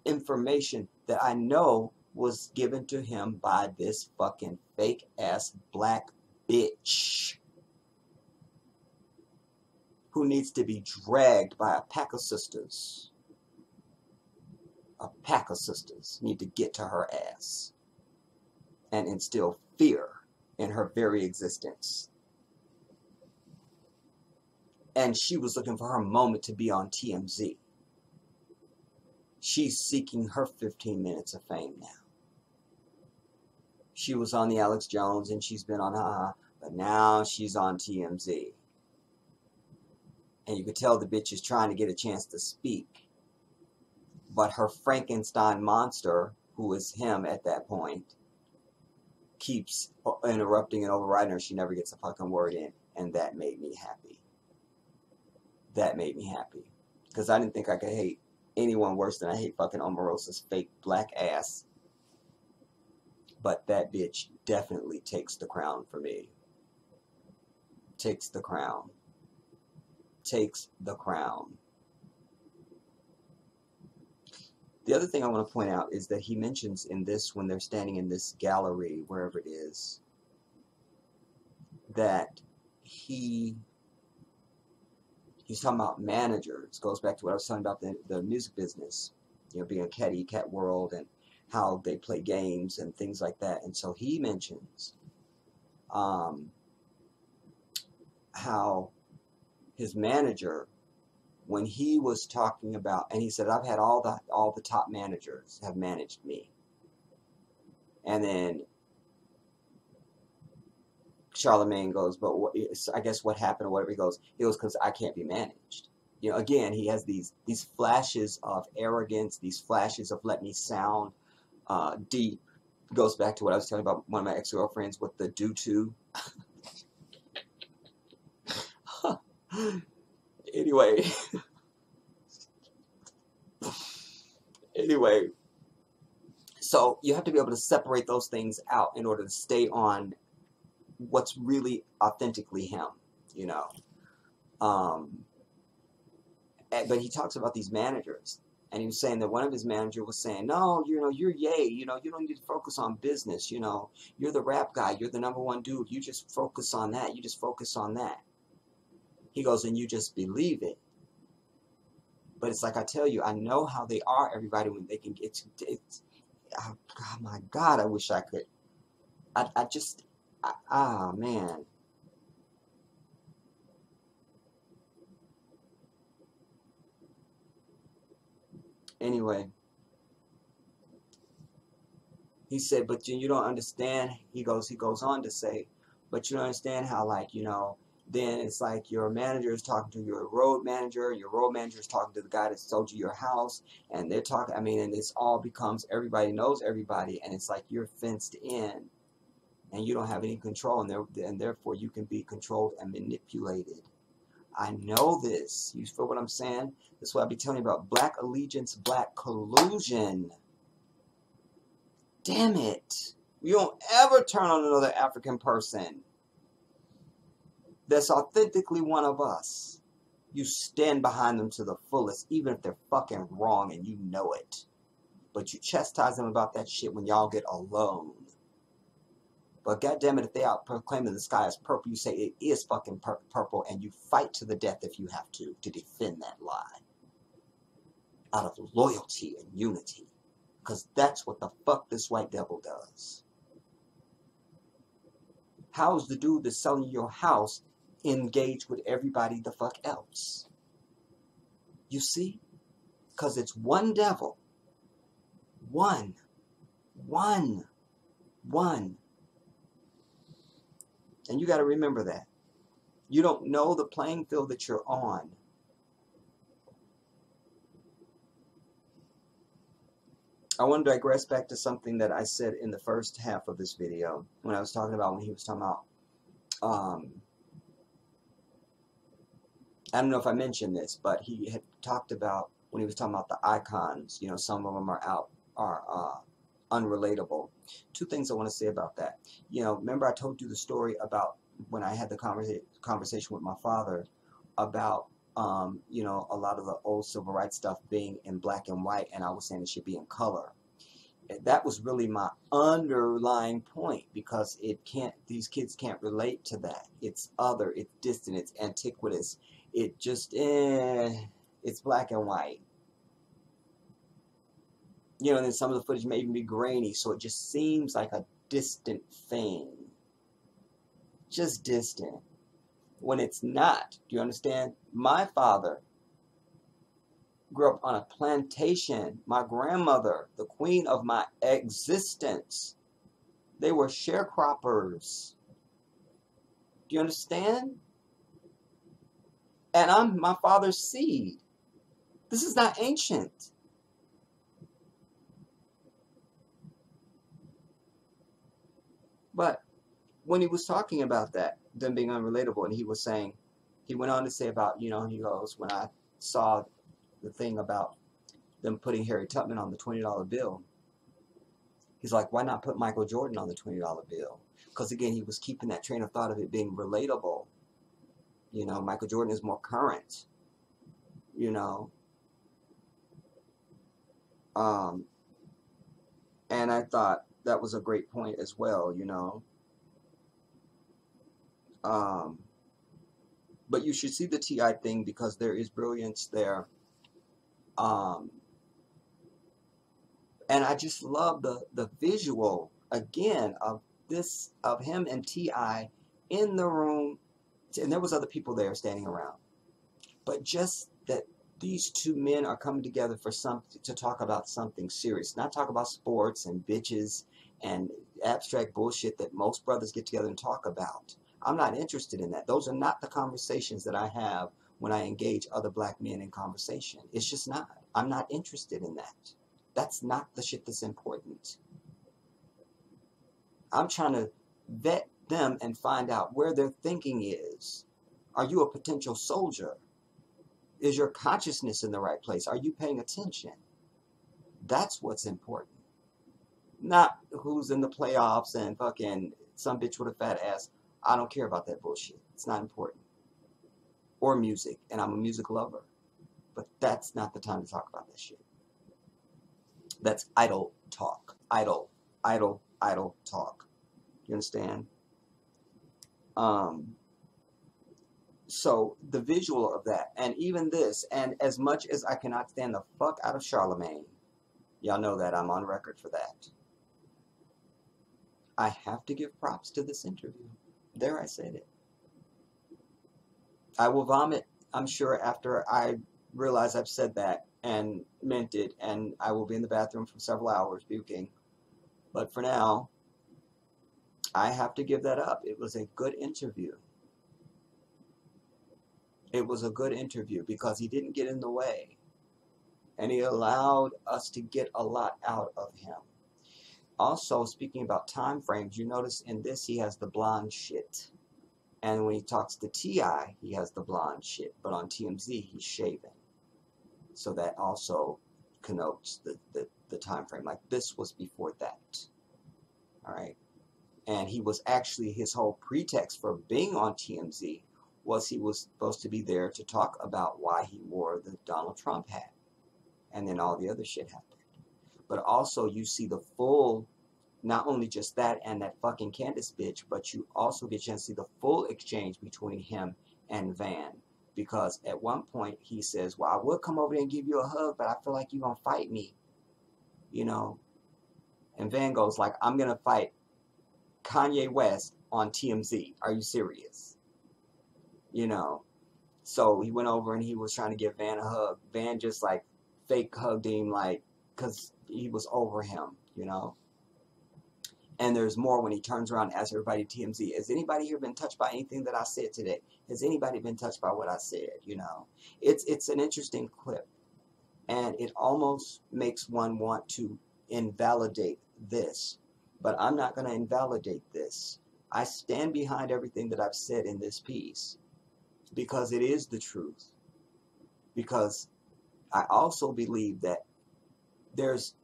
information that I know was given to him by this fucking fake ass black bitch who needs to be dragged by a pack of sisters. A pack of sisters need to get to her ass and instill fear in her very existence. And she was looking for her moment to be on TMZ. She's seeking her 15 minutes of fame now. She was on the Alex Jones and she's been on but now she's on TMZ. And you could tell the bitch is trying to get a chance to speak. But her Frankenstein monster, who is him at that point, keeps interrupting and overriding her. She never gets a fucking word in. And that made me happy. That made me happy. Because I didn't think I could hate anyone worse than I hate fucking Omarosa's fake black ass. But that bitch definitely takes the crown for me. Takes the crown. Takes the crown. The other thing I want to point out is that he mentions in this, when they're standing in this gallery, wherever it is, that he's talking about managers. Goes back to what I was talking about the music business, you know, being a cat world and how they play games and things like that. And so he mentions how his manager, when he was talking about, and he said, I've had all the top managers have managed me. And then Charlemagne goes, but what, I guess what happened or whatever, he goes, because I can't be managed. You know, again, he has these flashes of arrogance, these flashes of let me sound deep. Goes back to what I was telling about one of my ex-girlfriends with the do-to. Anyway, so you have to be able to separate those things out in order to stay on what's really authentically him, you know. But he talks about these managers, and he was saying that one of his managers was saying, no, you know, you're Ye, you know, you don't need to focus on business, you know, you're the rap guy, you're the #1 dude, you just focus on that, you just focus on that. He goes, and you just believe it. But it's like I tell you, I know how they are, everybody, when they can get to it. Oh my God, I wish I could. Man. Anyway, he said, but you don't understand. He goes on to say, but you don't understand how, like, you know, then it's like your manager is talking to your road manager is talking to the guy that sold you your house, and they're talking, I mean, and it's all becomes, everybody knows everybody, and it's like you're fenced in, and you don't have any control, and therefore you can be controlled and manipulated. I know this. You feel what I'm saying? That's what I be telling you about black allegiance, black collusion. Damn it. You don't ever turn on another African person that's authentically one of us. You stand behind them to the fullest, even if they're fucking wrong and you know it. But you chastise them about that shit when y'all get alone. But goddammit, if they out proclaiming the sky is purple, you say it is fucking purple, and you fight to the death if you have to defend that lie. Out of loyalty and unity. Because that's what the fuck this white devil does. How's the dude that's selling you your house engaged with everybody the fuck else? You see? Because it's one devil. One. And you got to remember that. You don't know the playing field that you're on. I want to digress back to something that I said in the first half of this video when I was talking about, when he was talking about, I don't know if I mentioned this, but he had talked about, when he was talking about the icons, you know, some of them are unrelatable. Two things I want to say about that. You know, remember I told you the story about when I had the conversation with my father about, you know, a lot of the old civil rights stuff being in black and white, and I was saying it should be in color. That was really my underlying point, because these kids can't relate to that. It's other, it's distant, it's antiquitous. It just, it's black and white. You know, and then some of the footage may even be grainy, so it just seems like a distant thing. Just distant. When it's not. Do you understand? My father grew up on a plantation. My grandmother, the queen of my existence, they were sharecroppers. Do you understand? And I'm my father's seed. This is not ancient. But when he was talking about that, them being unrelatable, and he was saying, he went on to say about, you know, he goes, when I saw the thing about them putting Harry Tubman on the $20 bill, he's like, why not put Michael Jordan on the $20 bill? Because again, he was keeping that train of thought of it being relatable. You know, Michael Jordan is more current, you know. And I thought that was a great point as well, you know. But you should see the T.I. thing, because there is brilliance there. And I just love the visual, again, of this, of him and T.I. in the room. And there was other people there standing around. But just that these two men are coming together for something, to talk about something serious. Not talk about sports and bitches and abstract bullshit that most brothers get together and talk about. I'm not interested in that. Those are not the conversations that I have when I engage other black men in conversation. It's just not. I'm not interested in that. That's not the shit that's important. I'm trying to vet them and find out where their thinking is. Are you a potential soldier? Is your consciousness in the right place? Are you paying attention? That's what's important. Not who's in the playoffs and fucking some bitch with a fat ass. I don't care about that bullshit. It's not important. Or music, and I'm a music lover. But that's not the time to talk about this shit. That's idle talk. Idle talk. You understand? So the visual of that, and even this, and as much as I cannot stand the fuck out of Charlemagne, y'all know that, I'm on record for that, I have to give props to this interview. There, I said it. I will vomit, I'm sure, after I realize I've said that and meant it, and I will be in the bathroom for several hours puking. But for now, I have to give that up. It was a good interview. It was a good interview because he didn't get in the way. And he allowed us to get a lot out of him. Also, speaking about time frames, you notice in this he has the blonde shit. And when he talks to T.I., he has the blonde shit. But on TMZ, he's shaven. So that also connotes the time frame. Like, this was before that. All right? And he was actually, his whole pretext for being on TMZ was he was supposed to be there to talk about why he wore the Donald Trump hat. And then all the other shit happened. But also you see the full, not only just that and that fucking Candace bitch, but you also get a chance to see the full exchange between him and Van. Because at one point he says, well, I would come over there and give you a hug, but I feel like you're going to fight me. You know? And Van goes like, I'm going to fight Kanye West on TMZ. Are you serious? You know? So he went over and he was trying to give Van a hug. Van just like fake hugged him, like, because he was over him, you know. And there's more when he turns around and asks everybody at TMZ, has anybody here been touched by anything that I said today? Has anybody been touched by what I said, you know? It's an interesting clip. And it almost makes one want to invalidate this. But I'm not going to invalidate this. I stand behind everything that I've said in this piece. Because it is the truth. Because I also believe that there's,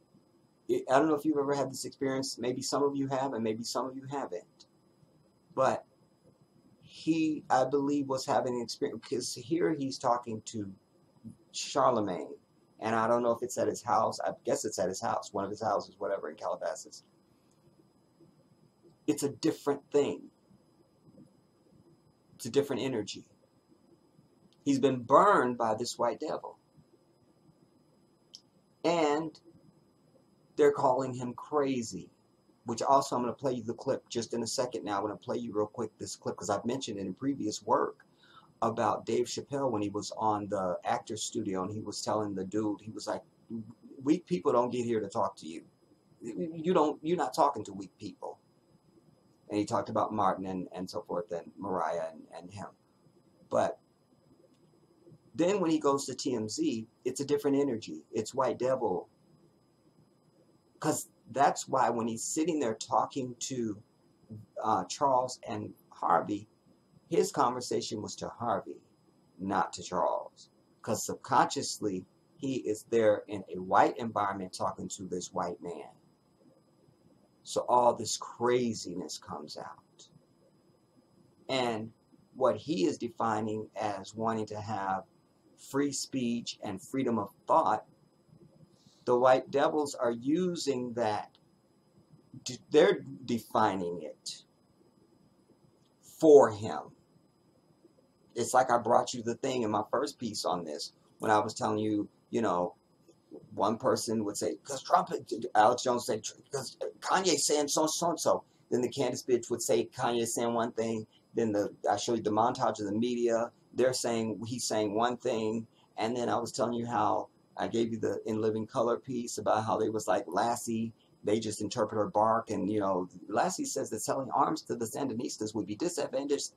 I don't know if you've ever had this experience. Maybe some of you have, and maybe some of you haven't. But he, I believe, was having an experience. Because here he's talking to Charlemagne. And I don't know if it's at his house. I guess it's at his house. One of his houses, whatever, in Calabasas. It's a different thing. It's a different energy. He's been burned by this white devil. And they're calling him crazy, which also I'm going to play you the clip just in a second now. I'm going to play you real quick this clip because I've mentioned it in previous work about Dave Chappelle when he was on the Actors Studio and he was telling the dude, he was like, weak people don't get here to talk to you. You're not talking to weak people. And he talked about Martin and so forth and Mariah and him. But then when he goes to TMZ, it's a different energy. It's white devil. Because that's why when he's sitting there talking to Charles and Harvey, his conversation was to Harvey, not to Charles. Because subconsciously, he is there in a white environment talking to this white man. So all this craziness comes out. And what he is defining as wanting to have free speech and freedom of thought, the white devils are using that. They're defining it for him. It's like I brought you the thing in my first piece on this when I was telling you, you know, one person would say, because Trump, Alex Jones said, because Kanye's saying so. Then the Candace bitch would say Kanye's saying one thing. Then I showed you the montage of the media. They're saying he's saying one thing. And then I was telling you how I gave you the In Living Color piece about how they was like Lassie. They just interpret her bark. And, you know, Lassie says that selling arms to the Sandinistas would be disadvantageous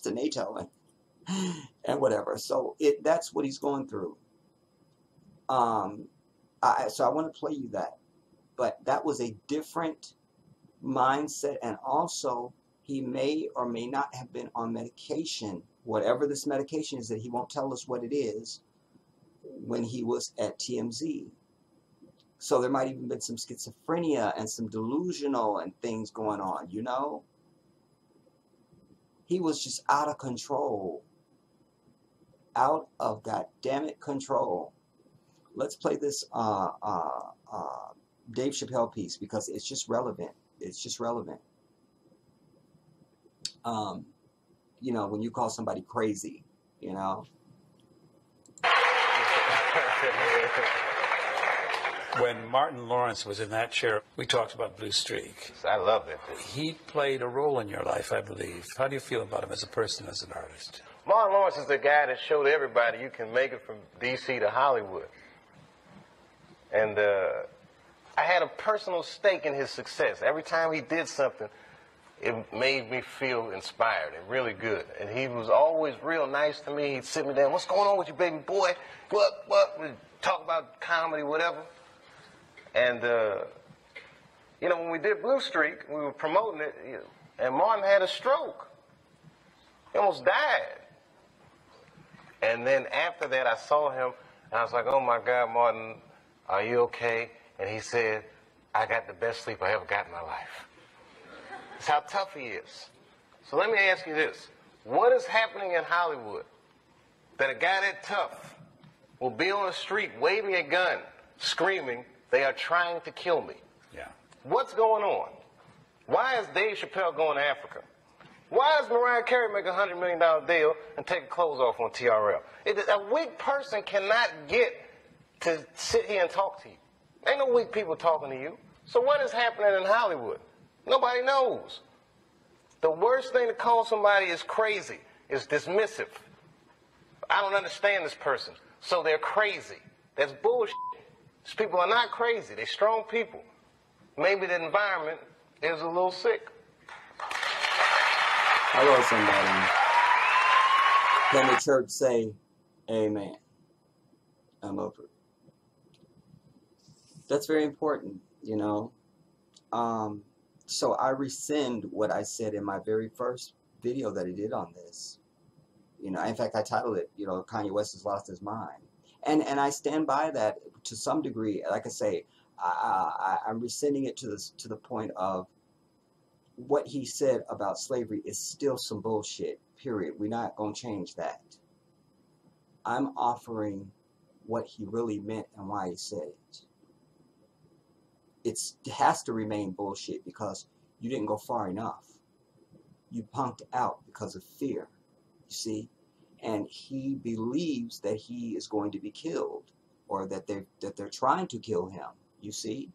to NATO and whatever. So that's what he's going through. So I want to play you that. But that was a different mindset. And also, he may or may not have been on medication, whatever this medication is that he won't tell us what it is, when he was at TMZ. So there might even been some schizophrenia and some delusional and things going on, you know? He was just out of control. Out of goddammit control. Let's play this Dave Chappelle piece because it's just relevant. It's just relevant. You know, when you call somebody crazy, you know? When Martin Lawrence was in that chair, we talked about Blue Streak. I love it. He played a role in your life, I believe. How do you feel about him as a person, as an artist? Martin Lawrence is the guy that showed everybody you can make it from D.C. to Hollywood. And I had a personal stake in his success. Every time he did something, it made me feel inspired and really good. And he was always real nice to me. He'd sit me down, what's going on with you, baby boy? What? We'd talk about comedy, whatever. And, you know, when we did Blue Streak, we were promoting it, and Martin had a stroke. He almost died. And then after that, I saw him, and I was like, oh, my God, Martin, are you okay? And he said, I got the best sleep I ever got in my life. That's how tough he is. So let me ask you this. What is happening in Hollywood that a guy that tough will be on the street waving a gun, screaming, they are trying to kill me? Yeah. What's going on? Why is Dave Chappelle going to Africa? Why does Mariah Carey make a $100 million deal and take her clothes off on TRL? A weak person cannot get to sit here and talk to you. Ain't no weak people talking to you. So what is happening in Hollywood? Nobody knows. The worst thing to call somebody is crazy, is dismissive. I don't understand this person, so they're crazy. That's bullshit. These people are not crazy. They're strong people. Maybe the environment is a little sick. Hello, somebody. Can the church say amen? I'm over it. That's very important, you know. So I rescind what I said in my very first video that I did on this. You know, in fact, I titled it, you know, Kanye West has lost his mind. And I stand by that to some degree. Like I say, I'm rescinding it to the point of what he said about slavery is still some bullshit, period. We're not going to change that. I'm offering what he really meant and why he said it. It has to remain bullshit because you didn't go far enough. You punked out because of fear, you see? And he believes that he is going to be killed, or that they're trying to kill him, you see?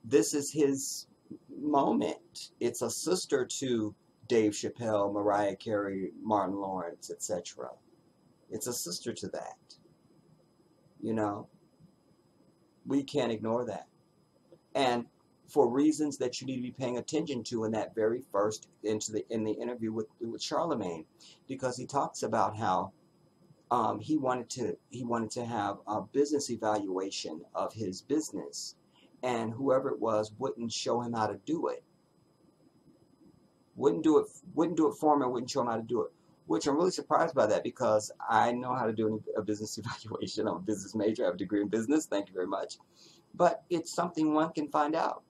This is his moment. It's a sister to Dave Chappelle, Mariah Carey, Martin Lawrence, etc. It's a sister to that. You know? We can't ignore that. And for reasons that you need to be paying attention to in that very first, in the interview with Charlemagne, because he talks about how he wanted to have a business evaluation of his business, and whoever it was wouldn't show him how to do it. Wouldn't do it for him, and wouldn't show him how to do it. Which I'm really surprised by that, because I know how to do a business evaluation. I'm a business major. I have a degree in business. Thank you very much. But it's something one can find out.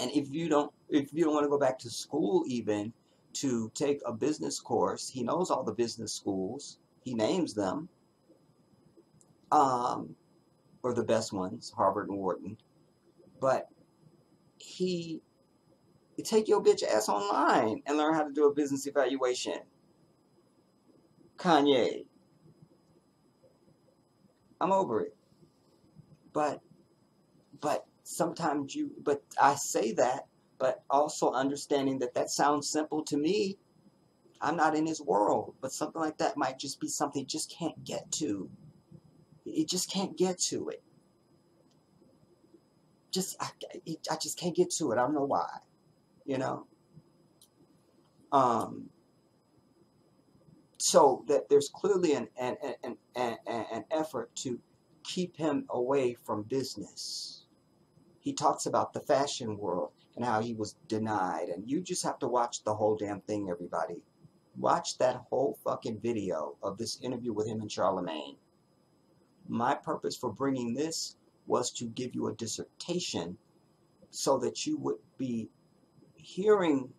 And if you don't want to go back to school even to take a business course, he knows all the business schools. He names them, or the best ones, Harvard and Wharton. But you take your bitch ass online and learn how to do a business evaluation. Kanye. I'm over it. But sometimes but I say that, but also understanding that sounds simple to me. I'm not in his world, but something like that might just be something you just can't get to. It just can't get to it. I just can't get to it. I don't know why. You know? So that there's clearly an effort to keep him away from business. He talks about the fashion world and how he was denied. And you just have to watch the whole damn thing, everybody. Watch that whole fucking video of this interview with him and Charlemagne. My purpose for bringing this was to give you a dissertation so that you would be hearing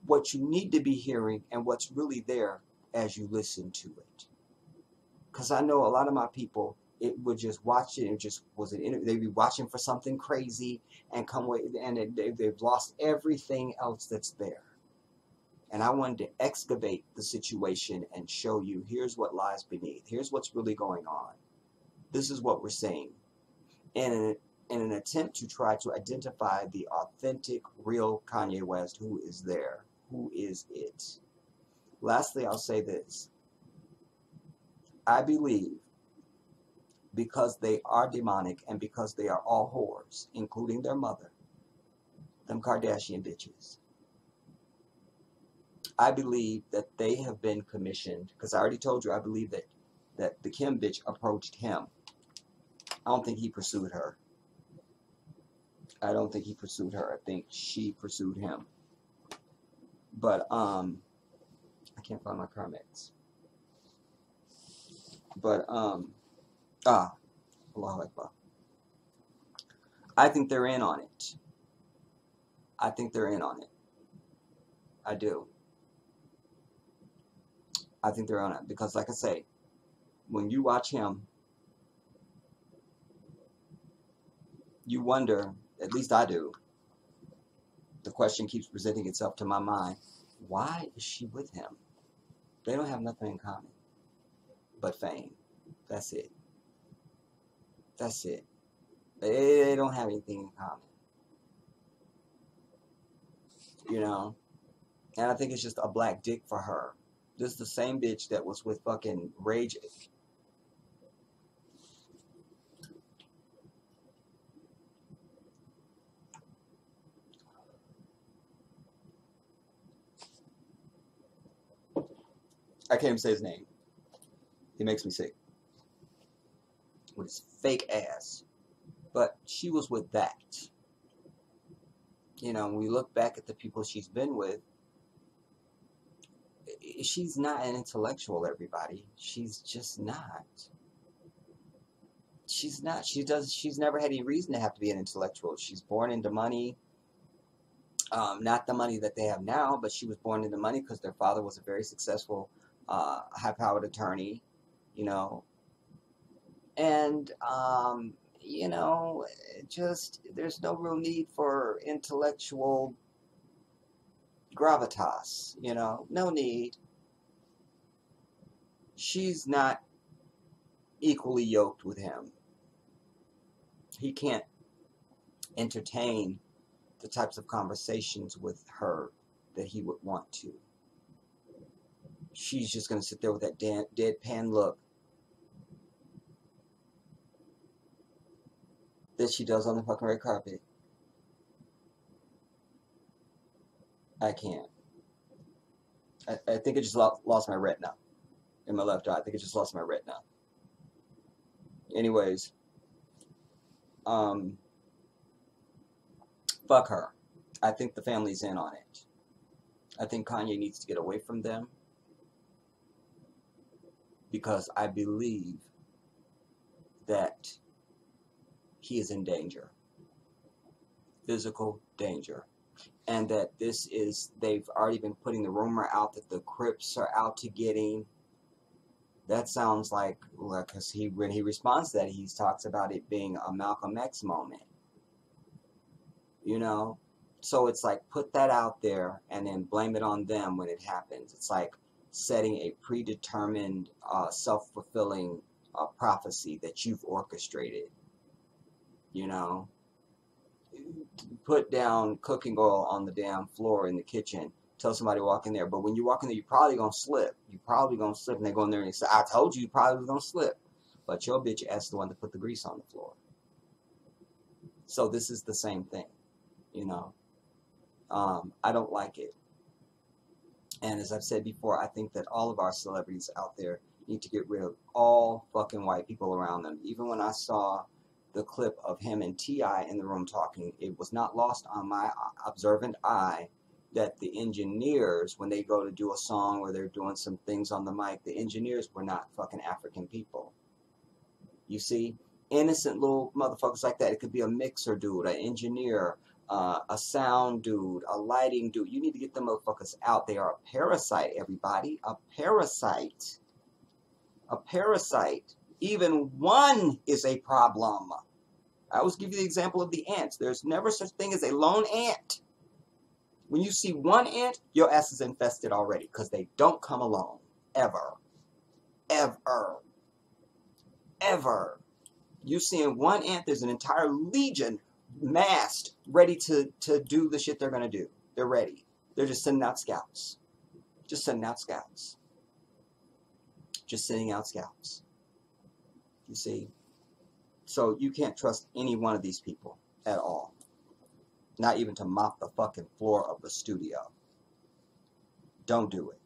what you need to be hearing and what's really there as you listen to it. Because I know a lot of my people, it would just watch it and just was an interview. They'd be watching for something crazy and come away, and they've lost everything else that's there. And I wanted to excavate the situation and show you, here's what lies beneath. Here's what's really going on. This is what we're saying. And in an attempt to try to identify the authentic, real Kanye West, who is there. Who is it? Lastly, I'll say this. I believe because they are demonic and because they are all whores, including their mother, Them Kardashian bitches. I believe that they have been commissioned, because I already told you I believe that the Kim bitch approached him. I don't think he pursued her. I don't think he pursued her. I think she pursued him. But I can't find my Carmex. But Allahu Akbar. I think they're in on it. I think they're in on it. I do. I think they're on it because, like I say, when you watch him, you wonder, at least I do, the question keeps presenting itself to my mind, why is she with him? They don't have nothing in common but fame. That's it. That's it. They don't have anything in common. You know? And I think it's just a black dick for her. This is the same bitch that was with fucking Rage. I can't even say his name. He makes me sick. With his fake ass. But she was with that. You know, when we look back at the people she's been with, she's not an intellectual, everybody. She's just not. She's not. She's never had any reason to have to be an intellectual. She's born into money. Not the money that they have now, but she was born into money because their father was a very successful, high-powered attorney, you know. And, you know, just, there's no real need for intellectual gravitas, you know. No need. She's not equally yoked with him. He can't entertain the types of conversations with her that he would want to. She's just going to sit there with that deadpan look that she does on the fucking red carpet. I can't. I think I just lost my retina in my left eye. I think I just lost my retina. Anyways, fuck her. I think the family's in on it. I think Kanye needs to get away from them because I believe that he is in danger. Physical danger. And that this is, they've already been putting the rumor out that the Crips are out to get him. That sounds like, because when he responds to that, he talks about it being a Malcolm X moment. You know? So it's like, put that out there and then blame it on them when it happens. It's like setting a predetermined, self-fulfilling prophecy that you've orchestrated. You know? Put down cooking oil on the damn floor in the kitchen. Tell somebody to walk in there. But when you walk in there, you're probably going to slip. You're probably going to slip. And they go in there and say, I told you you probably was going to slip. But your bitch ass the one to put the grease on the floor. So this is the same thing. You know. I don't like it. And as I've said before, I think that all of our celebrities out there need to get rid of all fucking white people around them. Even when I saw the clip of him and T.I. in the room talking, it was not lost on my observant eye that the engineers, when they go to do a song or they're doing some things on the mic, the engineers were not fucking African people. You see? Innocent little motherfuckers like that. It could be a mixer dude, an engineer, a sound dude, a lighting dude. You need to get them motherfuckers out. They are a parasite, everybody. A parasite. A parasite. Even one is a problem. I always give you the example of the ants. There's never such thing as a lone ant. When you see one ant, your ass is infested already because they don't come alone. Ever. Ever. Ever. You seeing one ant, there's an entire legion massed, ready to do the shit they're going to do. They're ready. They're just sending out scouts. Just sending out scouts. Just sending out scouts. You see? So you can't trust any one of these people at all. Not even to mop the fucking floor of the studio. Don't do it.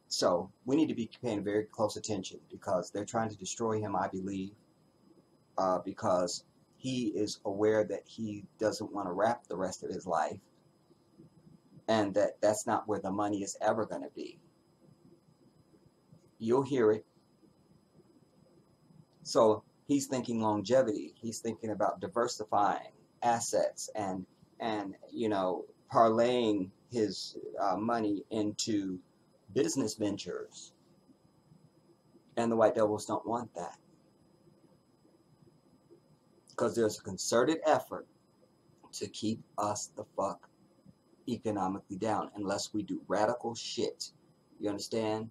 So we need to be paying very close attention because they're trying to destroy him, I believe, because he is aware that he doesn't want to rap the rest of his life, and that's not where the money is ever going to be. You'll hear it. So he's thinking longevity. He's thinking about diversifying assets and parlaying his money into business ventures. And the White Devils don't want that. Because there's a concerted effort to keep us the fuck economically down unless we do radical shit. You understand?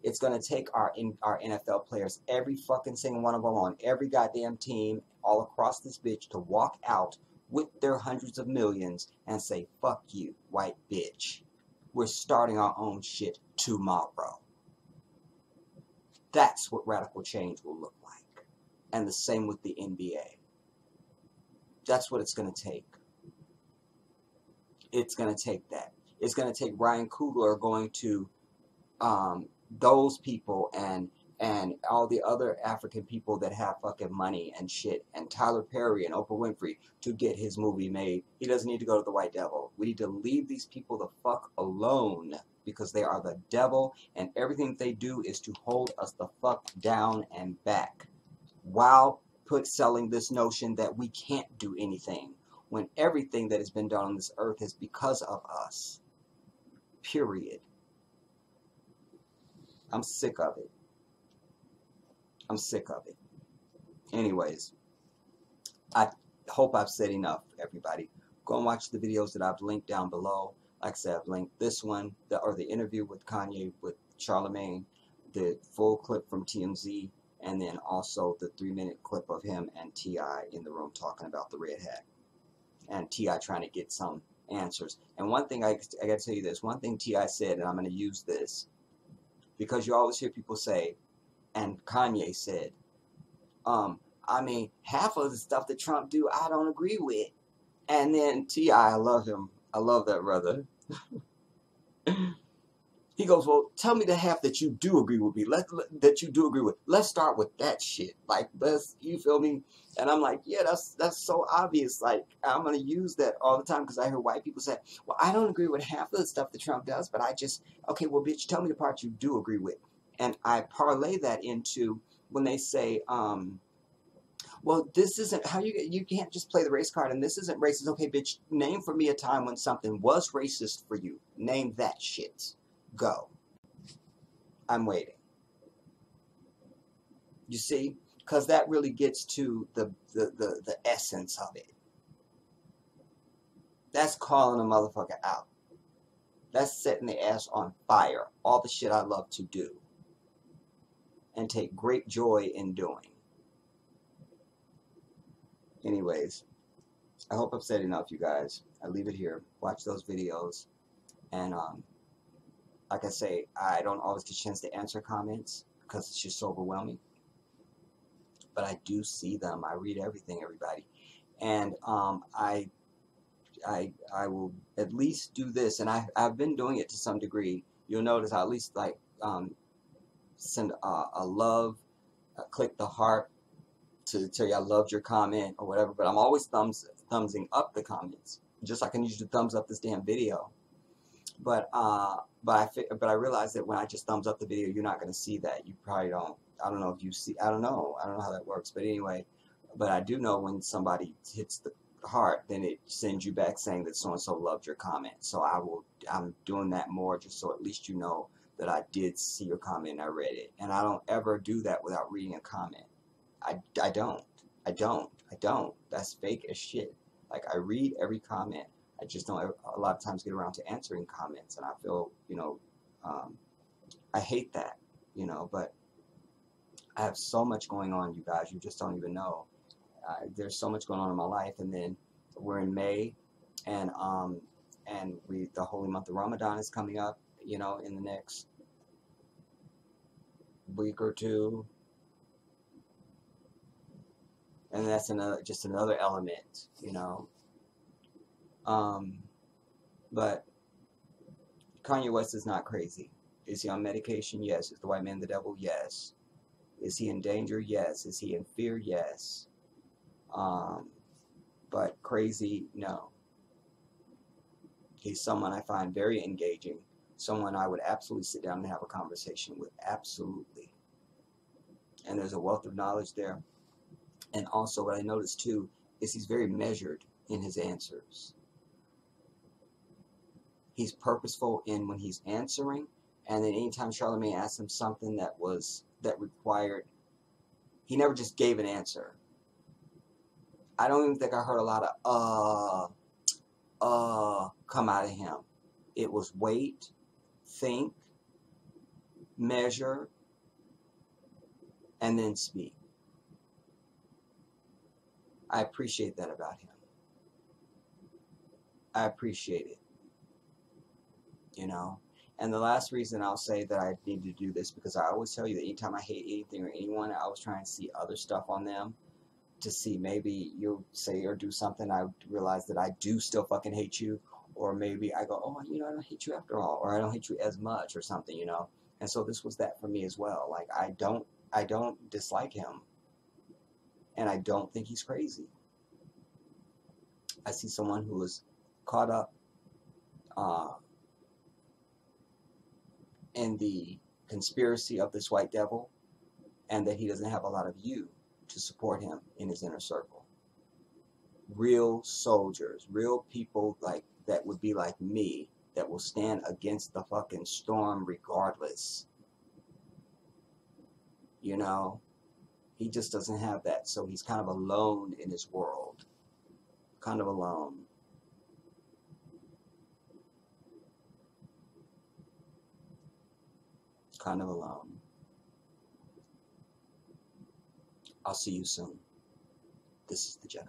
It's going to take our NFL players, every fucking single one of them on every goddamn team all across this bitch, to walk out with their hundreds of millions and say, fuck you, white bitch. We're starting our own shit tomorrow. That's what radical change will look like. And the same with the NBA. That's what it's going to take. It's going to take that. It's going to take Ryan Coogler going to those people and all the other African people that have fucking money and shit, and Tyler Perry and Oprah Winfrey, to get his movie made. He doesn't need to go to the White Devil. We need to leave these people the fuck alone, because they are the devil, and everything they do is to hold us the fuck down and back, while selling this notion that we can't do anything, when everything that has been done on this earth is because of us. Period. I'm sick of it. I'm sick of it. Anyways, I hope I've said enough, everybody. Go and watch the videos that I've linked down below. Like I said, I've linked this one, the interview with Kanye with Charlemagne, the full clip from TMZ, and then also the 3-minute clip of him and T.I. in the room talking about the red hat, and T.I. trying to get some answers. And one thing, I got to tell you this, one thing T.I. said, and I'm going to use this, because you always hear people say, and Kanye said, I mean, half of the stuff that Trump do, I don't agree with. And then T.I., I love him. I love that brother. He goes, well, tell me the half that you do agree with me. That you do agree with. Let's start with that shit. Like, you feel me? And I'm like, yeah, that's so obvious. Like, I'm going to use that all the time, because I hear white people say, well, I don't agree with half of the stuff that Trump does, but okay, well, bitch, tell me the part you do agree with. And I parlay that into when they say, well, this isn't how you can't just play the race card, and this isn't racist. Okay, bitch, name for me a time when something was racist for you. Name that shit. Go. I'm waiting. You see? Because that really gets to the essence of it. That's calling a motherfucker out. That's setting the ass on fire. All the shit I love to do and take great joy in doing. Anyways, I hope I've said enough, you guys. I leave it here. Watch those videos. And like I say, I don't always get a chance to answer comments because it's just so overwhelming. But I do see them. I read everything, everybody. And I will at least do this. And I've been doing it to some degree. You'll notice I at least like send a love, click the heart to tell you I loved your comment or whatever. But I'm always thumbsing up the comments, just like I need you to thumbs up this damn video. But I realize that when I just thumbs up the video, you're not going to see that. You probably don't. I don't know if you see. I don't know how that works. But anyway, but I do know when somebody hits the heart, then it sends you back saying that so and so loved your comment. So I'm doing that more, just so at least you know that I did see your comment and I read it. And I don't ever do that without reading a comment. I don't. That's fake as shit. Like, I read every comment. I just don't a lot of times get around to answering comments, and I feel, I hate that, but I have so much going on, you guys. You just don't even know. There's so much going on in my life, and then we're in May, and the holy month of Ramadan is coming up, in the next week or two, and that's just another element, But Kanye West is not crazy. Is he on medication? Yes. Is the white man the devil? Yes. Is he in danger? Yes. Is he in fear? Yes. But crazy? No. He's someone I find very engaging. Someone I would absolutely sit down and have a conversation with. Absolutely. And there's a wealth of knowledge there. And also what I noticed too is he's very measured in his answers. He's purposeful in when he's answering, and then anytime Charlamagne asked him something that required, he never just gave an answer. I don't even think I heard a lot of come out of him. It was wait, think, measure, and then speak. I appreciate that about him. I appreciate it. You know? And the last reason I'll say that I need to do this, because I always tell you that anytime I hate anything or anyone, I always try and see other stuff on them to see maybe you'll say or do something, I realize that I do still fucking hate you, or maybe I go, oh, you know, I don't hate you after all, or I don't hate you as much or something, you know? And so this was that for me as well. Like, I don't dislike him, and I don't think he's crazy. I see someone who is caught up in the conspiracy of this white devil, and that he doesn't have a lot of you to support him in his inner circle. Real soldiers, real people like that would be like me, that will stand against the fucking storm regardless. You know, he just doesn't have that, so he's kind of alone in his world. Kind of alone. Kind of alone. I'll see you soon. This is the Jedi.